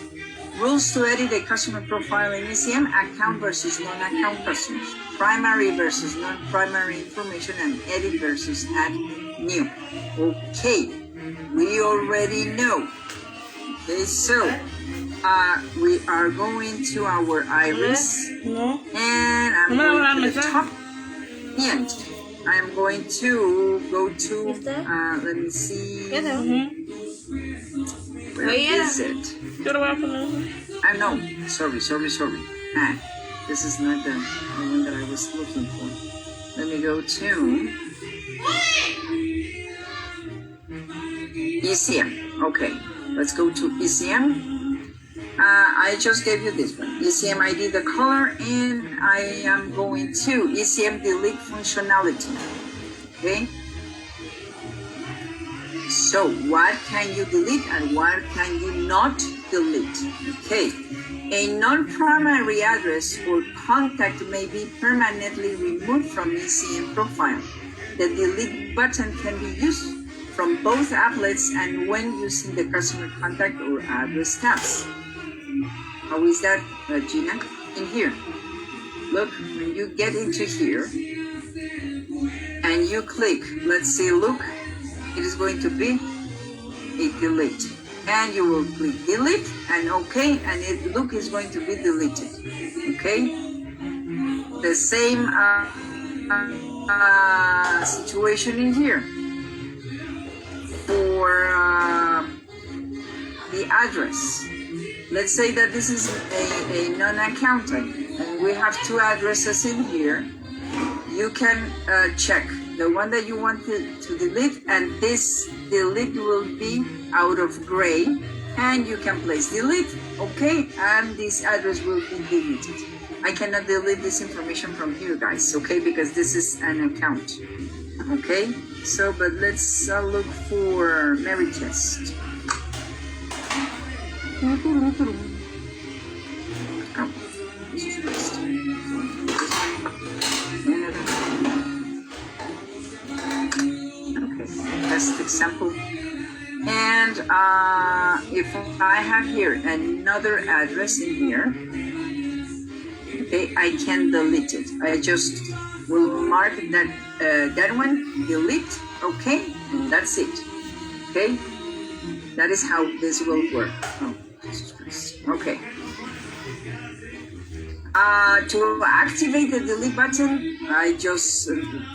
Rules to edit a customer profile in ECM, account versus non-account customers, primary versus non-primary information, and edit versus add new. Okay, we already know. Okay, so we are going to our Iris, and I'm going to the top end. I'm going to go to, let me see, where is it? No, sorry. This is not the one that I was looking for. Let me go to ECM. Okay, let's go to ECM. I just gave you this one. ECM ID, the color, and I am going to ECM delete functionality. Okay. So what can you delete and what can you not delete? Okay. A non-primary address or contact may be permanently removed from ECM profile. The delete button can be used from both applets and when using the customer contact or address tabs. How is that, Gina? In here. Look, when you get into here and you click, let's see, look, it is going to be a delete. And you will click delete and OK, and it look is going to be deleted. Okay? The same situation in here. For the address. Let's say that this is a non-accountant and we have two addresses in here. You can check the one that you want to delete, and this delete will be out of gray, and you can place delete, okay, and this address will be deleted. I cannot delete this information from here, guys, okay, because this is an account, okay. So, but let's look for Mary test. Oh, this is best. Okay, test example. And if I have here another address in here, okay, I can delete it. I just will mark that that one, delete, okay, and that's it, okay. That is how this will work. Oh, Jesus Christ. Okay. To activate the delete button, I just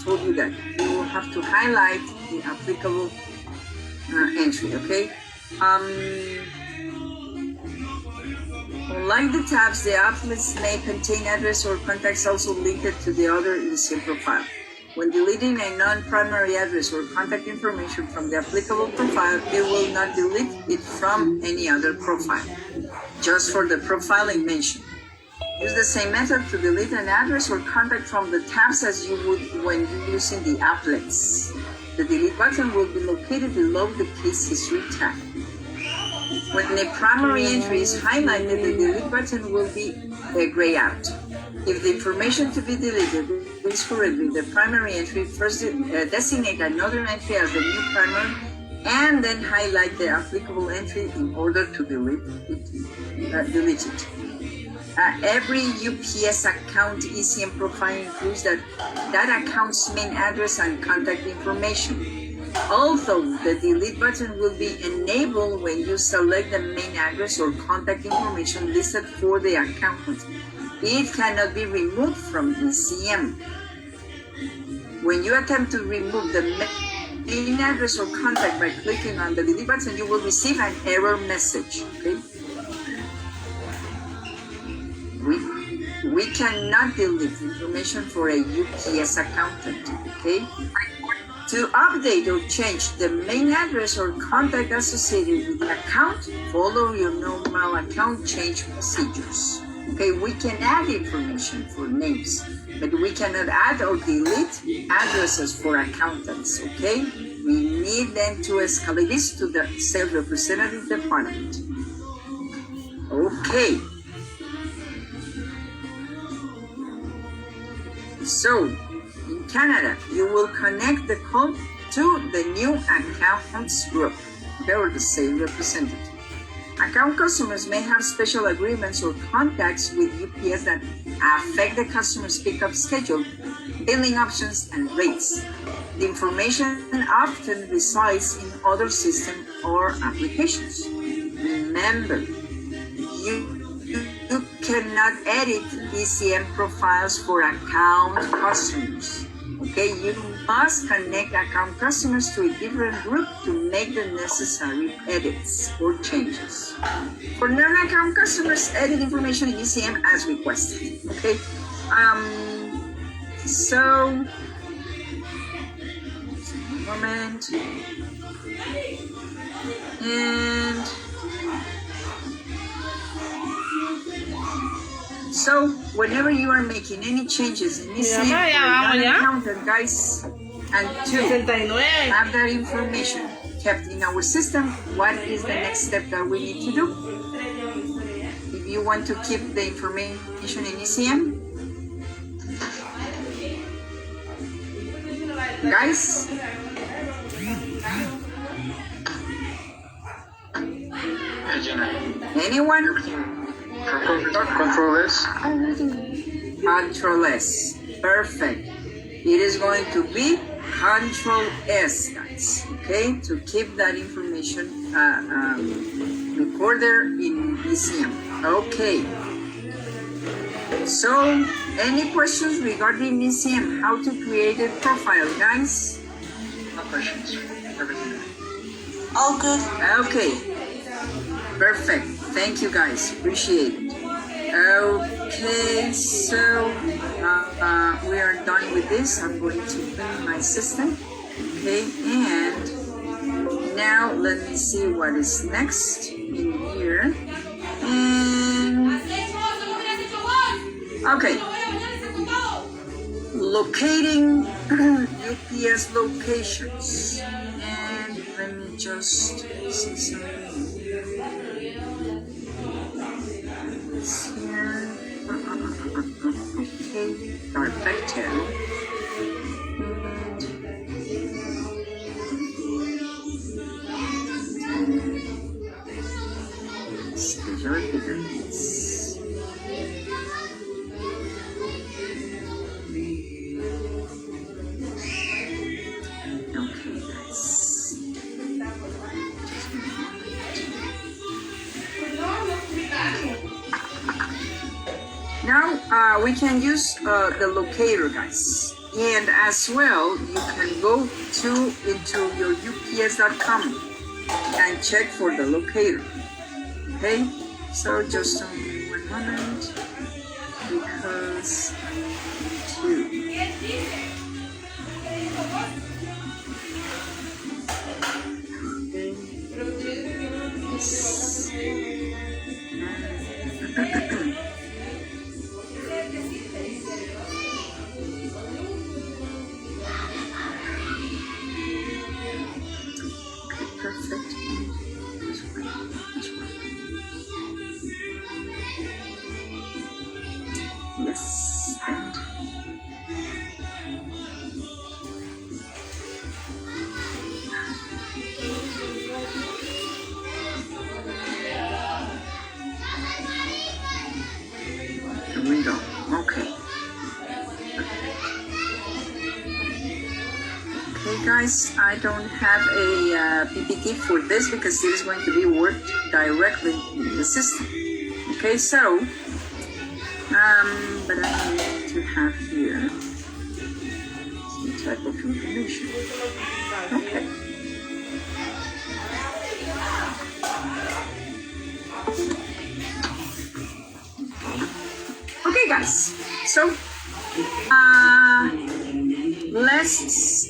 told you that you will have to highlight the applicable entry, okay? Unlike the tabs, the applets may contain address or contacts also linked to the other ECM profile. When deleting a non-primary address or contact information from the applicable profile, it will not delete it from any other profile, just for the profile it mentioned. Use the same method to delete an address or contact from the tabs as you would when using the applets. The delete button will be located below the case history tab. When a primary entry is highlighted, the delete button will be grayed out. If the information to be deleted is correctly the primary entry, first designate another entry as the new primary and then highlight the applicable entry in order to delete it. Every UPS account ECM profile includes that account's main address and contact information. Although the delete button will be enabled when you select the main address or contact information listed for the account, it cannot be removed from ECM. When you attempt to remove the main address or contact by clicking on the delete button, you will receive an error message. Okay? We cannot delete information for a UPS accountant. Okay? To update or change the main address or contact associated with the account, follow your normal account change procedures. Okay, we can add information for names, but we cannot add or delete addresses for accountants, okay? We need then to escalate this to the sales representative department. Okay. So, in Canada, you will connect the call to the new accounts group, okay, or the sales representative. Account customers may have special agreements or contacts with UPS that affect the customer's pickup schedule, billing options, and rates. The information often resides in other systems or applications. Remember, you cannot edit ECM profiles for account customers. Okay, you must connect account customers to a different group to make the necessary edits or changes. For non-account customers, edit information in ECM as requested. Okay, so moment and so whenever you are making any changes in ECM, accountant, guys, and to have that information kept in our system, what is the next step that we need to do? If you want to keep the information in ECM, guys, anyone? Control S. Control S. Perfect. It is going to be Control S, guys. Okay, to keep that information recorded in ECM. Okay. So, any questions regarding ECM? How to create a profile, guys? No questions. Everything. All good. Okay. Perfect. Thank you, guys. Appreciate it. Okay, so We are done with this. I'm going to clean my system. Okay, and now let me see what is next in here. And okay, locating UPS locations. And let me just see something. It's here. Okay, perfecto. Schedule figures. Okay, guys. Now we can use the locator, guys, and as well you can go into your ups.com and check for the locator. Okay, so just 1 moment because I need to. Yes. Perfect. Yes, and the window. Okay. Okay, guys, I don't have a PPT for this because it is going to be worked directly in the system. Okay, so, but I need to have here some type of information. Okay. Okay, guys, so, let's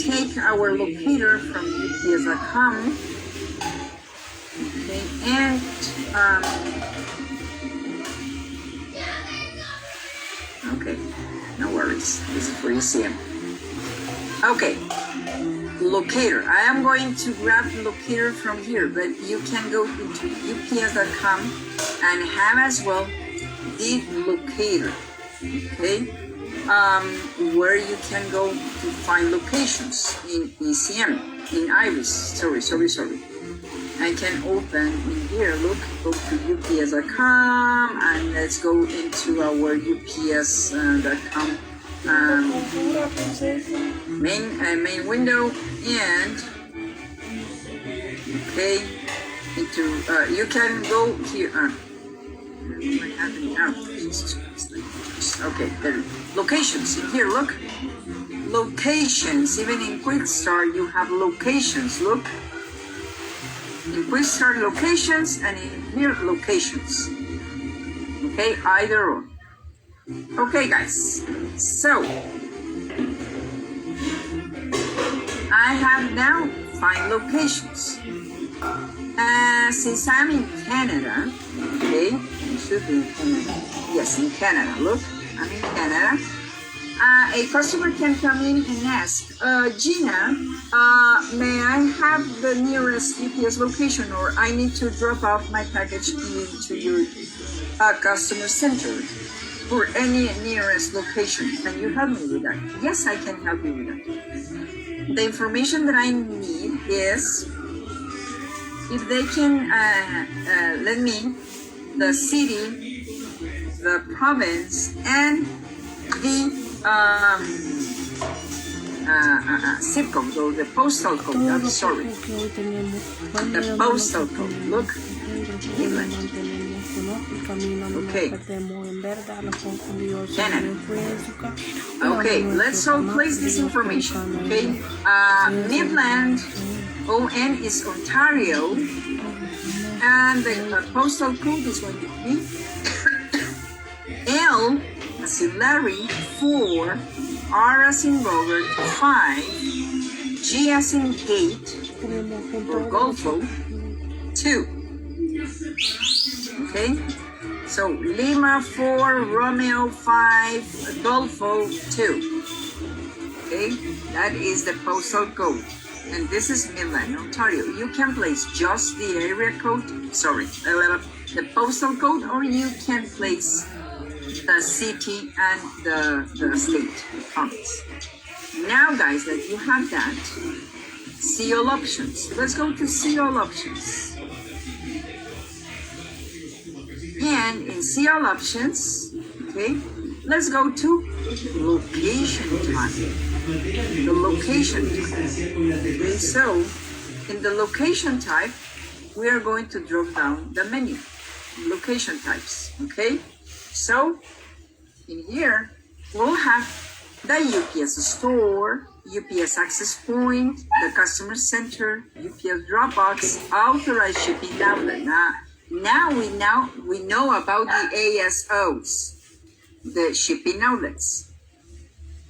take our locator from ups.com. Okay, and okay, no worries. This is for UCM. Okay, locator. I am going to grab the locator from here, but you can go into ups.com and have as well the locator. Okay. Where you can go to find locations in ECM, in Iris. Sorry. I can open in here, look, go to ups.com and let's go into our ups.com main window and okay, into, you can go here, what happened now? Okay, there. Locations in here, look. Locations, even in Quick Start you have locations, look. In Quick Start locations and in here locations. Okay, either or. Okay, guys, so I have now find locations. Since I'm in Canada, okay, I should be in Canada. Yes, in Canada, look. I'm in Canada. A customer can come in and ask, Gina, may I have the nearest UPS location, or I need to drop off my package into your customer center for any nearest location. Can you help me with that? Yes, I can help you with that. The information that I need is if they can let me the city, the province, and the zip code or the postal code. I'm sorry. The postal code. Look, England. Okay. Canada. Okay, let's all place this information. Okay. Midland, ON is Ontario, and the postal code is going to be L as in Larry, 4, R as in Robert, 5, G as in Gate, or Golfo, 2. Okay? So Lima 4, Romeo 5, Golfo 2. Okay? That is the postal code. And this is Milan, Ontario. You can place just the area code, the postal code, or you can place the city and the state province. Now, guys, that you have that, see all options. Let's go to see all options. And in see all options, okay, let's go to location type. The location type. Okay, so in the location type, we are going to drop down the menu. Location types, okay? So in here, we'll have the UPS store, UPS access point, the customer center, UPS drop box, authorized shipping outlet. Now we know about the ASOs, the shipping outlets.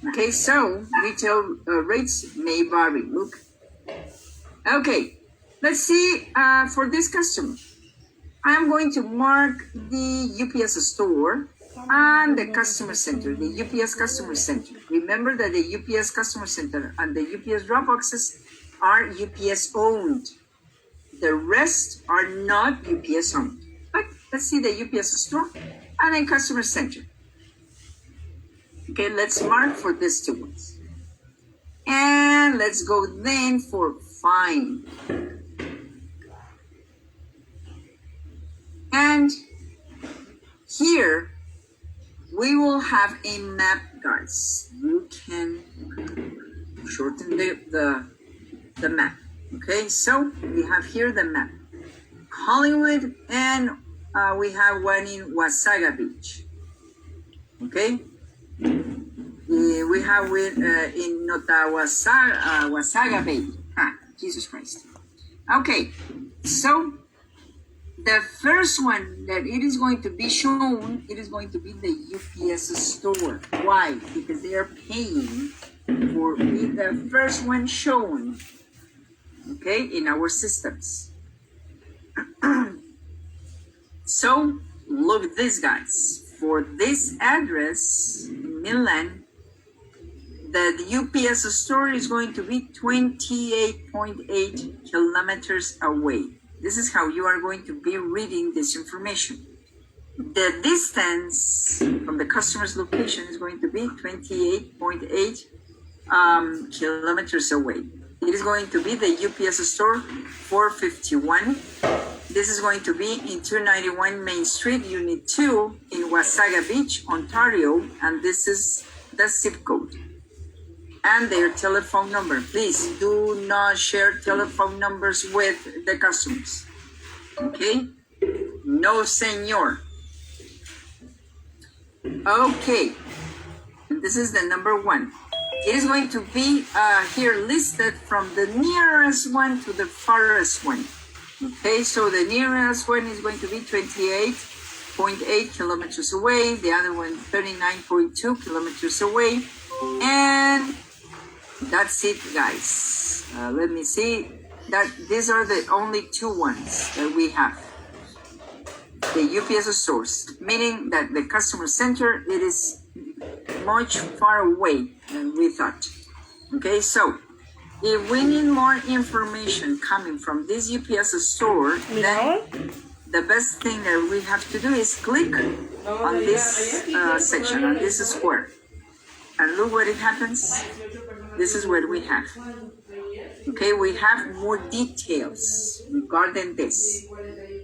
Okay, so retail rates may vary. Look. Okay, let's see for this customer. I'm going to mark the UPS store and the customer center, the UPS customer center. Remember that the UPS customer center and the UPS drop boxes are UPS owned. The rest are not UPS owned. But let's see the UPS store and then customer center. Okay, let's mark for these two ones. And let's go then for find. And here we will have a map, guys. You can shorten the map. Okay, so we have here the map. Hollywood, and we have one in Wasaga Beach. Okay, we have in Wasaga Bay. Jesus Christ. Okay, so the first one that it is going to be shown, it is going to be the UPS store. Why? Because they are paying for the first one shown, okay, in our systems. So look at this, guys. For this address in Milan, the UPS store is going to be 28.8 kilometers away. This is how you are going to be reading this information. The distance from the customer's location is going to be 28.8 kilometers away. It is going to be the UPS store 451. This is going to be in 291 Main Street, Unit 2 in Wasaga Beach, Ontario, and this is the zip code. And their telephone number. Please do not share telephone numbers with the customers. Okay? No, senor. Okay. And this is the number 1. It is going to be here listed from the nearest one to the farthest one. Okay, so the nearest one is going to be 28.8 kilometers away. The other one, 39.2 kilometers away. And that's it, guys. Let me see. These are the only 2 ones that we have. The UPS stores, meaning that the customer center, it is much far away than we thought. Okay, so if we need more information coming from this UPS store, then the best thing that we have to do is click on this section, on this square. And look what it happens. This is what we have. Okay, we have more details regarding this.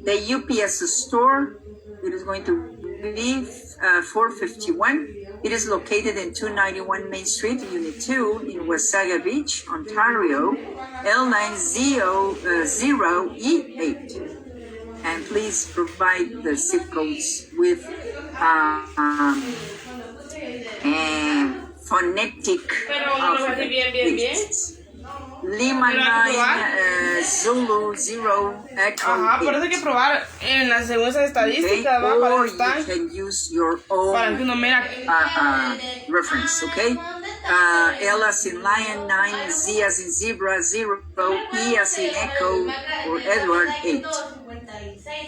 The UPS store, it is going to be 451. It is located in 291 Main Street, Unit 2 in Wasaga Beach, Ontario, L900E8. And please provide the zip codes with phonetic alphabet. Lima Pero hay que 9, Zulu 0, Echo Ajá, por eso hay 8. que probar en las según esas Okay? estadísticas, ¿va? Para Or eso you están. can use your Para que own uno mira. reference, okay? L as in lion 9, Z as in zebra 0, E as in echo or Edward 8.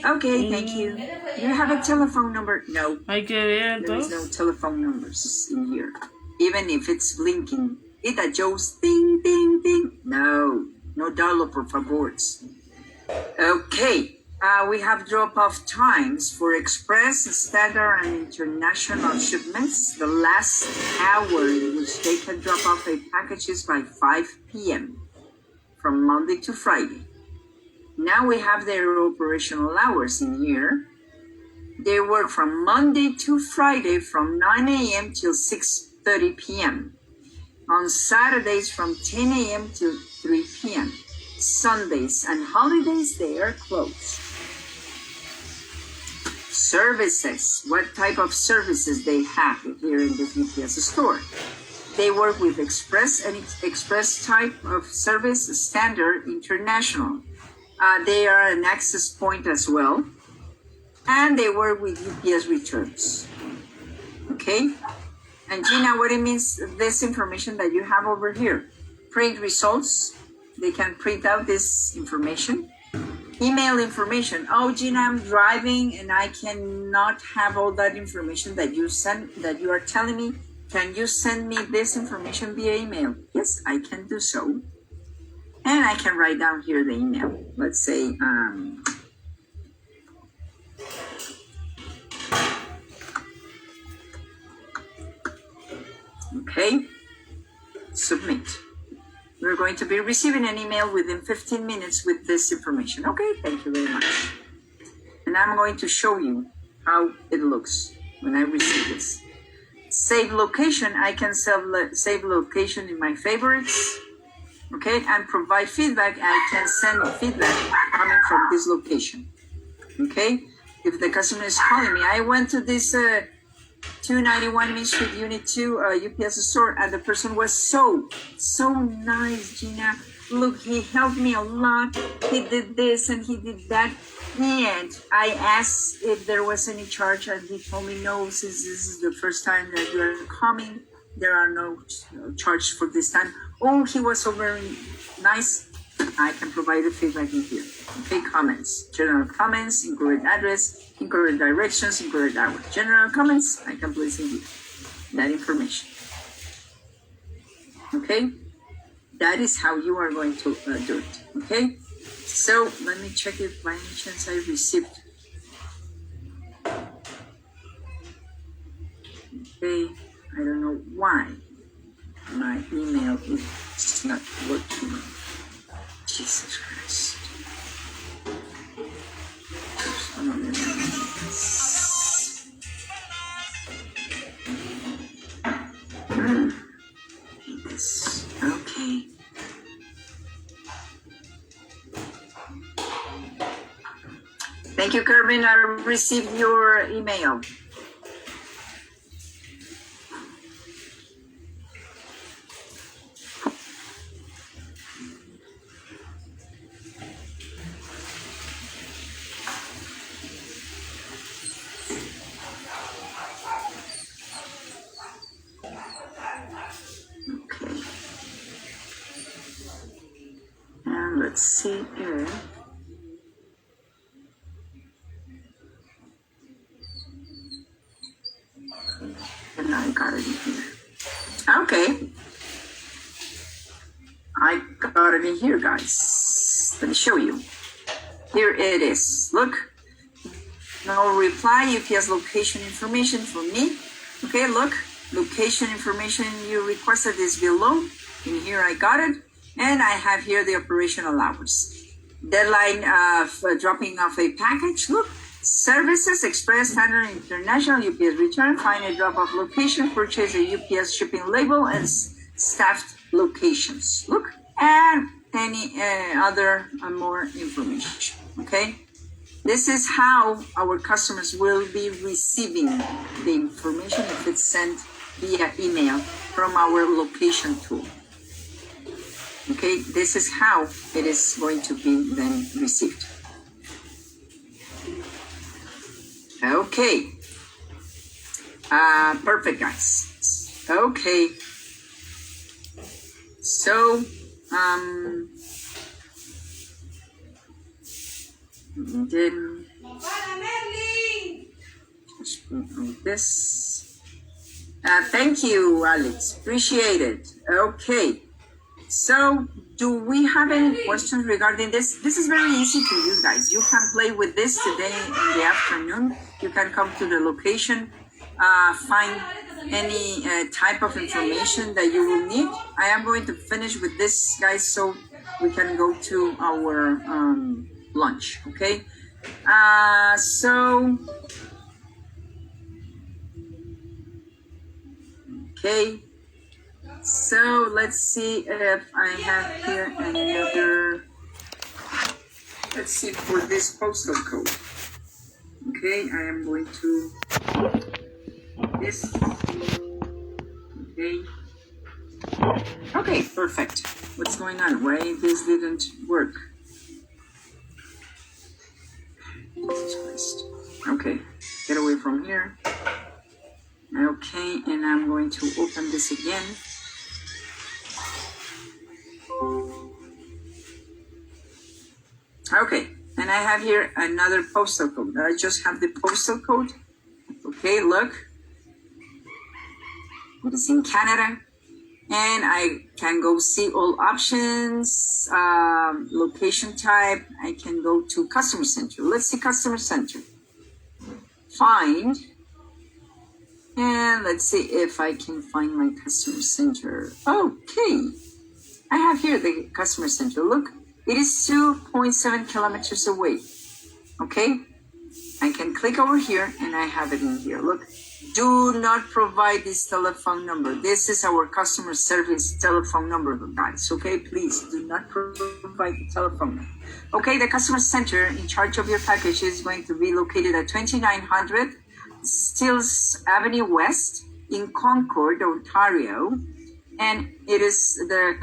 Okay, thank you. Do you have a telephone number? No. Hay que ver There is entonces. no telephone numbers in here. Even if it's blinking. It adjusts ding, ding, ding. No. No dollar, por favor. Okay. We have drop-off times for express, standard, and international shipments. The last hour in which they can drop off a package is by 5 p.m. from Monday to Friday. Now we have their operational hours in here. They work from Monday to Friday from 9 a.m. till 6:30 p.m. On Saturdays from 10 a.m. till 3 p.m. Sundays and holidays, they are closed. Services. What type of services they have here in the UPS store? They work with express and express type of service, standard, international. They are an access point as well. And they work with UPS returns. Okay? And Gina, what it means, this information that you have over here. Print results. They can print out this information. Email information. Oh, Gina, I'm driving and I cannot have all that information that you are telling me. Can you send me this information via email? Yes, I can do so. And I can write down here the email. Let's say, okay, submit. We're going to be receiving an email within 15 minutes with this information. Okay, thank you very much. And I'm going to show you how it looks when I receive this. Save location, I can save location in my favorites. Okay, and provide feedback, I can send feedback coming from this location. Okay, if the customer is calling me, I went to this 291 Main Street Unit 2 UPS store, and the person was so nice, Gina. Look, he helped me a lot. He did this and he did that. And I asked if there was any charge, and he told me no, since this is the first time that you are coming, there are no charge for this time. Oh, he was so very nice. I can provide the feedback in here. Okay, comments. General comments, incorrect address, incorrect directions, incorrect hours. General comments, I can place in here. That information. Okay? That is how you are going to do it. Okay? So, let me check if by any chance I received. Okay, I don't know why my email is not working. Jesus Christ. Yes. Okay. Thank you, Kervin. I received your email. Okay. And let's see here. And I got it in here. Okay. I got it in here, guys. Let me show you. Here it is. Look. No reply. UPS location information for me. Okay, look. Location information you requested is below. In here I got it. And I have here the operational hours. Deadline for dropping off a package. Look. Services, Express, Standard, International, UPS Return, find a drop-off location, purchase a UPS shipping label, and staffed locations. Look, and any other more information, okay? This is how our customers will be receiving the information if it's sent via email from our location tool. Okay, this is how it is going to be then received. Okay. Perfect, guys. Okay. So, then just put this. Thank you, Alex. Appreciate it. Okay. So, do we have any questions regarding this? This is very easy to use, guys. You can play with this today in the afternoon. You can come to the location, find any type of information that you will need. I am going to finish with this, guys, so we can go to our lunch, okay? Okay. So let's see if I have here another, let's see for this postal code. Okay, I am going to this. Okay. Okay, perfect. What's going on? Why this didn't work? Jesus Christ. Okay, get away from here. Okay, and I'm going to open this again. Okay, and I have here another postal code. I just have the postal code. Okay, look. It is in Canada. And I can go see all options, location type. I can go to customer center. Let's see customer center. Find. And let's see if I can find my customer center. Okay. I have here the customer center. Look. It is 2.7 kilometers away. Okay? I can click over here and I have it in here. Look, do not provide this telephone number. This is our customer service telephone number, guys. Okay, please do not provide the telephone number. Okay, the customer center in charge of your package is going to be located at 2900 Stills Avenue West in Concord, Ontario. And it is the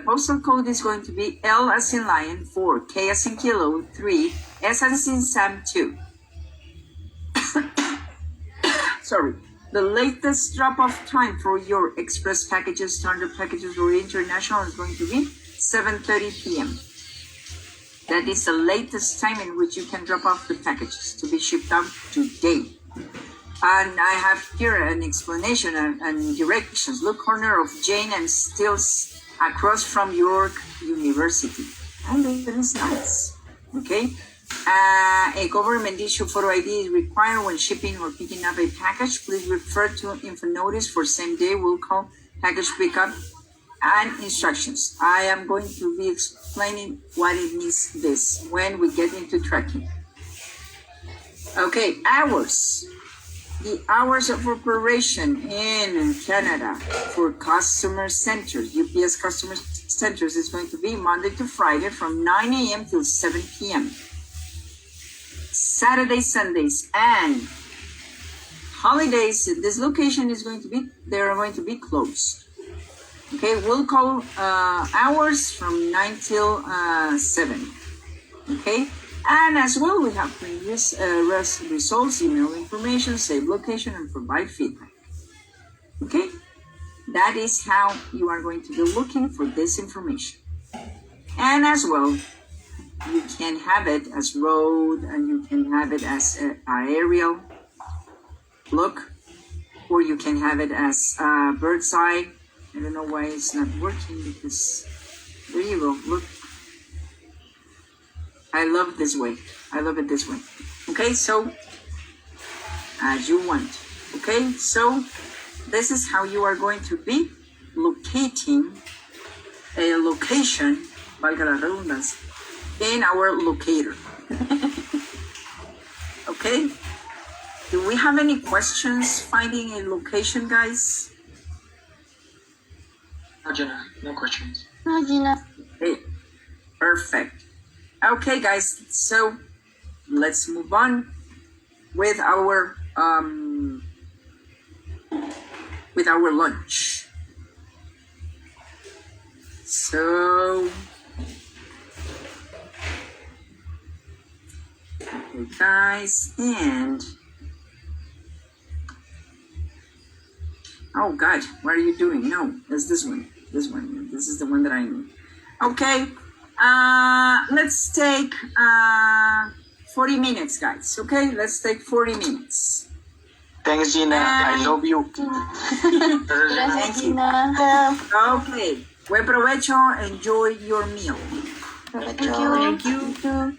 postal code is going to be L as in lion 4, K as in kilo 3, S as in Sam 2. Sorry. The latest drop-off time for your express packages, standard packages, or international is going to be 7:30 p.m. That is the latest time in which you can drop off the packages to be shipped out today. And I have here an explanation and directions. Look, corner of Jane and Stills across from York University. And it is nice. Okay. A government issue photo ID is required when shipping or picking up a package. Please refer to info notice for same day will call package pickup and instructions. I am going to be explaining what it means this when we get into tracking. Okay, hours. The hours of operation in Canada for customer centers, UPS customer centers, is going to be Monday to Friday from 9 a.m. till 7 p.m. Saturdays, Sundays, and holidays, this location is going to be, they are going to be closed. Okay, we'll call hours from 9 till 7. Okay. And as well, we have previous results, email information, save location, and provide feedback. Okay? That is how you are going to be looking for this information. And as well, you can have it as road, and you can have it as aerial look, or you can have it as bird's eye. I don't know why it's not working, because there you go, look. I love this way. I love it this way. Okay, so as you want. Okay, so this is how you are going to be locating a location, valga la redundancia, in our locator. Okay, do we have any questions finding a location, guys? No, Jenna, no questions. No, Gina. Okay, perfect. Okay, guys, so let's move on with our lunch. So So, okay, guys, and oh God, what are you doing? No, that's this one. This one. This is the one that I need. Okay, let's take 40 minutes, guys. Okay, let's take 40 minutes. Thanks, Gina. I love you. Gracias, Gina. Okay, buen provecho. Enjoy your meal. Thank you. Thank you.